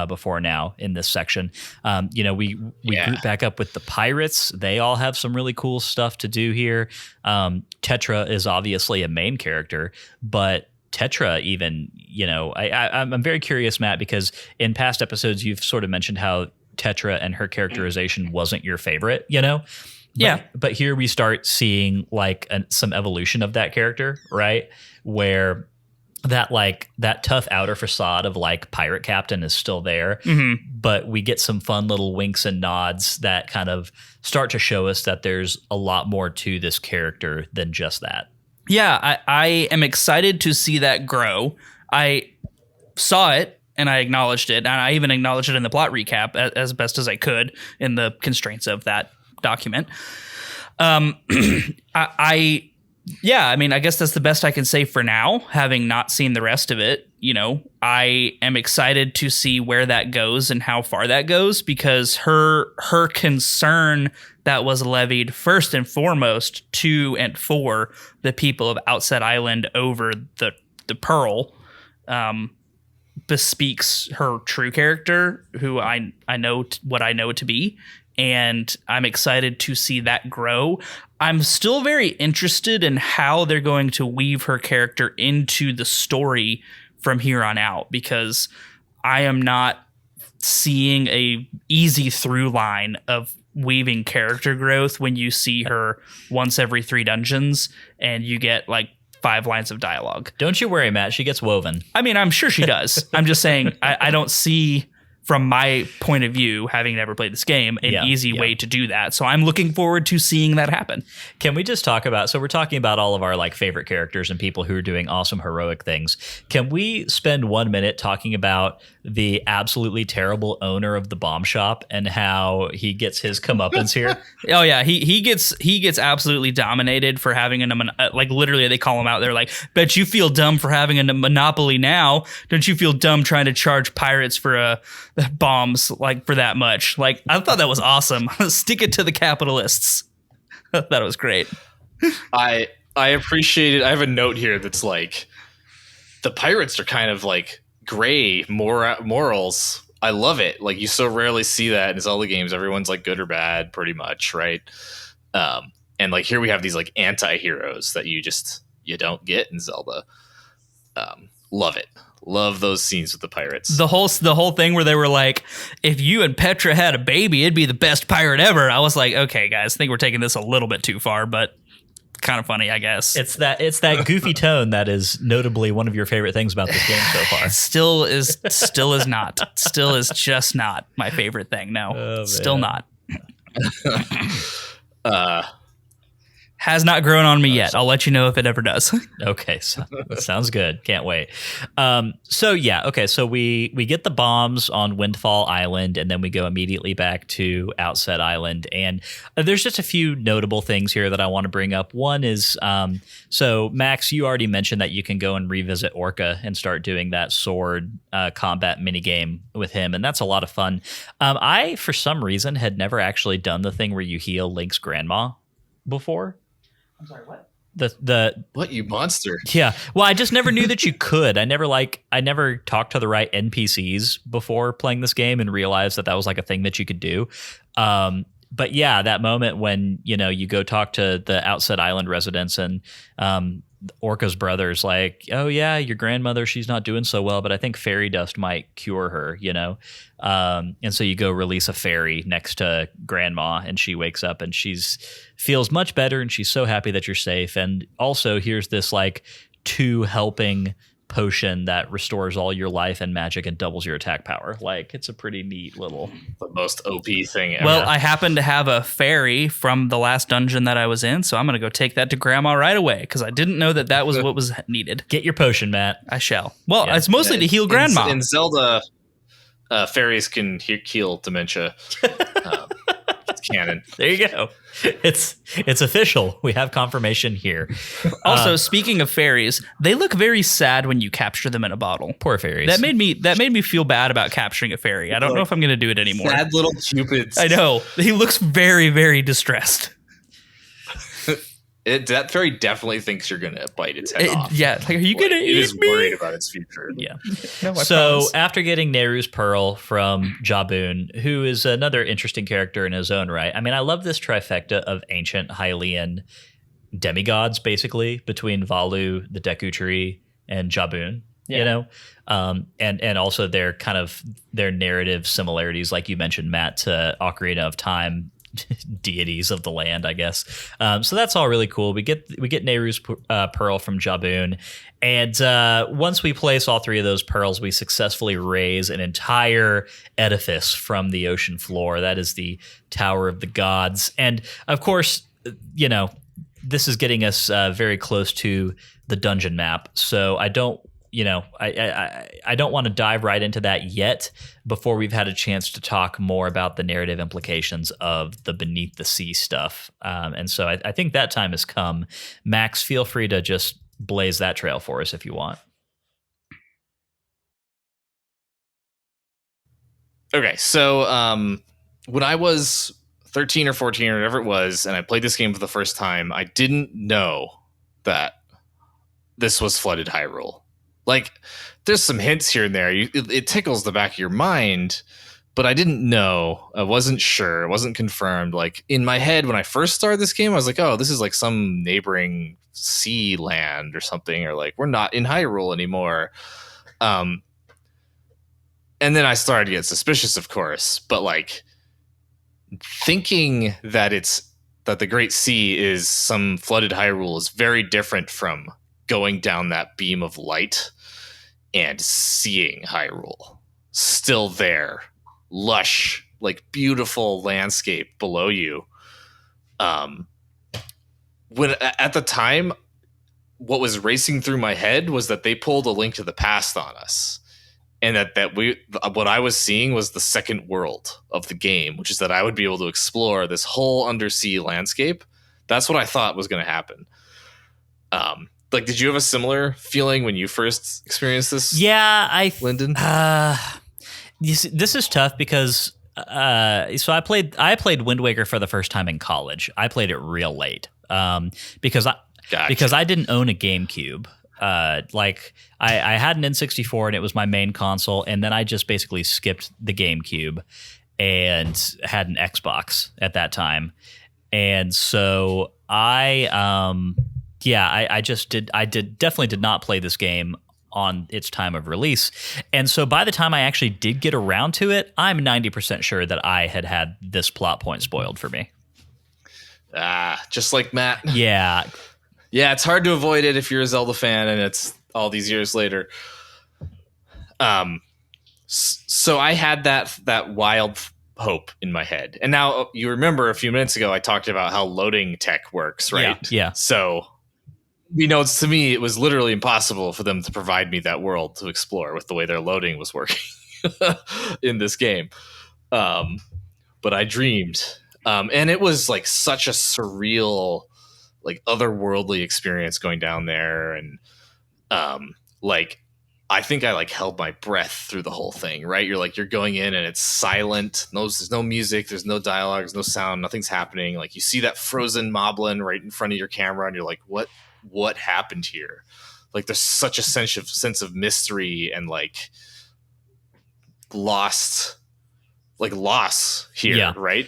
before now in this section. We group back up with the pirates. They all have some really cool stuff to do here. Tetra is obviously a main character, but Tetra even, I'm very curious, Matt, because in past episodes you've sort of mentioned how Tetra and her characterization wasn't your favorite, But here we start seeing like some evolution of that character, right? Where that tough outer facade of like pirate captain is still there, but we get some fun little winks and nods that kind of start to show us that there's a lot more to this character than just that. Yeah, I am excited to see that grow. I saw it and I acknowledged it, and I even acknowledged it in the plot recap as best as I could in the constraints of that document. I guess that's the best I can say for now, having not seen the rest of it. I am excited to see where that goes and how far that goes, because her concern that was levied first and foremost to and for the people of Outset Island over the Pearl bespeaks her true character, who I know what I know to be. And I'm excited to see that grow. I'm still very interested in how they're going to weave her character into the story from here on out, because I am not seeing a easy through line of weaving character growth when you see her once every 3 dungeons and you get like 5 lines of dialogue. Don't you worry, Matt. She gets woven. I mean, I'm sure she does. I'm just saying I don't see, from my point of view, having never played this game, an easy way to do that. So I'm looking forward to seeing that happen. Can we just talk about, so we're talking about all of our like favorite characters and people who are doing awesome heroic things. Can we spend 1 minute talking about the absolutely terrible owner of the bomb shop and how he gets his comeuppance here? Oh yeah, he gets absolutely dominated for having like literally they call him out. They're like, bet you feel dumb for having a monopoly now. Don't you feel dumb trying to charge pirates for bombs like for that much? Like, I thought that was awesome. Stick it to the capitalists. I thought it was great. I appreciate it. I have a note here that's like, the pirates are kind of like gray morals. I love it. Like, you so rarely see that in Zelda games. Everyone's like good or bad pretty much, right? And like here we have these like anti-heroes that you don't get in Zelda. Love it. Love those scenes with the pirates. The whole thing where they were like, if you and Petra had a baby, it'd be the best pirate ever. I was like, okay, guys, I think we're taking this a little bit too far, but kind of funny, I guess. It's that goofy tone that is notably one of your favorite things about this game so far. Still is not. Still is just not my favorite thing. No, still not. Has not grown on me yet. I'll let you know if it ever does. Okay, so sounds good. Can't wait. So we get the bombs on Windfall Island, and then we go immediately back to Outset Island. And there's just a few notable things here that I want to bring up. One is, so Max, you already mentioned that you can go and revisit Orca and start doing that sword combat minigame with him, and that's a lot of fun. I, for some reason, had never actually done the thing where you heal Link's grandma before. I'm sorry, what? What, you monster? Yeah. Well, I just never knew that you could. I never talked to the right NPCs before playing this game and realized that was like a thing that you could do. But yeah, that moment when, you go talk to the Outset Island residents and Orca's brother's like, oh yeah, your grandmother, she's not doing so well, but I think fairy dust might cure her, and so you go release a fairy next to grandma, and she wakes up and feels much better, and she's so happy that you're safe. And also here's this like 2 helping potion that restores all your life and magic and doubles your attack power. Like, it's a pretty neat little, the most OP thing ever. Well, I happen to have a fairy from the last dungeon that I was in, so I'm going to go take that to grandma right away, because I didn't know that was what was needed. Get your potion, Matt. I shall. Well, it's mostly to heal grandma. In Zelda, fairies can heal dementia. It's canon. There you go. It's official. We have confirmation here. Also, speaking of fairies, they look very sad when you capture them in a bottle. Poor fairies. That made me feel bad about capturing a fairy. I don't know if I'm going to do it anymore. Sad little cupids. I know. He looks very, very distressed. That fairy definitely thinks you're going to bite its head off. Yeah. Like, are you going to eat me? It is worried about its future. Yeah. No, so after getting Nehru's Pearl from Jabun, who is another interesting character in his own right. I mean, I love this trifecta of ancient Hylian demigods, basically, between Valu, the Deku Tree, and Jabun. Yeah. And also their narrative similarities, like you mentioned, Matt, to Ocarina of Time deities of the land, I guess. So that's all really cool. We get Nehru's pearl from Jabun, and once we place all 3 of those pearls, we successfully raise an entire edifice from the ocean floor. That is the Tower of the Gods, and of course, this is getting us very close to the dungeon map. So I don't want to dive right into that yet before we've had a chance to talk more about the narrative implications of the beneath the sea stuff. And so I think that time has come. Max, feel free to just blaze that trail for us if you want. Okay, so when I was 13 or 14 or whatever it was, and I played this game for the first time, I didn't know that this was flooded Hyrule. Like, there's some hints here and there. It tickles the back of your mind, but I didn't know. I wasn't sure. It wasn't confirmed. Like, in my head, when I first started this game, I was like, oh, this is like some neighboring sea land or something, or like, we're not in Hyrule anymore. And then I started to get suspicious, of course, but like thinking that the Great Sea is some flooded Hyrule is very different from going down that beam of light and seeing Hyrule still there, lush, like beautiful landscape below you. When at the time, what was racing through my head was that they pulled A Link to the Past on us. And what I was seeing was the second world of the game, which is that I would be able to explore this whole undersea landscape. That's what I thought was going to happen. Like, did you have a similar feeling when you first experienced this? Yeah, Lyndon. This is tough because so I played Wind Waker for the first time in college. I played it real late because I didn't own a GameCube. Like I had an N64 and it was my main console, and then I just basically skipped the GameCube and had an Xbox at that time. And so I definitely did not play this game on its time of release. And so by the time I actually did get around to it, I'm 90% sure that I had this plot point spoiled for me. Just like Matt. Yeah. Yeah, it's hard to avoid it if you're a Zelda fan and it's all these years later. So I had that wild hope in my head. And now you remember a few minutes ago I talked about how loading tech works, right? Yeah. So, to me, it was literally impossible for them to provide me that world to explore with the way their loading was working in this game. But I dreamed. And it was like such a surreal, like otherworldly experience going down there. And like, I think I like held my breath through the whole thing, right? You're going in and it's silent. There's no music. There's no dialogue. There's no sound. Nothing's happening. Like, you see that frozen moblin right in front of your camera and you're like, what happened here? Like, there's such a sense of mystery and like loss here. Right.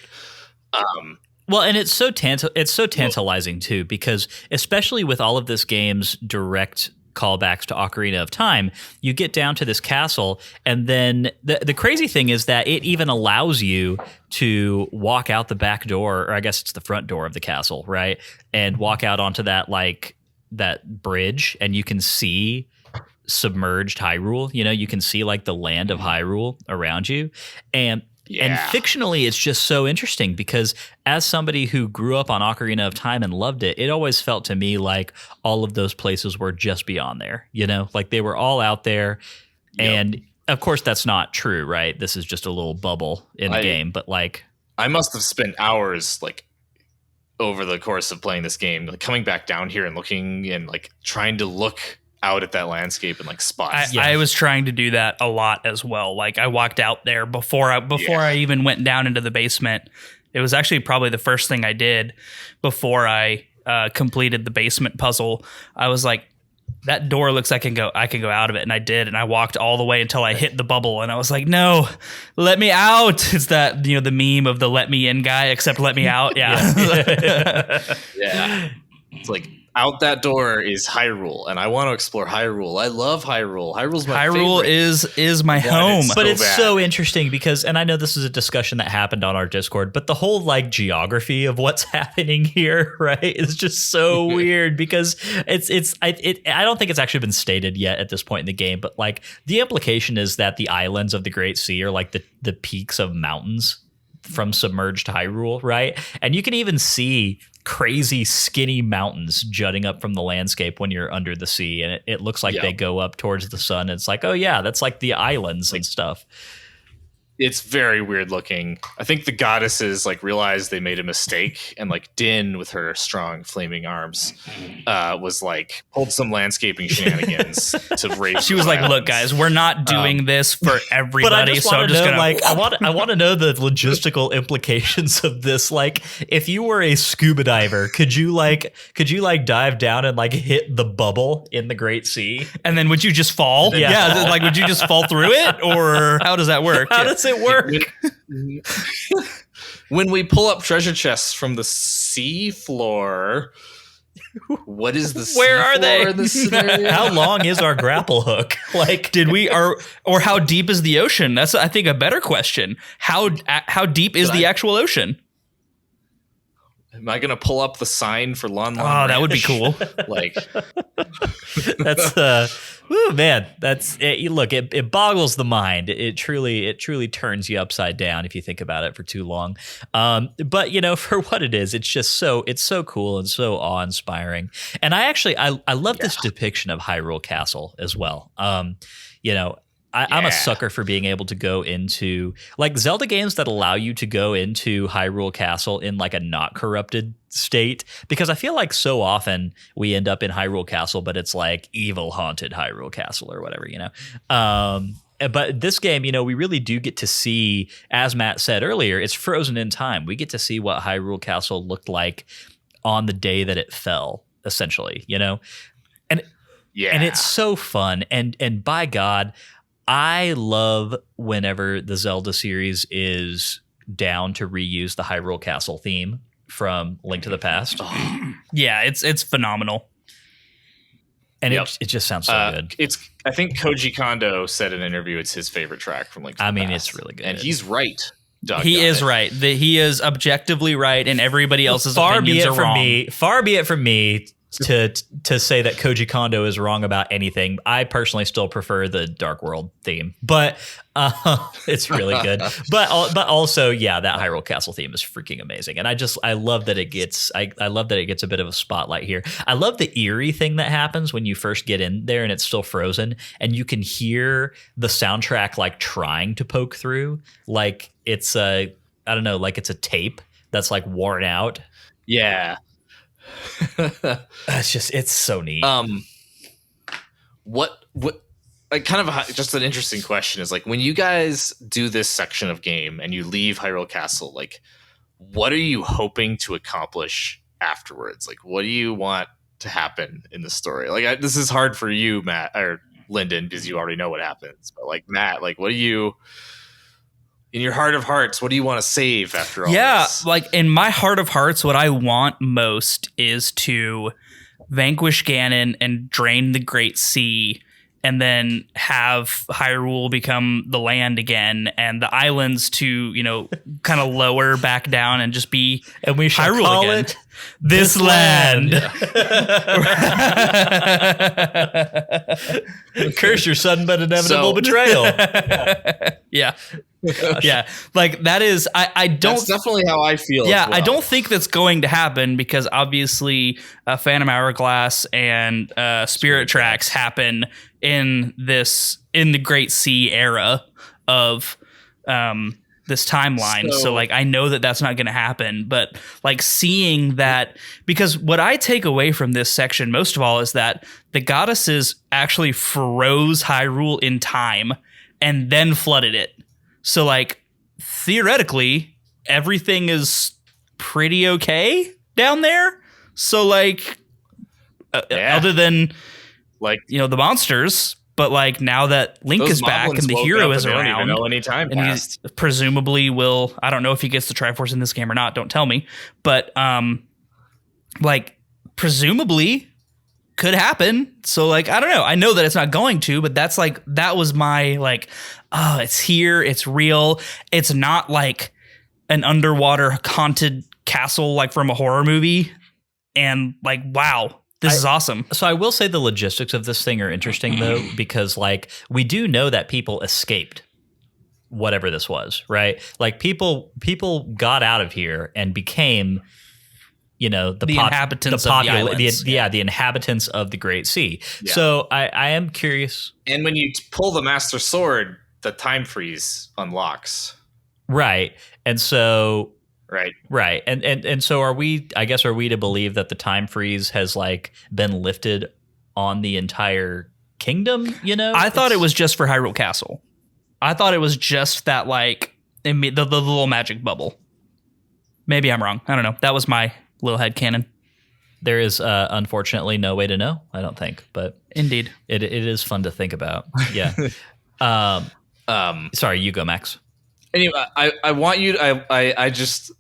Well, and it's so tantalizing too, because especially with all of this game's direct callbacks to Ocarina of Time, you get down to this castle, and then the crazy thing is that it even allows you to walk out the back door, or I guess it's the front door of the castle, right? And walk out onto that bridge, and you can see submerged Hyrule. You can see like the land of Hyrule around you. And fictionally, it's just so interesting because as somebody who grew up on Ocarina of Time and loved it, it always felt to me like all of those places were just beyond there, like they were all out there. Yep. And of course, that's not true, right? This is just a little bubble in the game, but like, I must have spent hours like over the course of playing this game, like coming back down here and looking and like trying to look out at that landscape and like spots. I was trying to do that a lot as well. Like, I walked out there before I even went down into the basement. It was actually probably the first thing I did before I completed the basement puzzle. I was like, that door looks like I can go out of it, and I did, and I walked all the way until I hit the bubble, and I was like, no, let me out. It's that the meme of the let me in guy, except let me out. Yeah. Yeah. It's like, out that door is Hyrule, and I want to explore Hyrule. I love Hyrule. Hyrule's my favorite. is my home. But it's so interesting because, and I know this is a discussion that happened on our Discord, but the whole like geography of what's happening here, right, is just so weird because I don't think it's actually been stated yet at this point in the game, but like the implication is that the islands of the Great Sea are like the peaks of mountains from submerged Hyrule, right? And you can even see crazy skinny mountains jutting up from the landscape when you're under the sea, and it looks like they go up towards the sun. It's like, oh yeah, that's like the islands and stuff. It's very weird looking. I think the goddesses like realized they made a mistake, and like Din with her strong flaming arms was like pulled some landscaping shenanigans to raise. She was like, "Look, guys, we're not doing this for everybody." But I just so I'm just know, gonna like, I want to know the logistical implications of this. Like, if you were a scuba diver, could you dive down and like hit the bubble in the Great Sea, and then would you just fall? Yeah, like would you just fall through it, or how does that work? How does it work? When we pull up treasure chests from the sea floor, what is the sea Where are they? floor in this scenario? How long is our grapple hook? Like, did we or how deep is the ocean? That's, I think, a better question. How deep is the actual ocean? Am I going to pull up the sign for Lon Lon? Oh, that would be cool. Like, that's woo, man. That's it. Look, it boggles the mind. It truly turns you upside down if you think about it for too long. But you know, for what it is, it's so cool and so awe-inspiring. And I love this depiction of Hyrule Castle as well. You know, I'm a sucker for being able to go into like Zelda games that allow you to go into Hyrule Castle in like a not corrupted state, because I feel like so often we end up in Hyrule Castle, but it's like evil haunted Hyrule Castle or whatever, you know. But this game, you know, we really do get to see, as Matt said earlier, it's frozen in time. We get to see what Hyrule Castle looked like on the day that it fell, essentially, you know. And it's so fun, and by God, I love whenever the Zelda series is down to reuse the Hyrule Castle theme from Link to the Past. Yeah, it's phenomenal. And it just sounds so good. I think Koji Kondo said in an interview it's his favorite track from Link to the Past. It's really good. And he's right. He is right. He is objectively right, and everybody else's opinions are wrong. Far be it from me to say that Koji Kondo is wrong about anything. I personally still prefer the Dark World theme, but it's really good. But also, yeah, that Hyrule Castle theme is freaking amazing, and I love that it gets I love that it gets a bit of a spotlight here. I love the eerie thing that happens when you first get in there and it's still frozen, and you can hear the soundtrack like trying to poke through, like it's I don't know, like it's a tape that's like worn out. Yeah. It's so neat. What like kind of just an interesting question is like, when you guys do this section of game and you leave Hyrule Castle, like what are you hoping to accomplish afterwards? Like what do you want to happen in the story? Like this is hard for you, Matt or Lyndon, because you already know what happens, but like Matt, like what do you, in your heart of hearts, what do you want to save after all this? Like in my heart of hearts, what I want most is to vanquish Ganon and drain the Great Sea, and then have Hyrule become the land again, and the islands to, you know, kind of lower back down and just be, and we shall Hyrule call again. it this land. Curse your sudden but inevitable betrayal. Yeah. Yeah, like that is I don't. That's definitely how I feel. Yeah, as well. I don't think that's going to happen, because obviously Phantom Hourglass and Spirit Tracks happen in the Great Sea era of this timeline. So like I know that that's not going to happen, but like seeing that, because what I take away from this section most of all is that the goddesses actually froze Hyrule in time and then flooded it. So, like, theoretically, everything is pretty okay down there. So, like, other than, like, you know, the monsters, but, like, now that Link is back and the hero is around, don't even know any time and passed. he presumably will, I don't know if he gets the Triforce in this game or not, don't tell me, but, like, presumably could happen. So like, I don't know. I know that it's not going to, but that's like, that was my like, oh, it's here. It's real. It's not like an underwater haunted castle, like from a horror movie. And like, wow, this is awesome. So I will say the logistics of this thing are interesting though, because like we do know that people escaped whatever this was, right? Like people got out of here and became, you know, the inhabitants of the islands. The inhabitants of the Great Sea. Yeah. So I am curious. And when you pull the Master Sword, the time freeze unlocks. Right. And so Right. And so are we to believe that the time freeze has like been lifted on the entire kingdom, I thought it was just for Hyrule Castle. I thought it was just that like the little magic bubble. Maybe I'm wrong. I don't know. That was my little headcanon. There is unfortunately no way to know, I don't think, but indeed. It is fun to think about. Yeah. Sorry, you go, Max. Anyway, I want you to, I just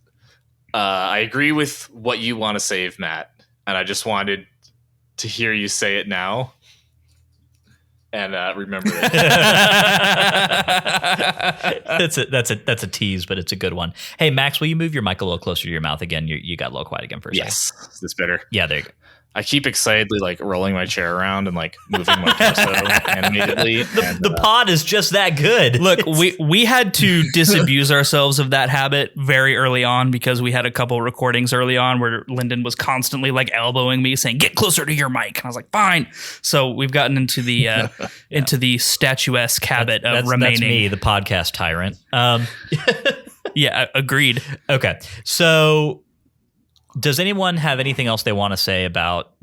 I agree with what you want to save, Matt, and I just wanted to hear you say it now and remember it. That's a tease, but it's a good one. Hey, Max, will you move your mic a little closer to your mouth again? You got a little quiet again for a second. Yes, is this better? Yeah, there you go. I keep excitedly like rolling my chair around and like moving my torso animatedly. The pod is just that good. Look, we had to disabuse ourselves of that habit very early on because we had a couple recordings early on where Lyndon was constantly like elbowing me saying, "Get closer to your mic." And I was like, "Fine." So we've gotten into the into the statuesque habit of remaining. That's me, the podcast tyrant. Yeah, agreed. Okay. So does anyone have anything else they want to say about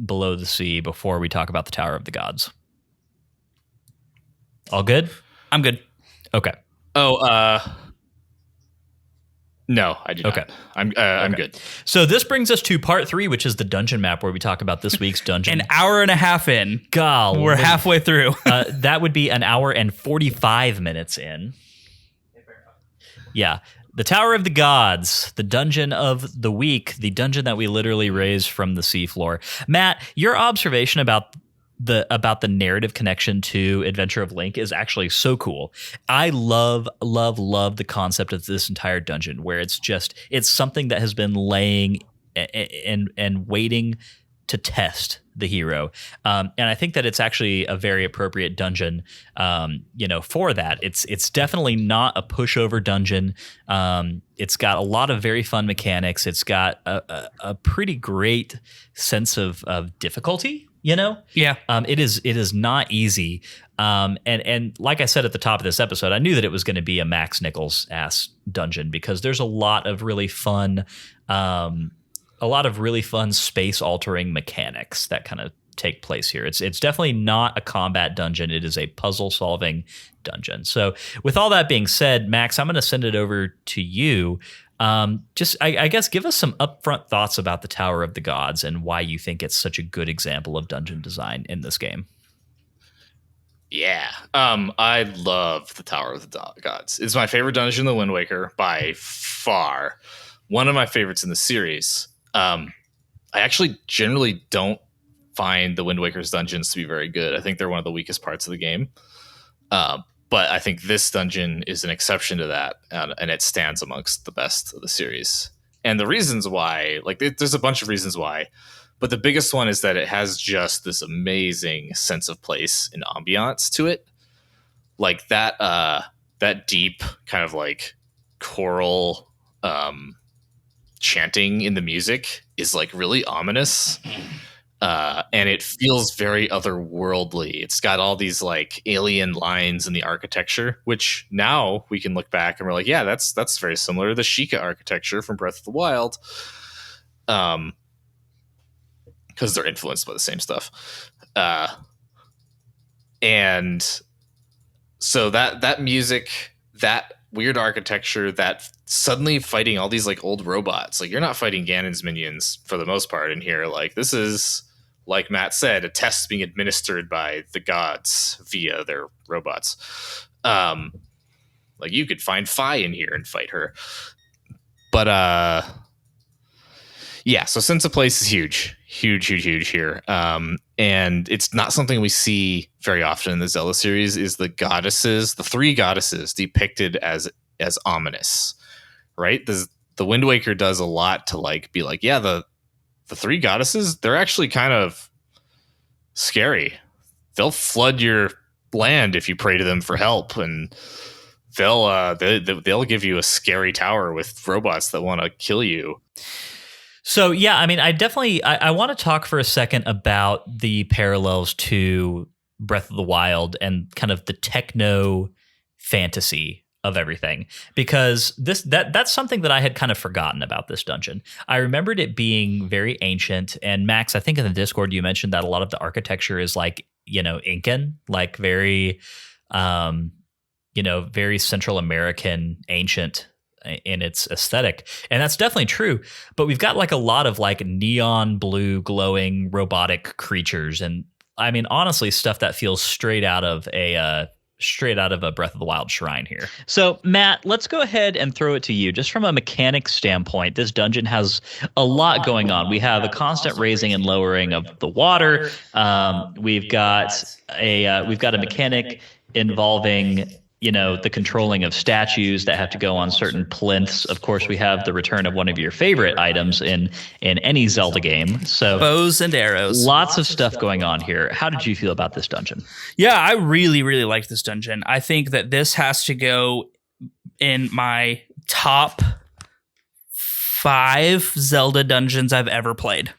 Below the Sea before we talk about the Tower of the Gods? All good? I'm good. Okay. Oh, no, I do not. Okay. I'm good. So this brings us to part 3, which is the dungeon map, where we talk about this week's dungeon. An hour and a half in. Golly. We're halfway through. That would be an hour and 45 minutes in. Yeah. The Tower of the Gods, the dungeon of the week, the dungeon that we literally raised from the seafloor. Matt, your observation about the narrative connection to Adventure of Link is actually so cool. I love the concept of this entire dungeon, where it's something that has been laying and waiting to test the hero. And I think that it's actually a very appropriate dungeon, for that. It's definitely not a pushover dungeon. It's got a lot of very fun mechanics. It's got a pretty great sense of difficulty, Yeah. It is not easy. And like I said at the top of this episode, I knew that it was going to be a Max Nichols ass dungeon because there's a lot of really fun space altering mechanics that kind of take place here. It's definitely not a combat dungeon. It is a puzzle solving dungeon. So with all that being said, Max, I'm going to send it over to you. I guess give us some upfront thoughts about the Tower of the Gods and why you think it's such a good example of dungeon design in this game. Yeah. I love the Tower of the Gods. It's my favorite dungeon in the Wind Waker by far. One of my favorites in the series. I actually generally don't find the Wind Waker's dungeons to be very good. I think they're one of the weakest parts of the game. But I think this dungeon is an exception to that, and it stands amongst the best of the series. And the reasons why, there's a bunch of reasons why, but the biggest one is that it has just this amazing sense of place and ambiance to it. Like that deep kind of like choral, chanting in the music is like really ominous, and it feels very otherworldly. It's got all these like alien lines in the architecture, which now we can look back and we're like, yeah, that's very similar to the Sheikah architecture from Breath of the Wild, because they're influenced by the same stuff. And so that music, that weird architecture, that suddenly fighting all these like old robots. Like, you're not fighting Ganon's minions for the most part in here. Like, this is, like Matt said, a test being administered by the gods via their robots. Like, you could find Fi in here and fight her. But yeah, so sense of place is huge here. And it's not something we see very often in the Zelda series, is the three goddesses depicted as ominous, right? The Wind Waker does a lot to like be like, yeah, the three goddesses, they're actually kind of scary. They'll flood your land if you pray to them for help, and they'll give you a scary tower with robots that want to kill you. So, yeah, I mean, I want to talk for a second about the parallels to Breath of the Wild and kind of the techno fantasy of everything, because that's something that I had kind of forgotten about this dungeon. I remembered it being very ancient, and Max, I think in the Discord you mentioned that a lot of the architecture is like, Incan, like very very Central American ancient in its aesthetic. And that's definitely true. But we've got like a lot of like neon blue glowing robotic creatures. And I mean, honestly, stuff that feels straight out of a Breath of the Wild shrine here. So, Matt, let's go ahead and throw it to you. Just from a mechanics standpoint, this dungeon has a lot going on. We have a constant raising and lowering of the water. We've got a mechanic involving the controlling of statues that have to go on certain plinths. Of course, we have the return of one of your favorite items in any Zelda game. So bows and arrows. Lots of stuff going on here. How did you feel about this dungeon? Yeah, I really, really liked this dungeon. I think that this has to go in my top 5 Zelda dungeons I've ever played.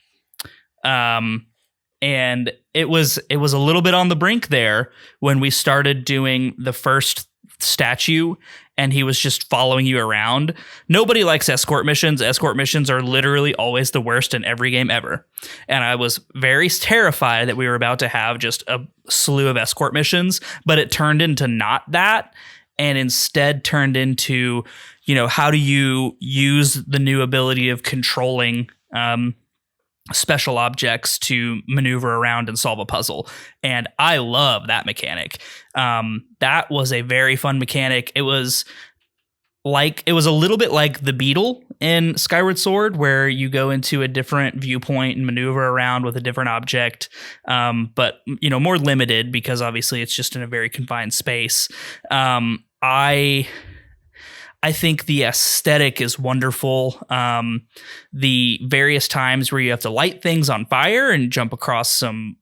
And it was a little bit on the brink there when we started doing the first statue and he was just following you around. Nobody likes escort missions. Escort missions are literally always the worst in every game ever. And I was very terrified that we were about to have just a slew of escort missions, but it turned into not that, and instead turned into, how do you use the new ability of controlling special objects to maneuver around and solve a puzzle. And I love that mechanic. That was a very fun mechanic. It was a little bit like the beetle in Skyward Sword, where you go into a different viewpoint and maneuver around with a different object. But more limited, because obviously it's just in a very confined space. I think the aesthetic is wonderful. The various times where you have to light things on fire and jump across some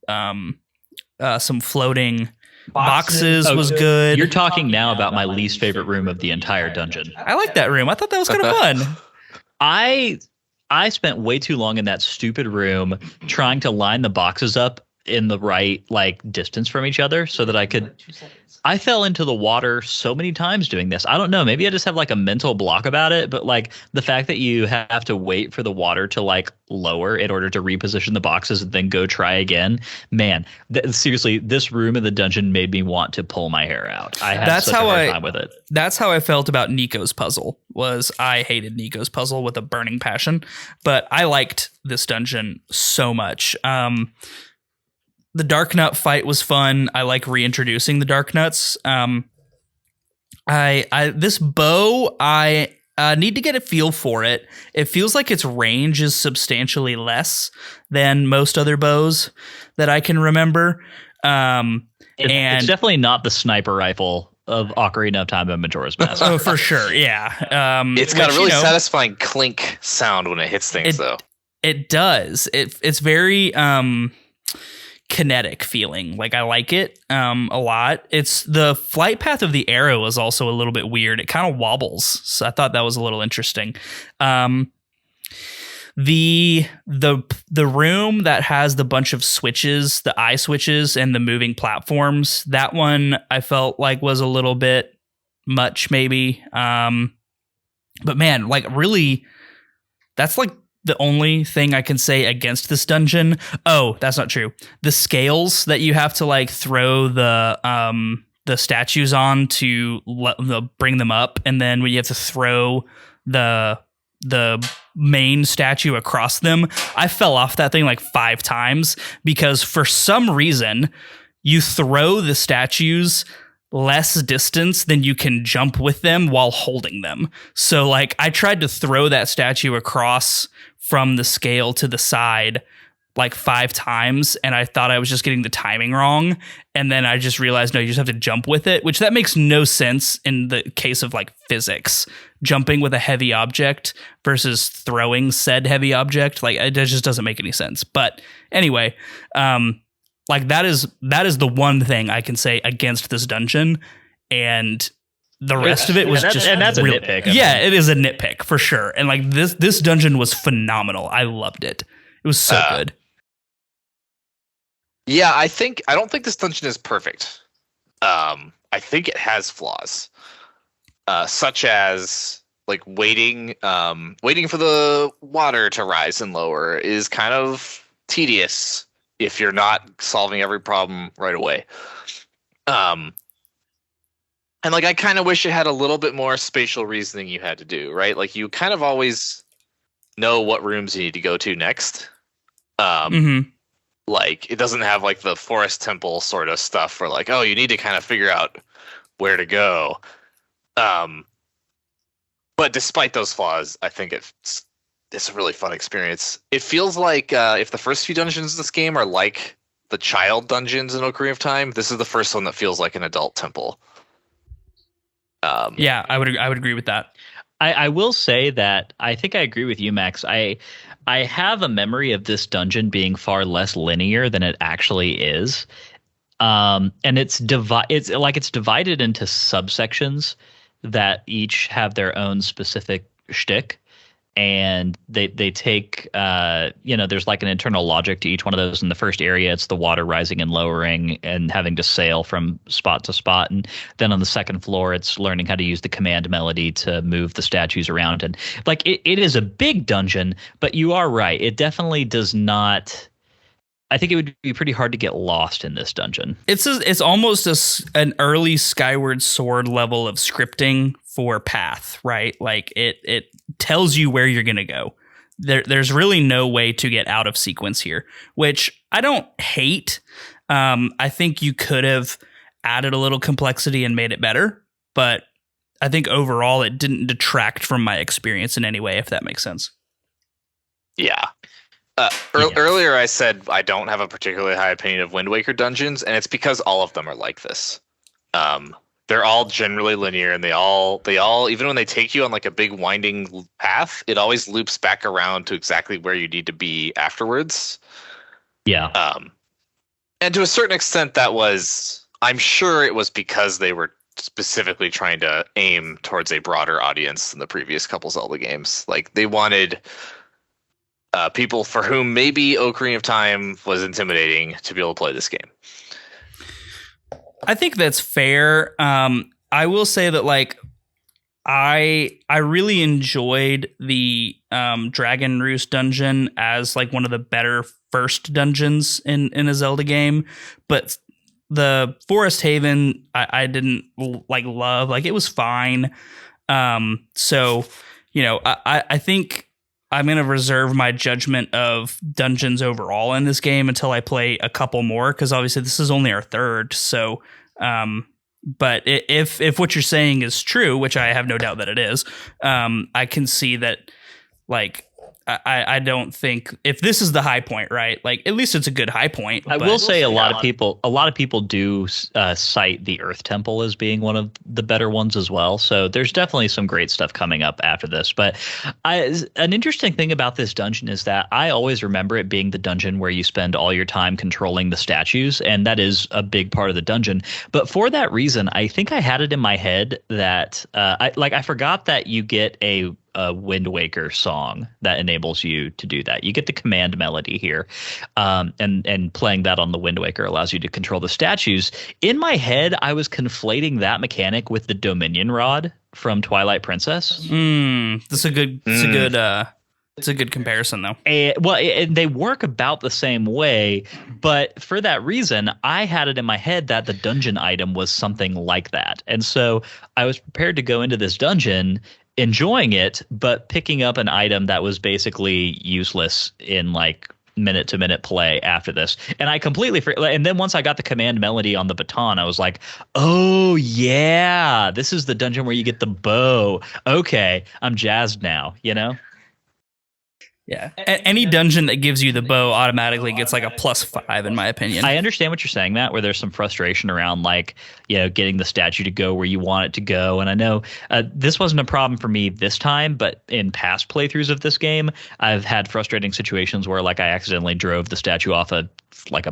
floating boxes was good. You're talking now about my least favorite room of the entire dungeon. I like that room. I thought that was kind of fun. I spent way too long in that stupid room trying to line the boxes up in the right distance from each other so that I fell into the water so many times doing this. I don't know. Maybe I just have a mental block about it, but the fact that you have to wait for the water to lower in order to reposition the boxes and then go try again. Man, seriously, this room in the dungeon made me want to pull my hair out. I had such a hard time with it. That's how I felt about Nico's puzzle. I hated Nico's puzzle with a burning passion, but I liked this dungeon so much. The Dark Nut fight was fun. I like reintroducing the Dark Nuts. This bow, I need to get a feel for it. It feels like its range is substantially less than most other bows that I can remember. It's definitely not the sniper rifle of Ocarina of Time and Majora's Mask. Oh, for sure, yeah. It's got a really satisfying clink sound when it hits things, though. It does. It's very kinetic feeling. I like it a lot. It's the flight path of the arrow is also a little bit weird. It kind of wobbles, so I thought that was a little interesting. The room that has the bunch of switches, the eye switches and the moving platforms, that one I felt was a little bit much maybe. But man, really, that's the only thing I can say against this dungeon. Oh, that's not true. The scales that you have to throw the statues on to bring them up, and then when you have to throw the main statue across them, I fell off that thing 5 times because for some reason you throw the statues less distance than you can jump with them while holding them. So I tried to throw that statue across from the scale to the side 5 times, and I thought I was just getting the timing wrong, and then I just realized no, you just have to jump with it, which that makes no sense in the case of physics, jumping with a heavy object versus throwing said heavy object. It just doesn't make any sense. But anyway, that is the one thing I can say against this dungeon, and the rest of it was just, and that's a nitpick. Yeah, it is a nitpick for sure. And this dungeon was phenomenal. I loved it. It was so good. Yeah, I don't think this dungeon is perfect. I I think it has flaws, such as like waiting for the water to rise and lower is kind of tedious if you're not solving every problem right away. And like I kind of wish it had a little bit more spatial reasoning you had to do, right? Like you kind of always know what rooms you need to go to next. Like it doesn't have like the forest temple sort of stuff where like, oh, you need to kind of figure out where to go. But despite those flaws, I think it's a really fun experience. It feels like if the first few dungeons in this game are like the child dungeons in Ocarina of Time, this is the first one that feels like an adult temple. Yeah, I would agree with that. I will say that I think I agree with you, Max. I have a memory of this dungeon being far less linear than it actually is. And it's divided into subsections that each have their own specific shtick, and they take there's like an internal logic to each one of those. In the first area, it's the water rising and lowering and having to sail from spot to spot, and then on the second floor, it's learning how to use the command melody to move the statues around. And like it is a big dungeon, but you are right, it definitely does not. I think it would be pretty hard to get lost in this dungeon. It's almost an early Skyward Sword level of scripting for path, right? Like it tells you where you're going to go. There's really no way to get out of sequence here, which I don't hate. I think you could have added a little complexity and made it better, but I think overall it didn't detract from my experience in any way, if that makes sense. Yeah. Earlier I said I don't have a particularly high opinion of Wind Waker dungeons, and it's because all of them are like this. They're all generally linear, and they all even when they take you on like a big winding path, it always loops back around to exactly where you need to be afterwards. Yeah. And to a certain extent, I'm sure it was because they were specifically trying to aim towards a broader audience than the previous couple Zelda games. Like they wanted people for whom maybe Ocarina of Time was intimidating to be able to play this game. I think that's fair. I will say that like I really enjoyed the Dragon Roost dungeon as like one of the better first dungeons in a Zelda game, but the Forest Haven I didn't like love. Like it was fine. So I think I'm going to reserve my judgment of dungeons overall in this game until I play a couple more, because obviously this is only our third. So, but if what you're saying is true, which I have no doubt that it is, I can see that, like, I don't think if this is the high point, right? Like at least it's a good high point. I will say a lot of people do cite the Earth Temple as being one of the better ones as well. So there's definitely some great stuff coming up after this. But an interesting thing about this dungeon is that I always remember it being the dungeon where you spend all your time controlling the statues, and that is a big part of the dungeon. But for that reason, I think I had it in my head that I forgot that you get a Wind Waker song that enables you to do that. You get the command melody here, and playing that on the Wind Waker allows you to control the statues. In my head, I was conflating that mechanic with the Dominion Rod from Twilight Princess. That's a good it's a good comparison, though. They work about the same way, but for that reason, I had it in my head that the dungeon item was something like that. And so I was prepared to go into this dungeon enjoying it, but picking up an item that was basically useless in like minute-to-minute play after this. And I completely and then once I got the command melody on the baton, I was like, oh yeah, this is the dungeon where you get the bow. Okay, I'm jazzed now, Yeah. Any dungeon that gives you the bow automatically gets like a +5 in my opinion. I understand what you're saying, Matt, where there's some frustration around like, getting the statue to go where you want it to go. And I know this wasn't a problem for me this time, but in past playthroughs of this game, I've had frustrating situations where like I accidentally drove the statue off a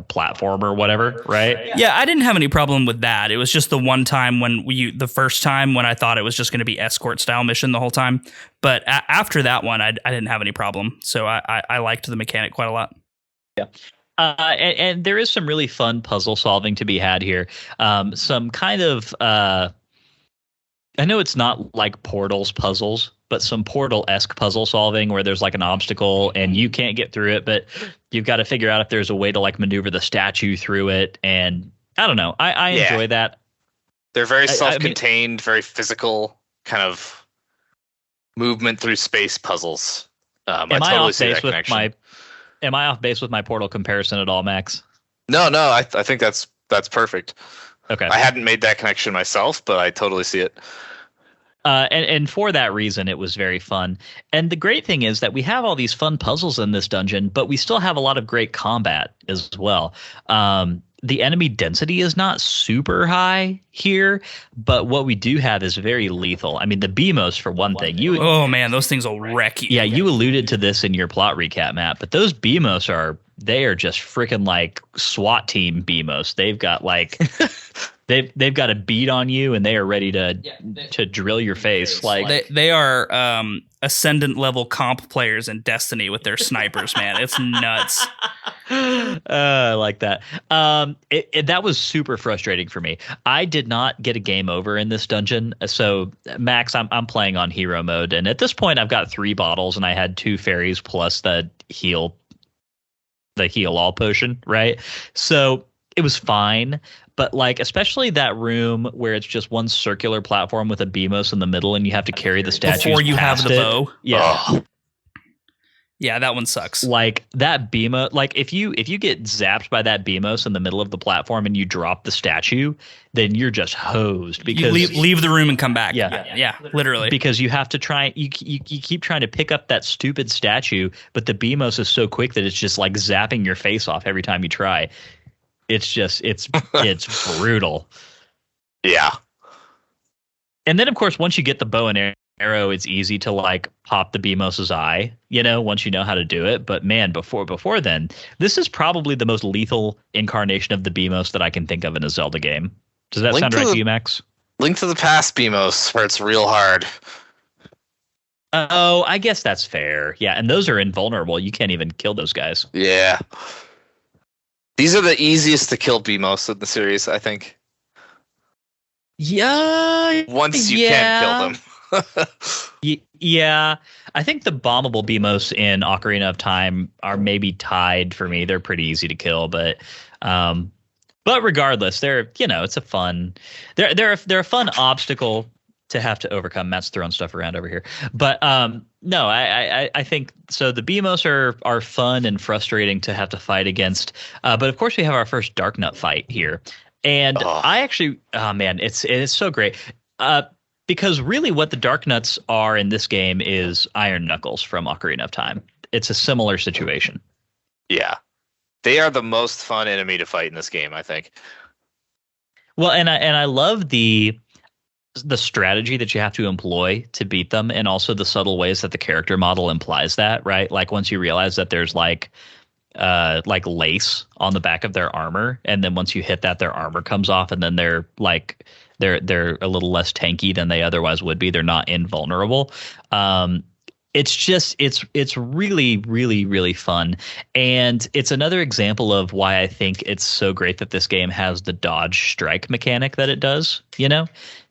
platform or whatever, right? Yeah, I didn't have any problem with that. It was just the one time the first time when I thought it was just going to be escort style mission the whole time. But after that one, I didn't have any problem. So I liked the mechanic quite a lot. Yeah. And there is some really fun puzzle solving to be had here. Some kind of I know it's not like Portal's puzzles, but some Portal-esque puzzle solving where there's like an obstacle and you can't get through it, but you've got to figure out if there's a way to like maneuver the statue through it. And I don't know. I enjoy that. They're very self-contained, very physical kind of movement through space puzzles. I totally see that connection. Am I off base with my Portal comparison at all, Max? No, I think that's perfect. Okay. I hadn't made that connection myself, but I totally see it. And for that reason, it was very fun. And the great thing is that we have all these fun puzzles in this dungeon, but we still have a lot of great combat as well. The enemy density is not super high here, but what we do have is very lethal. I mean, the BMOs, for one thing. Oh, man, those things will wreck you. Yeah, you alluded to this in your plot recap, Matt, but those BMOs are just freaking like SWAT team BMOs. They've got like they've got a beat on you and they are ready to drill your face. Like they are ascendant level comp players in Destiny with their snipers, man. It's nuts. I like that. That was super frustrating for me. I did not get a game over in this dungeon. So Max, I'm playing on hero mode, and at this point I've got 3 bottles and I had 2 fairies plus the heal all potion, right? So it was fine, but like especially that room where it's just one circular platform with a BMOS in the middle and you have to carry the statues before you have the bow. Yeah. Oh. Yeah, that one sucks. Like that BMOS, like if you get zapped by that BMOS in the middle of the platform and you drop the statue, then you're just hosed because you leave the room and come back. Yeah, literally. Because you have to try. You keep trying to pick up that stupid statue, but the BMOS is so quick that it's just like zapping your face off every time you try. It's brutal. Yeah. And then of course once you get the bow and arrow, it's easy to like pop the BMOS's eye, once you know how to do it. But man, before then, this is probably the most lethal incarnation of the BMOS that I can think of in a Zelda game. Does that sound right to you, Max? Link to the Past BMOS, where it's real hard. Oh, I guess that's fair. Yeah, and those are invulnerable. You can't even kill those guys. Yeah. These are the easiest to kill BMOS in the series, I think. Yeah. Once you can kill them. Yeah, I think the bombable BMOS in Ocarina of Time are maybe tied for me. They're pretty easy to kill, but regardless, they're it's a fun they're a fun obstacle to have to overcome. Matt's throwing stuff around over here, but no, I think so. The BMOS are fun and frustrating to have to fight against, but of course we have our first Dark Nut fight here, and I actually, man, it's so great. Because really what the Dark Nuts are in this game is Iron Knuckles from Ocarina of Time. It's a similar situation. Yeah. They are the most fun enemy to fight in this game, I think. Well, and I love the strategy that you have to employ to beat them, and also the subtle ways that the character model implies that, right? Like once you realize that there's like lace on the back of their armor, and then once you hit that, their armor comes off, and then they're like they're a little less tanky than they otherwise would be. They're not invulnerable. It's really, really, really fun. And it's another example of why I think it's so great that this game has the dodge strike mechanic that it does,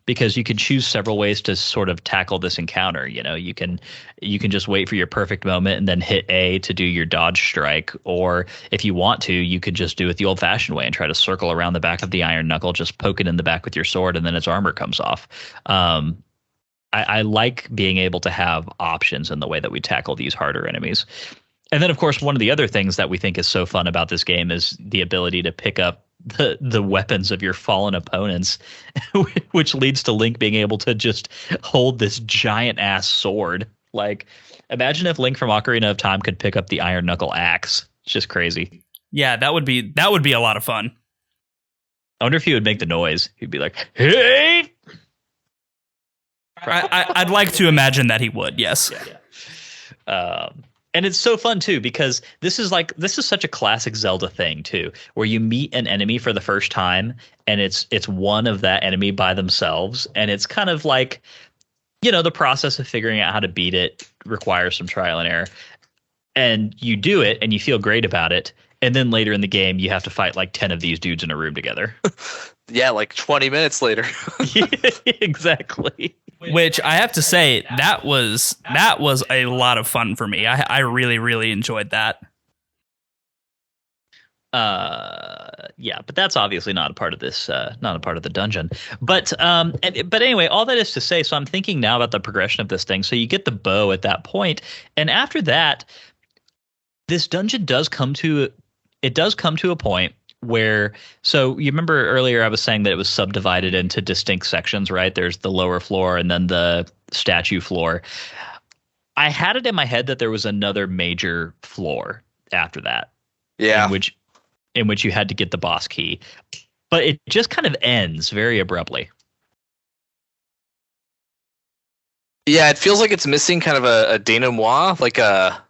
because you can choose several ways to sort of tackle this encounter. You can just wait for your perfect moment and then hit A to do your dodge strike. Or if you want to, you could just do it the old fashioned way and try to circle around the back of the iron knuckle, just poke it in the back with your sword, and then its armor comes off. I like being able to have options in the way that we tackle these harder enemies. And then, of course, one of the other things that we think is so fun about this game is the ability to pick up the weapons of your fallen opponents, which leads to Link being able to just hold this giant ass sword. Like, imagine if Link from Ocarina of Time could pick up the Iron Knuckle axe. It's just crazy. Yeah, that would be a lot of fun. I wonder if he would make the noise. He'd be like, "Hey!" I'd like to imagine that he would. Yes. Yeah. And it's so fun too, because this is such a classic Zelda thing too, where you meet an enemy for the first time and it's one of that enemy by themselves, and it's kind of like, the process of figuring out how to beat it requires some trial and error, and you do it and you feel great about it, And then later in the game, you have to fight like 10 of these dudes in a room together. Yeah, like 20 minutes later. Exactly. Which I have to say, that was a lot of fun for me. I really, really enjoyed that. Yeah, but that's obviously not a part of this, not a part of the dungeon. But anyway, all that is to say, so I'm thinking now about the progression of this thing. So you get the bow at that point, and after that, this dungeon does come to a point where, so you remember earlier I was saying that it was subdivided into distinct sections, right? There's the lower floor and then the statue floor. I had it in my head that there was another major floor after that. Yeah. In which you had to get the boss key. But it just kind of ends very abruptly. Yeah, it feels like it's missing kind of a denouement, like a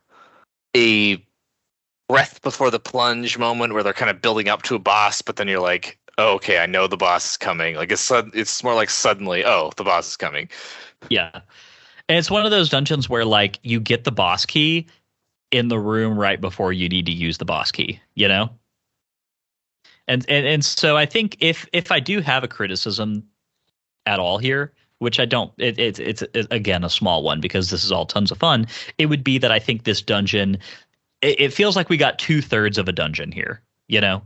breath before the plunge moment where they're kind of building up to a boss, but then you're like, oh, okay, I know the boss is coming. Like it's more like suddenly, oh, the boss is coming. Yeah. And it's one of those dungeons where like you get the boss key in the room right before you need to use the boss key, you know? And so I think if I do have a criticism at all here, which I don't, it's again a small one because this is all tons of fun, it would be that I think this dungeon, it feels like we got 2/3 of a dungeon here, you know,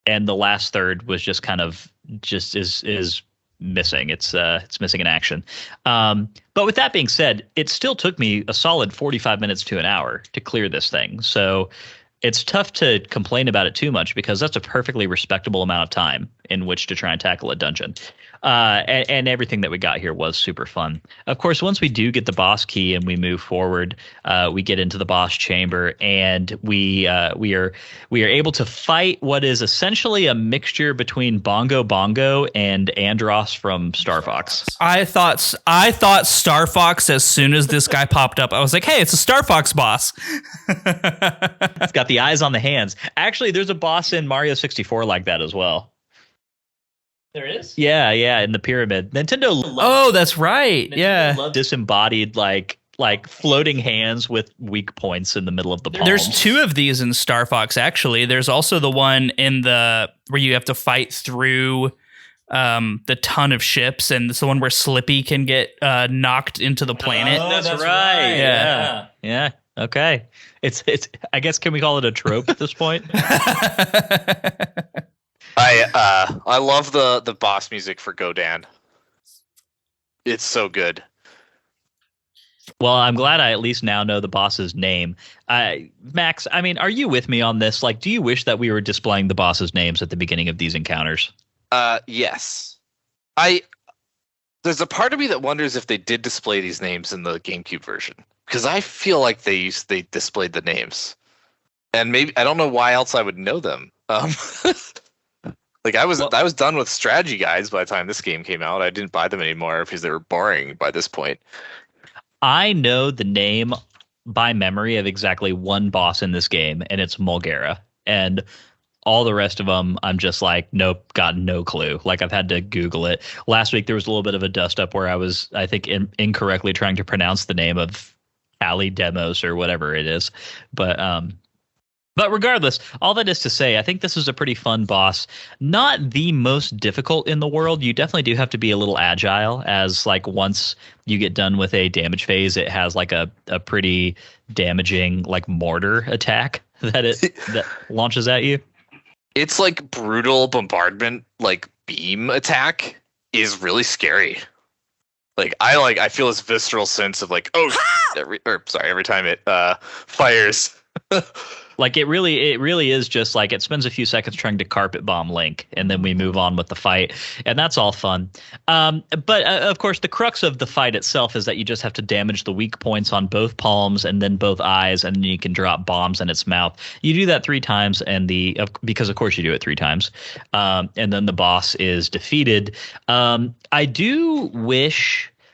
and the last third was just kind of is missing. It's missing in action. But with that being said, it still took me a solid 45 minutes to an hour to clear this thing. So it's tough to complain about it too much because that's a perfectly respectable amount of time in which to try and tackle a dungeon. And everything that we got here was super fun. Of course, once we do get the boss key and we move forward, we get into the boss chamber and we are able to fight what is essentially a mixture between Bongo Bongo and Andros from Star Fox. I thought Star Fox as soon as this guy popped up. I was like, hey, it's a Star Fox boss. It's got the eyes on the hands. Actually, there's a boss in Mario 64 like that as well. There is? Yeah, in the pyramid. Nintendo Oh, that's right. Yeah. Loved disembodied like floating hands with weak points in the middle of the palms. There's two of these in Star Fox actually. There's also the one in the where you have to fight through the ton of ships, and it's the one where Slippy can get knocked into the planet. Oh, that's right. Yeah. Okay. It's I guess, can we call it a trope at this point? I love the boss music for Godan. It's so good. Well, I'm glad I at least now know the boss's name. Max, I mean, are you with me on this? Like, do you wish that we were displaying the boss's names at the beginning of these encounters? Yes. There's a part of me that wonders if they did display these names in the GameCube version, because I feel like they displayed the names, and maybe I don't know why else I would know them. Like I was done with strategy guides by the time this game came out. I didn't buy them anymore because they were boring by this point. I know the name by memory of exactly one boss in this game, and it's Mulgara. And all the rest of them, I'm just like, nope, got no clue. Like I've had to Google it. Last week there was a little bit of a dust up where I was, I think, incorrectly trying to pronounce the name of Ali Demos or whatever it is. But regardless, all that is to say, I think this is a pretty fun boss. Not the most difficult in the world. You definitely do have to be a little agile, as like once you get done with a damage phase, it has like a pretty damaging like mortar attack that launches at you. It's like brutal bombardment, like beam attack is really scary. Like I feel this visceral sense of like, oh, every time it fires. Like it really is just like it spends a few seconds trying to carpet bomb Link, and then we move on with the fight, and that's all fun. But of course, the crux of the fight itself is that you just have to damage the weak points on both palms and then both eyes, and then you can drop bombs in its mouth. You do that 3 times, and because of course you do it 3 times, and then the boss is defeated.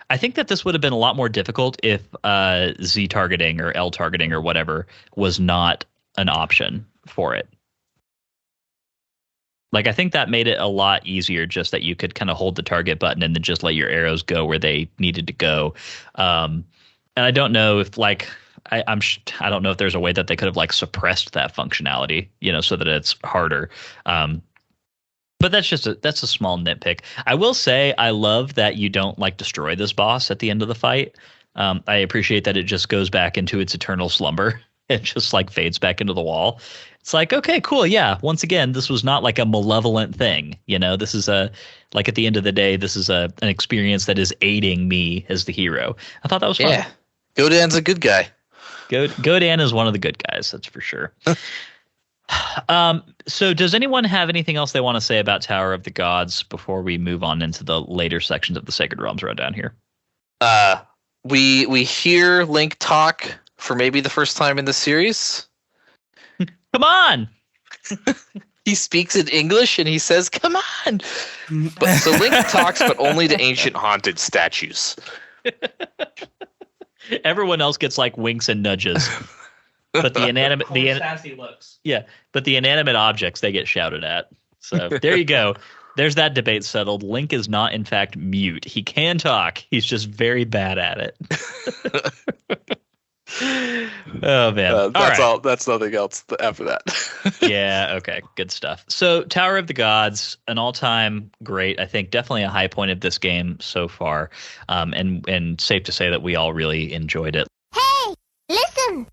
I think that this would have been a lot more difficult if Z targeting or L targeting or whatever was not an option for it. Like I think that made it a lot easier, just that you could kind of hold the target button and then just let your arrows go where they needed to go. And I don't know if like I don't know if there's a way that they could have like suppressed that functionality, so that it's harder. But that's a small nitpick. I will say I love that you don't like destroy this boss at the end of the fight. I appreciate that it just goes back into its eternal slumber. It just like fades back into the wall. It's like, okay, cool. Yeah. Once again, this was not like a malevolent thing. This is like at the end of the day, this is an experience that is aiding me as the hero. I thought that was fun. Yeah. Godan's a good guy. Godan is one of the good guys. That's for sure. So does anyone have anything else they want to say about Tower of the Gods before we move on into the later sections of the Sacred Realms rundown here? We hear Link talk for maybe the first time in the series. Come on. He speaks in English and he says, "Come on." So Link talks, but only to ancient haunted statues. Everyone else gets like winks and nudges. But the inanimate sassy looks. Yeah, but the inanimate objects they get shouted at. So there you go. There's that debate settled. Link is not in fact mute. He can talk. He's just very bad at it. Oh man. That's all. That's nothing else after that. Yeah, okay. Good stuff. So Tower of the Gods, an all-time great, I think definitely a high point of this game so far. And safe to say that we all really enjoyed it. Hey, listen.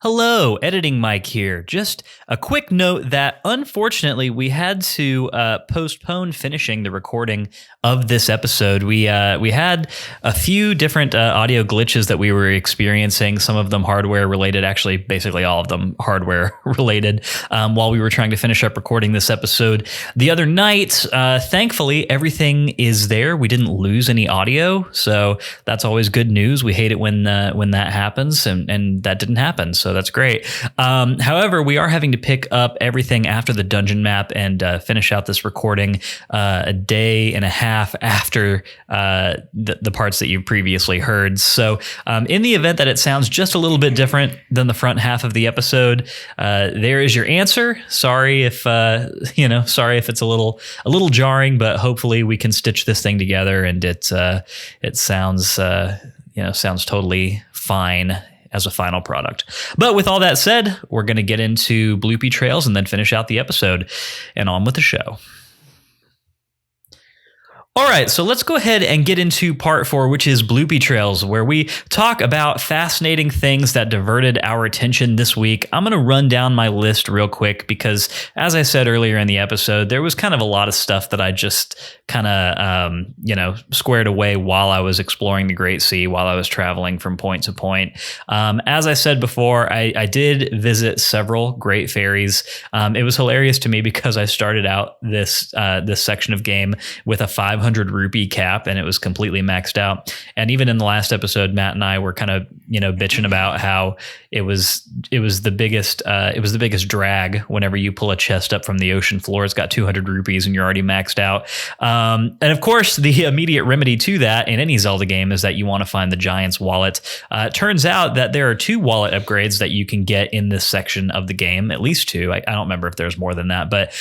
Hello, Editing Mike here. Just a quick note that unfortunately we had to postpone finishing the recording of this episode. We had a few different audio glitches that we were experiencing, some of them hardware related, actually basically all of them hardware related, while we were trying to finish up recording this episode the other night. Thankfully, everything is there. We didn't lose any audio, so that's always good news. We hate it when that happens, and that didn't happen. So that's great. However, we are having to pick up everything after the dungeon map and finish out this recording a day and a half after the parts that you previously heard. So in the event that it sounds just a little bit different than the front half of the episode, there is your answer. Sorry if it's a little jarring, but hopefully we can stitch this thing together and it sounds sounds totally fine as a final product. But with all that said, we're going to get into bloopy trails and then finish out the episode and on with the show. All right, so let's go ahead and get into part 4, which is Bloopy Trails, where we talk about fascinating things that diverted our attention this week. I'm going to run down my list real quick because, as I said earlier in the episode, there was kind of a lot of stuff that I just kind of, squared away while I was exploring the Great Sea, while I was traveling from point to point. As I said before, I did visit several great ferries. It was hilarious to me because I started out this section of game with a 500 rupee cap, and it was completely maxed out. And even in the last episode, Matt and I were kind of bitching about how it was the biggest drag whenever you pull a chest up from the ocean floor. It's got 200 rupees and you're already maxed out. And of course, the immediate remedy to that in any Zelda game is that you want to find the giant's wallet. It turns out that there are 2 wallet upgrades that you can get in this section of the game, at least 2. I don't remember if there's more than that, but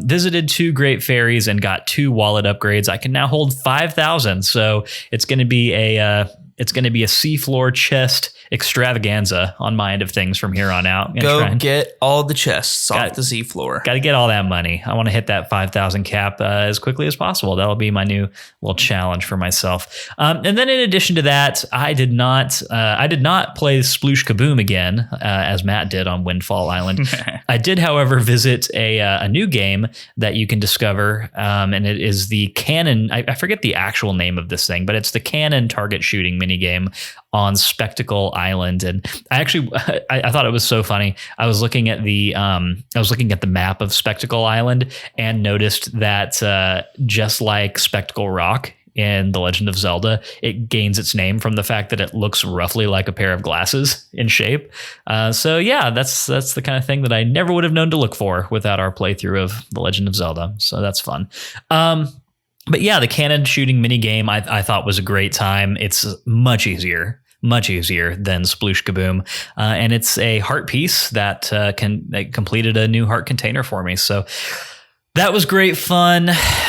visited 2 great ferries and got 2 wallet upgrades. I can now hold 5,000, so it's going to be a seafloor chest extravaganza on my end of things from here on out. Go get all the chests off the seafloor. Got to get all that money. I want to hit that 5,000 cap as quickly as possible. That'll be my new little challenge for myself. And then in addition to that, I did not play Sploosh Kaboom again, as Matt did on Windfall Island. I did, however, visit a new game that you can discover, and it is the Cannon. I forget the actual name of this thing, but it's the Cannon target shooting minigame on Spectacle Island. And I thought it was so funny. I was looking at the map of Spectacle Island and noticed that just like Spectacle Rock in The Legend of Zelda, it gains its name from the fact that it looks roughly like a pair of glasses in shape. So yeah, that's the kind of thing that I never would have known to look for without our playthrough of The Legend of Zelda. So that's fun. But yeah, the cannon shooting mini game I thought was a great time. It's much easier than Sploosh Kaboom. And it's a heart piece that completed a new heart container for me. So That was great fun.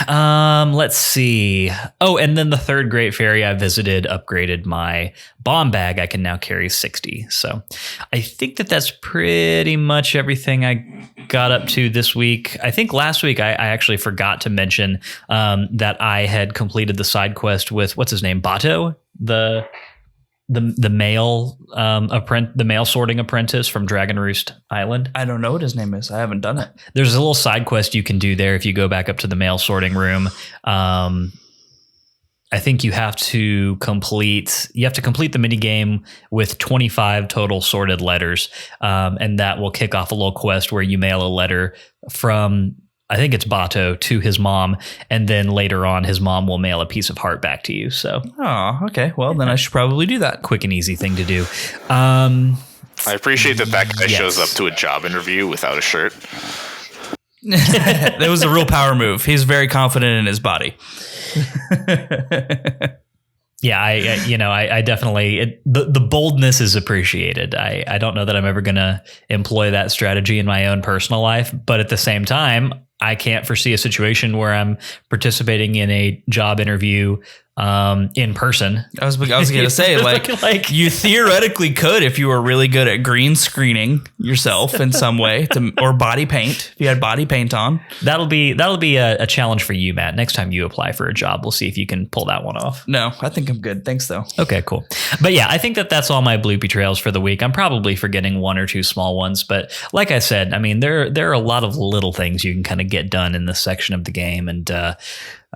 Let's see. Oh, and then the third Great Fairy I visited upgraded my bomb bag. I can now carry 60. So I think that's pretty much everything I got up to this week. I think last week I actually forgot to mention that I had completed the side quest with, what's his name? Bato, the male the mail sorting apprentice from Dragon Roost Island. I don't know what his name is. I haven't done it. There's a little side quest you can do there if you go back up to the mail sorting room. I think you have to complete the mini game with 25 total sorted letters, and that will kick off a little quest where you mail a letter from, I think it's Bato, to his mom, and then later on his mom will mail a piece of heart back to you. So, oh, okay. Well, then I should probably do that. Quick and easy thing to do. I appreciate that guy shows up to a job interview without a shirt. That was a real power move. He's very confident in his body. Yeah, I definitely, the boldness is appreciated. I don't know that I'm ever going to employ that strategy in my own personal life, but at the same time, I can't foresee a situation where I'm participating in a job interview in person. I was going to say, like you theoretically could if you were really good at green screening yourself in some way, or body paint. If you had body paint on, that'll be a challenge for you, Matt. Next time you apply for a job, we'll see if you can pull that one off. No, I think I'm good. Thanks, though. Okay, cool. But yeah, I think that's all my bloopy trails for the week. I'm probably forgetting one or two small ones, but like I said, I mean, there are a lot of little things you can kind of get done in this section of the game, and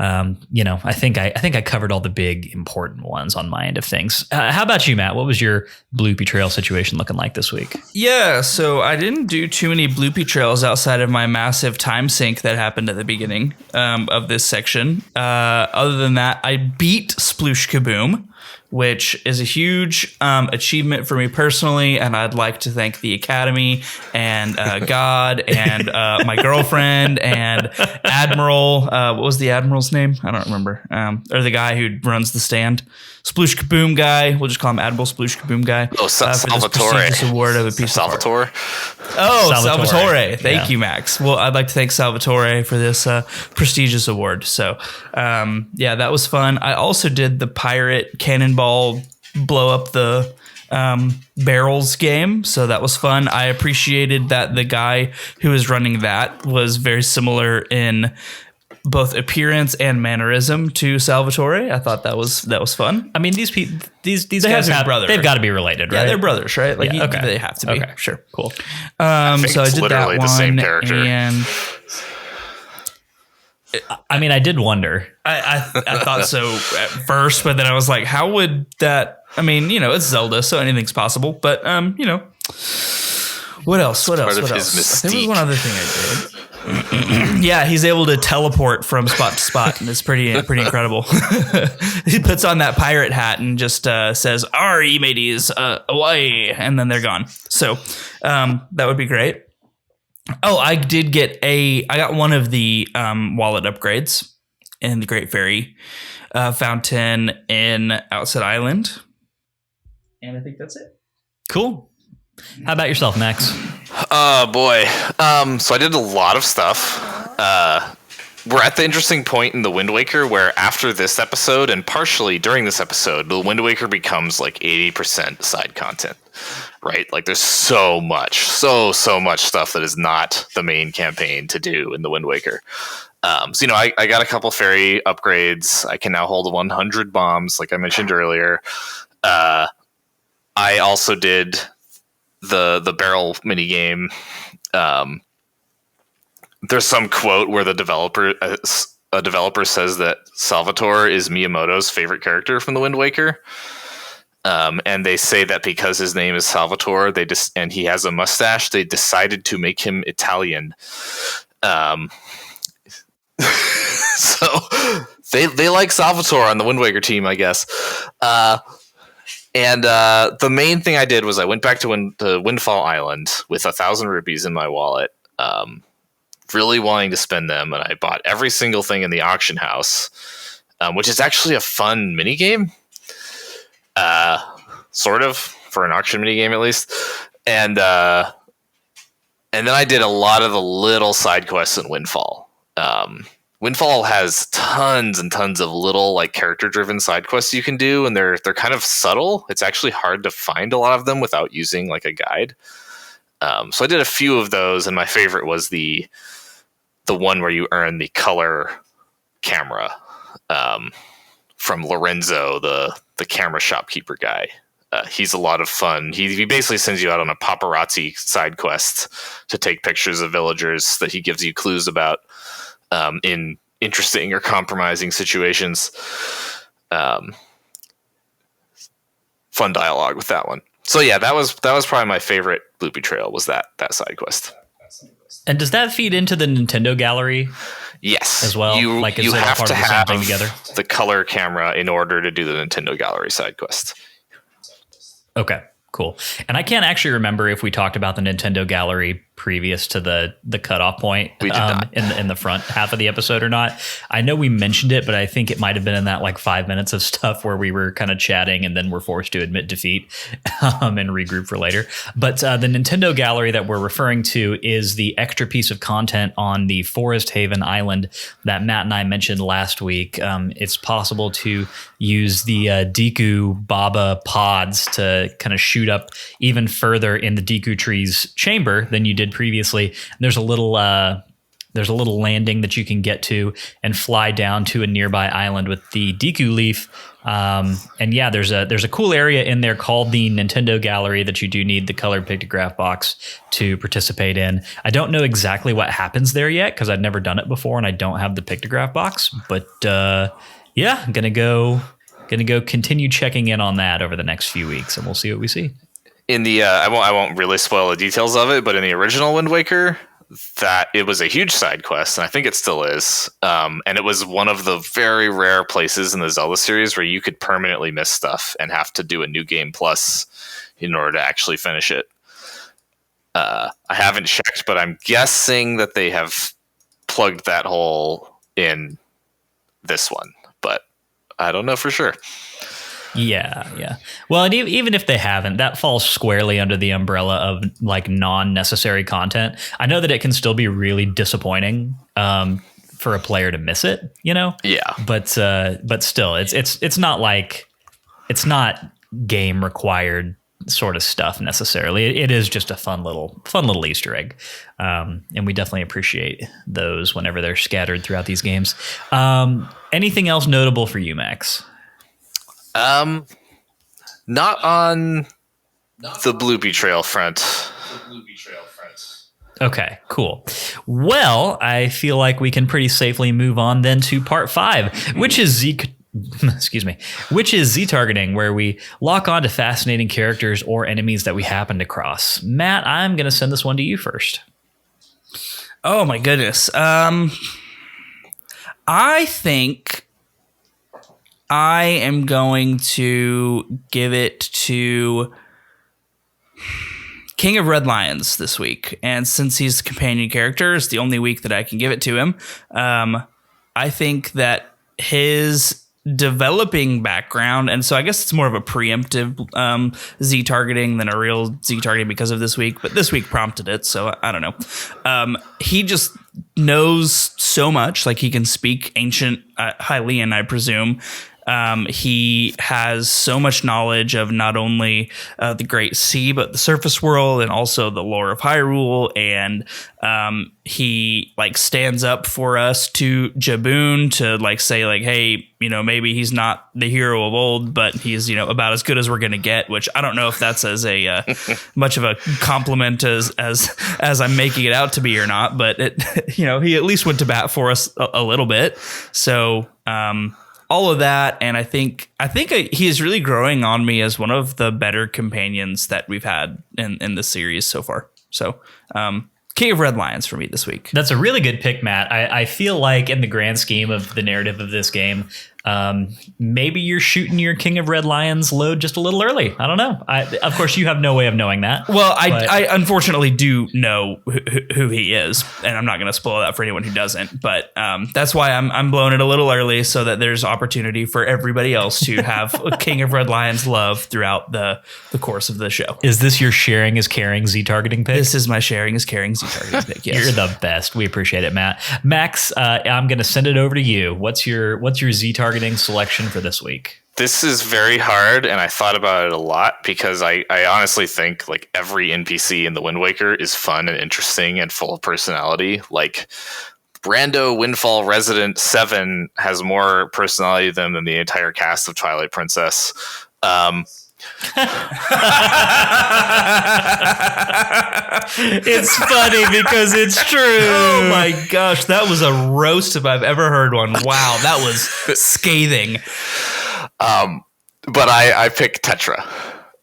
I think I covered all the big important ones on my end of things. How about you, Matt? What was your bloopy trail situation looking like this week? Yeah, so I didn't do too many bloopy trails outside of my massive time sink that happened at the beginning of this section. Other than that, I beat Sploosh Kaboom, which is a huge achievement for me personally, and I'd like to thank the Academy and God and my girlfriend and Admiral. What was the Admiral's name? I don't remember. Or the guy who runs the stand. Sploosh Kaboom guy. We'll just call him Admiral Sploosh Kaboom guy. Oh, Salvatore. This award of a piece Salvatore. Of art. Oh, Salvatore. Thank you, Max. Well, I'd like to thank Salvatore for this prestigious award. So, that was fun. I also did the pirate cannonball blow up the barrels game, so that was fun. I appreciated that the guy who was running that was very similar in both appearance and mannerism to Salvatore. I thought that was fun. I mean, these guys they've got to be related, right? Yeah, they're brothers, right? Like okay. They have to be. Okay, sure, cool. So I did literally that one, the same character. And I mean, I did wonder. I thought so at first, but then I was like, how would that? I mean, it's Zelda, so anything's possible. But what else? There was one other thing I did. Yeah, he's able to teleport from spot to spot, and it's pretty incredible. He puts on that pirate hat and just says, "Ari, mateys, away," and then they're gone. So that would be great. Oh, I got one of the wallet upgrades in the Great Fairy Fountain in Outset Island, and I think that's it. Cool. How about yourself, Max? Oh, boy. So I did a lot of stuff. We're at the interesting point in the Wind Waker where after this episode and partially during this episode, the Wind Waker becomes like 80% side content, right? Like there's so much stuff that is not the main campaign to do in the Wind Waker. So, I got a couple fairy upgrades. I can now hold 100 bombs, like I mentioned earlier. I also did the barrel mini game. There's some quote where a developer says that Salvatore is Miyamoto's favorite character from the Wind Waker, and they say that because his name is Salvatore, and he has a mustache, they decided to make him Italian. So they like Salvatore on the Wind Waker team, I guess. And the main thing I did was I went back to Windfall Island with 1,000 rupees in my wallet, really wanting to spend them, and I bought every single thing in the auction house, which is actually a fun minigame, sort of, for an auction minigame at least. And then I did a lot of the little side quests in Windfall. Windfall has tons and tons of little like character-driven side quests you can do, and they're kind of subtle. It's actually hard to find a lot of them without using like a guide. So I did a few of those, and my favorite was the one where you earn the color camera from Lorenzo, the camera shopkeeper guy. He's a lot of fun. He basically sends you out on a paparazzi side quest to take pictures of villagers that he gives you clues about in interesting or compromising situations. Fun dialogue with that one. So yeah, that was probably my favorite Loopy Trail, was that side quest. And does that feed into the Nintendo Gallery? Yes, as well. You have to have together? The color camera in order to do the Nintendo Gallery side quest. Okay, cool. And I can't actually remember if we talked about the Nintendo Gallery previous to the cutoff point we did not. in the front half of the episode or not. I know we mentioned it, but I think it might have been in that like 5 minutes of stuff where we were kind of chatting and then we're forced to admit defeat and regroup for later. But the Nintendo Gallery that we're referring to is the extra piece of content on the Forest Haven Island that Matt and I mentioned last week. It's possible to use the Deku Baba pods to kind of shoot up even further in the Deku Tree's chamber than you did previously. There's a little landing that you can get to and fly down to a nearby island with the Deku leaf. And yeah, there's a cool area in there called the Nintendo Gallery that you do need the colored pictograph box to participate in. I don't know exactly what happens there yet because I've never done it before and I don't have the pictograph box, but yeah, I'm gonna go continue checking in on that over the next few weeks and we'll see what we see. In the I won't really spoil the details of it, but in the original Wind Waker, that it was a huge side quest, and I think it still is. And it was one of the very rare places in the Zelda series where you could permanently miss stuff and have to do a new game plus in order to actually finish it. I haven't checked, but I'm guessing that they have plugged that hole in this one, but I don't know for sure. Yeah. Well, and even if they haven't, that falls squarely under the umbrella of like non-necessary content. I know that it can still be really disappointing for a player to miss it, you know? Yeah. But still, it's not like it's not game required sort of stuff necessarily. It is just a fun little Easter egg, and we definitely appreciate those whenever they're scattered throughout these games. Anything else notable for you, Max? Not on the Bloopy Trail front. Okay, cool. Well, I feel like we can pretty safely move on then to part 5, which is Z targeting, where we lock on to fascinating characters or enemies that we happen to cross. Matt, I'm going to send this one to you first. Oh my goodness. I think I am going to give it to King of Red Lions this week. And since he's the companion character, it's the only week that I can give it to him. I think that his developing background, and so I guess it's more of a preemptive Z targeting than a real Z targeting because of this week, but this week prompted it, so I don't know. He just knows so much, like he can speak ancient Hylian, I presume. He has so much knowledge of not only the Great Sea, but the surface world and also the lore of Hyrule. And he like stands up for us to Jaboon to like say like, hey, you know, maybe he's not the hero of old, but he's, you know, about as good as we're going to get, which I don't know if that's as a much of a compliment as I'm making it out to be or not. But it, you know, he at least went to bat for us a little bit. So, all of that, and I think he is really growing on me as one of the better companions that we've had in the series so far. So, King of Red Lions for me this week. That's a really good pick, Matt. I feel like in the grand scheme of the narrative of this game, maybe you're shooting your King of Red Lions load just a little early. I don't know. Of course, you have no way of knowing that. Well, I unfortunately do know who he is, and I'm not going to spoil that for anyone who doesn't. But that's why I'm blowing it a little early, so that there's opportunity for everybody else to have a King of Red Lions love throughout the course of the show. Is this your sharing is caring Z targeting pick? This is my sharing is caring Z targeting pick. Yes. You're the best. We appreciate it, Matt. Max, I'm going to send it over to you. What's your Z targeting selection for this week? This is very hard, and I thought about it a lot because I honestly think like every NPC in the Wind Waker is fun and interesting and full of personality. Like Brando Windfall Resident 7 has more personality than the entire cast of Twilight Princess. It's funny because it's true. Oh my gosh, that was a roast if I've ever heard one. Wow, that was scathing. But I pick Tetra.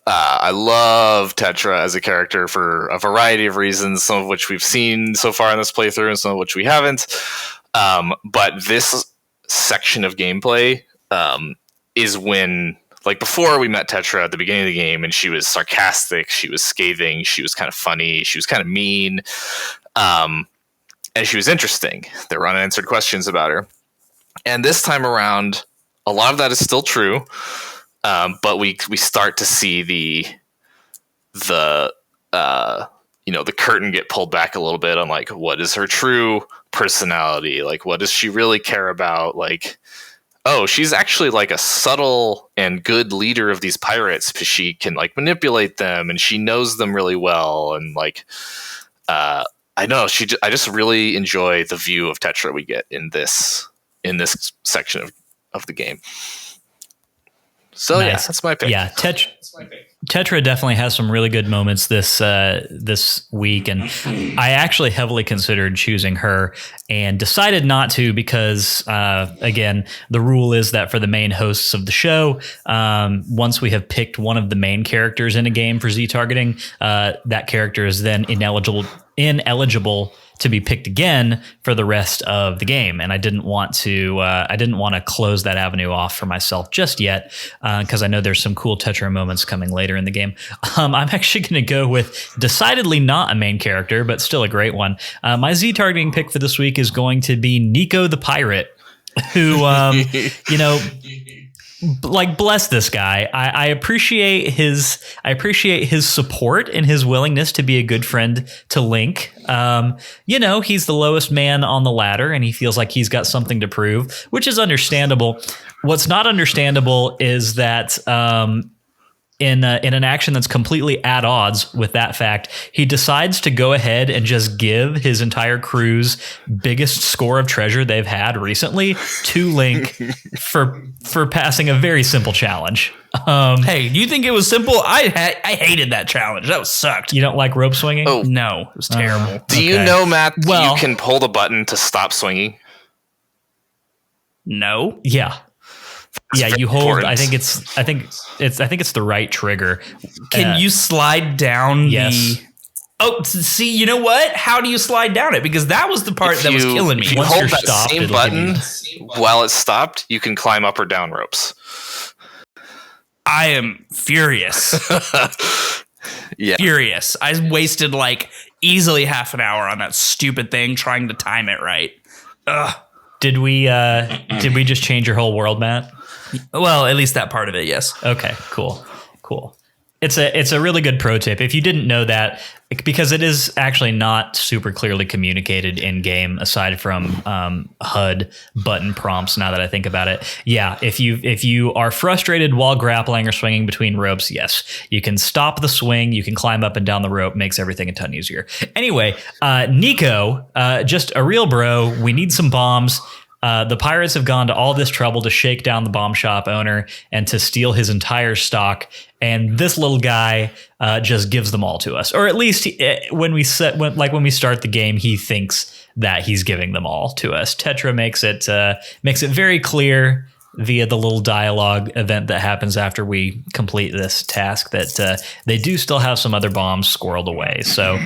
I love Tetra as a character for a variety of reasons, some of which we've seen so far in this playthrough and some of which we haven't. But this section of gameplay is when, like, before we met Tetra at the beginning of the game, and she was sarcastic, she was scathing, she was kind of funny, she was kind of mean, and she was interesting. There were unanswered questions about her. And this time around, a lot of that is still true, but we start to see the curtain get pulled back a little bit on, like, what is her true personality? Like, what does she really care about? Like, oh, she's actually like a subtle and good leader of these pirates because she can like manipulate them and she knows them really well. And like, I just really enjoy the view of Tetra we get in this section of the game. So nice. Yeah, that's my pick. Yeah, Tetra definitely has some really good moments this week, and I actually heavily considered choosing her and decided not to because, again, the rule is that for the main hosts of the show, once we have picked one of the main characters in a game for Z targeting, that character is then ineligible to be picked again for the rest of the game. And I didn't want to close that avenue off for myself just yet, because I know there's some cool Tetra moments coming later in the game. I'm actually going to go with decidedly not a main character, but still a great one. My Z targeting pick for this week is going to be Nico the Pirate, who, like, bless this guy. I appreciate his support and his willingness to be a good friend to Link. He's the lowest man on the ladder and he feels like he's got something to prove, which is understandable. What's not understandable is that in an action that's completely at odds with that fact, he decides to go ahead and just give his entire crew's biggest score of treasure they've had recently to Link for passing a very simple challenge. Hey, do you think it was simple? I hated that challenge. That was sucked. You don't like rope swinging? Oh no, it was terrible. Do you know, Matt? Well, you can pull the button to stop swinging. No. Yeah. Yeah, you hold. Important. I think it's the right trigger. Can you slide down? Yes. Oh, see, you know what? How do you slide down it? Because that was the part that was killing me. If you hold that same button while it's stopped, you can climb up or down ropes. I am furious. Yeah, furious. I wasted like easily half an hour on that stupid thing trying to time it right. Ugh. Did we just change your whole world, Matt? Well, at least that part of it, yes. Okay, cool. It's a really good pro tip. If you didn't know that, because it is actually not super clearly communicated in game aside from HUD button prompts. Now that I think about it, yeah, if you are frustrated while grappling or swinging between ropes, yes, you can stop the swing. You can climb up and down the rope. Makes everything a ton easier. Anyway, Nico, just a real bro. We need some bombs. The pirates have gone to all this trouble to shake down the bomb shop owner and to steal his entire stock. And this little guy just gives them all to us, or at least when we start the game, he thinks that he's giving them all to us. Tetra makes it very clear via the little dialogue event that happens after we complete this task that they do still have some other bombs squirreled away. So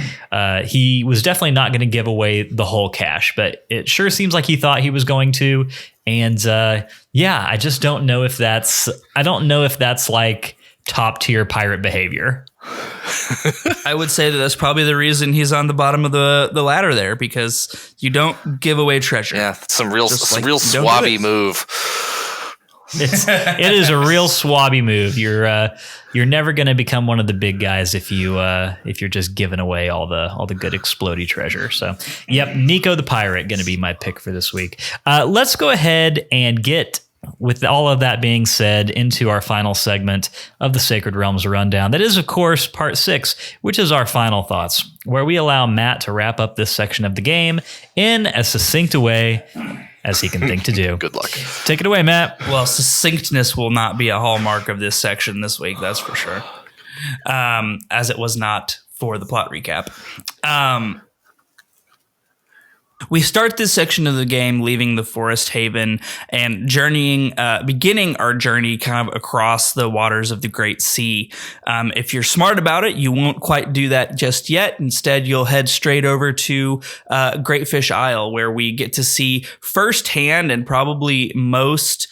he was definitely not going to give away the whole cache, but it sure seems like he thought he was going to. And I just don't know if that's like top tier pirate behavior. I would say that that's probably the reason he's on the bottom of the ladder there, because you don't give away treasure. Yeah, some real swabby move. It is a real swabby move. You're never going to become one of the big guys if you're just giving away all the good explodey treasure. So, yep, Nico the Pirate going to be my pick for this week. Let's go ahead and get, with all of that being said, into our final segment of the Sacred Realms Rundown. That is, of course, part 6, which is our final thoughts, where we allow Matt to wrap up this section of the game in as succinct a way as he can think to do. Good luck. Take it away, Matt. Well, succinctness will not be a hallmark of this section this week, that's for sure. As it was not for the plot recap. We start this section of the game leaving the forest haven and beginning our journey kind of across the waters of the Great Sea. If you're smart about it, you won't quite do that just yet. Instead, you'll head straight over to Great Fish Isle, where we get to see firsthand and probably most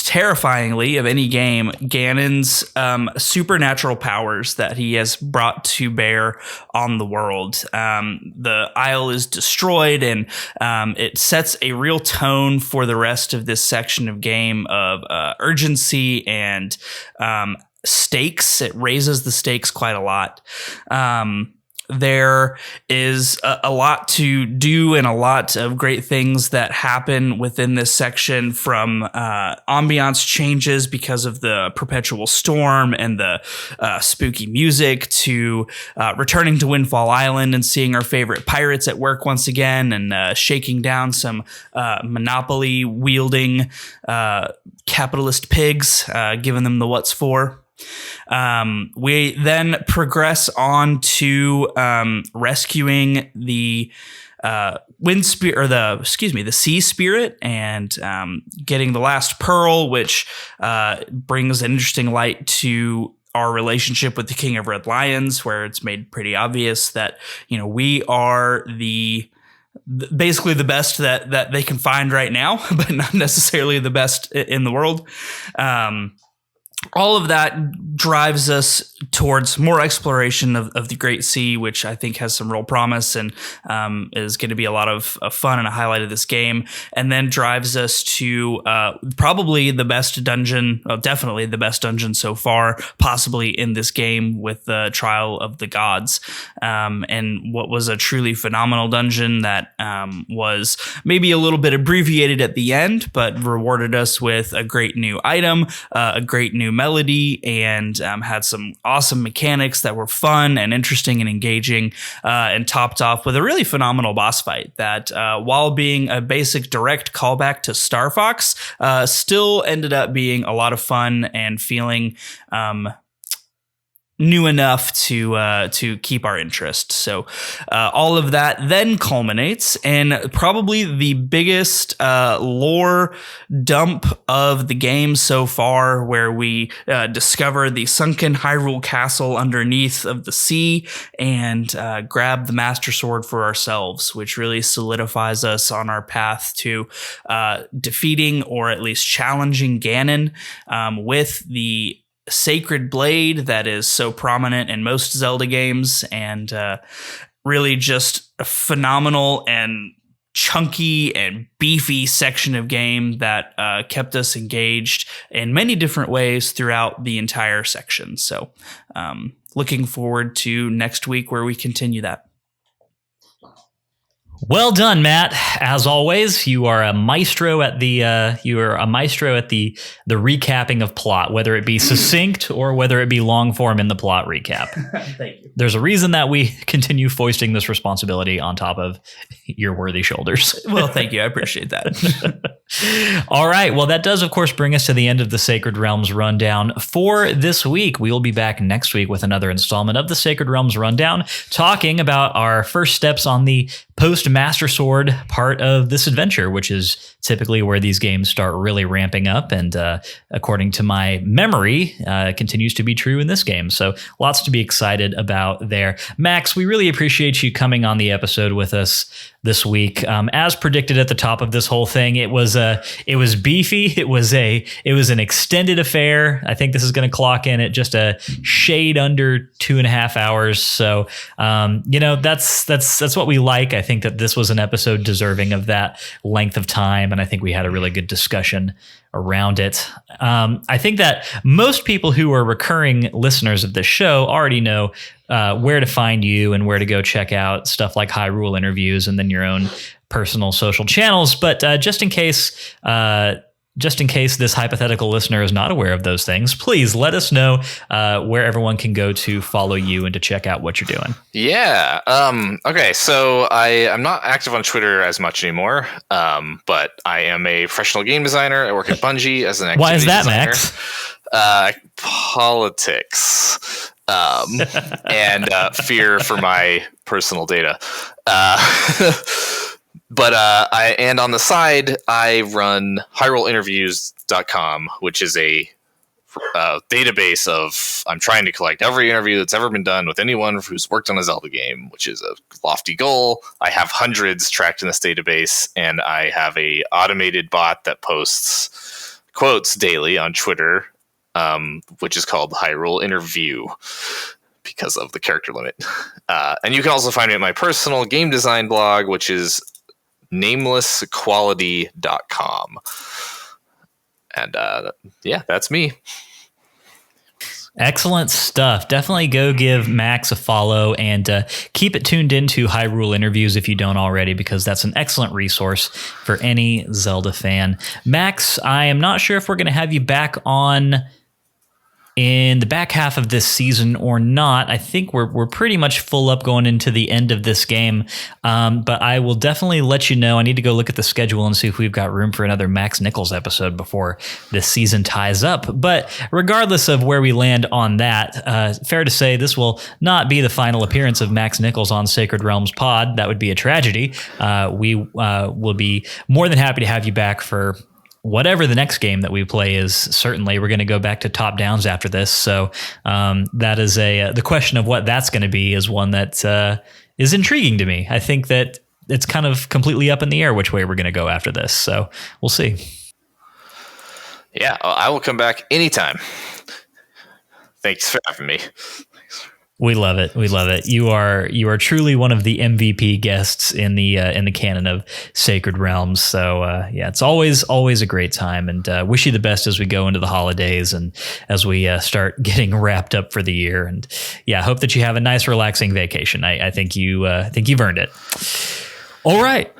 terrifyingly of any game, Ganon's supernatural powers that he has brought to bear on the world. The Isle is destroyed, and it sets a real tone for the rest of this section of game of urgency and stakes. It raises the stakes quite a lot. There is a lot to do and a lot of great things that happen within this section, from ambiance changes because of the perpetual storm and the spooky music, to returning to Windfall Island and seeing our favorite pirates at work once again, and shaking down some monopoly wielding capitalist pigs, giving them the what's for. We then progress on to rescuing the the sea spirit, and getting the last pearl, which brings an interesting light to our relationship with the King of Red Lions, where it's made pretty obvious that, we are basically the best that they can find right now, but not necessarily the best in the world. All of that drives us towards more exploration of the Great Sea, which I think has some real promise and is going to be a lot of fun and a highlight of this game. And then drives us to probably the best dungeon, definitely the best dungeon so far, possibly in this game, with the Trial of the Gods. And what was a truly phenomenal dungeon that was maybe a little bit abbreviated at the end, but rewarded us with a great new item, a great new melody, and had some awesome mechanics that were fun and interesting and engaging, and topped off with a really phenomenal boss fight that, while being a basic direct callback to Star Fox, still ended up being a lot of fun and feeling new enough to keep our interest. So all of that then culminates in probably the biggest lore dump of the game so far, where we discover the sunken Hyrule Castle underneath of the sea and grab the Master Sword for ourselves, which really solidifies us on our path to defeating, or at least challenging, Ganon with the sacred blade that is so prominent in most Zelda games, and really just a phenomenal and chunky and beefy section of game that kept us engaged in many different ways throughout the entire section. So looking forward to next week, where we continue that. Well done, Matt. As always, you are a maestro at the recapping of plot, whether it be succinct or whether it be long form in the plot recap. Thank you. There's a reason that we continue foisting this responsibility on top of your worthy shoulders. Well, thank you. I appreciate that. All right. Well, that does, of course, bring us to the end of the Sacred Realms Rundown for this week. We will be back next week with another installment of the Sacred Realms Rundown, talking about our first steps on the post-Master Sword part of this adventure, which is typically where these games start really ramping up. And according to my memory, continues to be true in this game. So lots to be excited about there. Max, we really appreciate you coming on the episode with us this week. As predicted at the top of this whole thing, it was beefy. It was an extended affair. I think this is going to clock in at just a shade under 2.5 hours. So, that's what we like. I think that this was an episode deserving of that length of time. And I think we had a really good discussion around it. I think that most people who are recurring listeners of this show already know where to find you and where to go check out stuff like Hyrule interviews and then your own personal social channels. But just in case this hypothetical listener is not aware of those things, please let us know where everyone can go to follow you and to check out what you're doing. Yeah. Okay. So I'm not active on Twitter as much anymore, but I am a professional game designer. I work at Bungie as an activity Why is that, designer. Max? Politics. And fear for my personal data. But and on the side, I run HyruleInterviews.com, which is a database of, I'm trying to collect every interview that's ever been done with anyone who's worked on a Zelda game, which is a lofty goal. I have hundreds tracked in this database, and I have a automated bot that posts quotes daily on Twitter, which is called Hyrule Interview, because of the character limit. And you can also find me at my personal game design blog, which is namelessequality.com. And that's me. Excellent stuff. Definitely go give Max a follow and keep it tuned into Hyrule Interviews if you don't already, because that's an excellent resource for any Zelda fan. Max, I am not sure if we're going to have you back on in the back half of this season or not. I think we're pretty much full up going into the end of this game, but I will definitely let you know. I need to go look at the schedule and see if we've got room for another Max Nichols episode before this season ties up. But regardless of where we land on that, fair to say this will not be the final appearance of Max Nichols on Sacred Realms Pod. That would be a tragedy. We will be more than happy to have you back for whatever the next game that we play is. Certainly we're going to go back to top downs after this. So that is the question of what that's going to be is one that is intriguing to me. I think that it's kind of completely up in the air which way we're going to go after this. So we'll see. Yeah, I will come back anytime. Thanks for having me. We love it. We love it. You are truly one of the MVP guests in the canon of Sacred Realms. So it's always a great time, and wish you the best as we go into the holidays and as we start getting wrapped up for the year. And hope that you have a nice, relaxing vacation. I think you've earned it. All right.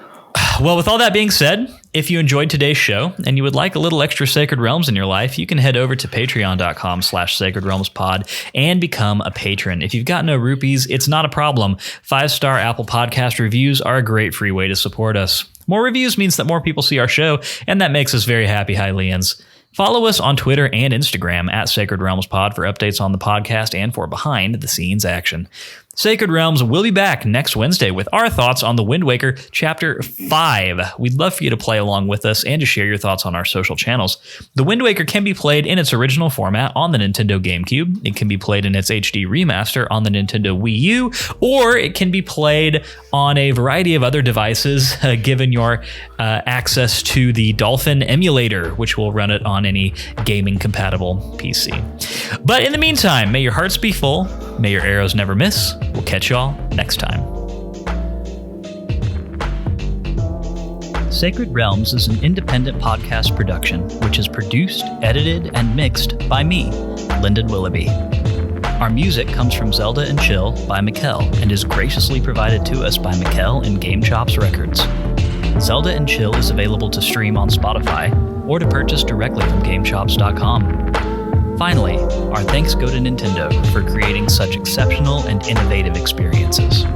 Well, with all that being said, if you enjoyed today's show and you would like a little extra Sacred Realms in your life, you can head over to patreon.com/Sacred Realms Pod and become a patron. If you've got no rupees, it's not a problem. 5-star Apple Podcast reviews are a great free way to support us. More reviews means that more people see our show, and that makes us very happy, Hylians. Follow us on Twitter and Instagram at Sacred Realms Pod for updates on the podcast and for behind-the-scenes action. Sacred Realms will be back next Wednesday with our thoughts on The Wind Waker Chapter 5. We'd love for you to play along with us and to share your thoughts on our social channels. The Wind Waker can be played in its original format on the Nintendo GameCube. It can be played in its HD remaster on the Nintendo Wii U, or it can be played on a variety of other devices, given your access to the Dolphin emulator, which will run it on any gaming-compatible PC. But in the meantime, may your hearts be full, may your arrows never miss. We'll catch y'all next time. Sacred Realms is an independent podcast production, which is produced, edited, and mixed by me, Lyndon Willoughby. Our music comes from Zelda and Chill by Mikkel and is graciously provided to us by Mikkel and Game Chops Records. Zelda and Chill is available to stream on Spotify or to purchase directly from GameChops.com. Finally, our thanks go to Nintendo for creating such exceptional and innovative experiences.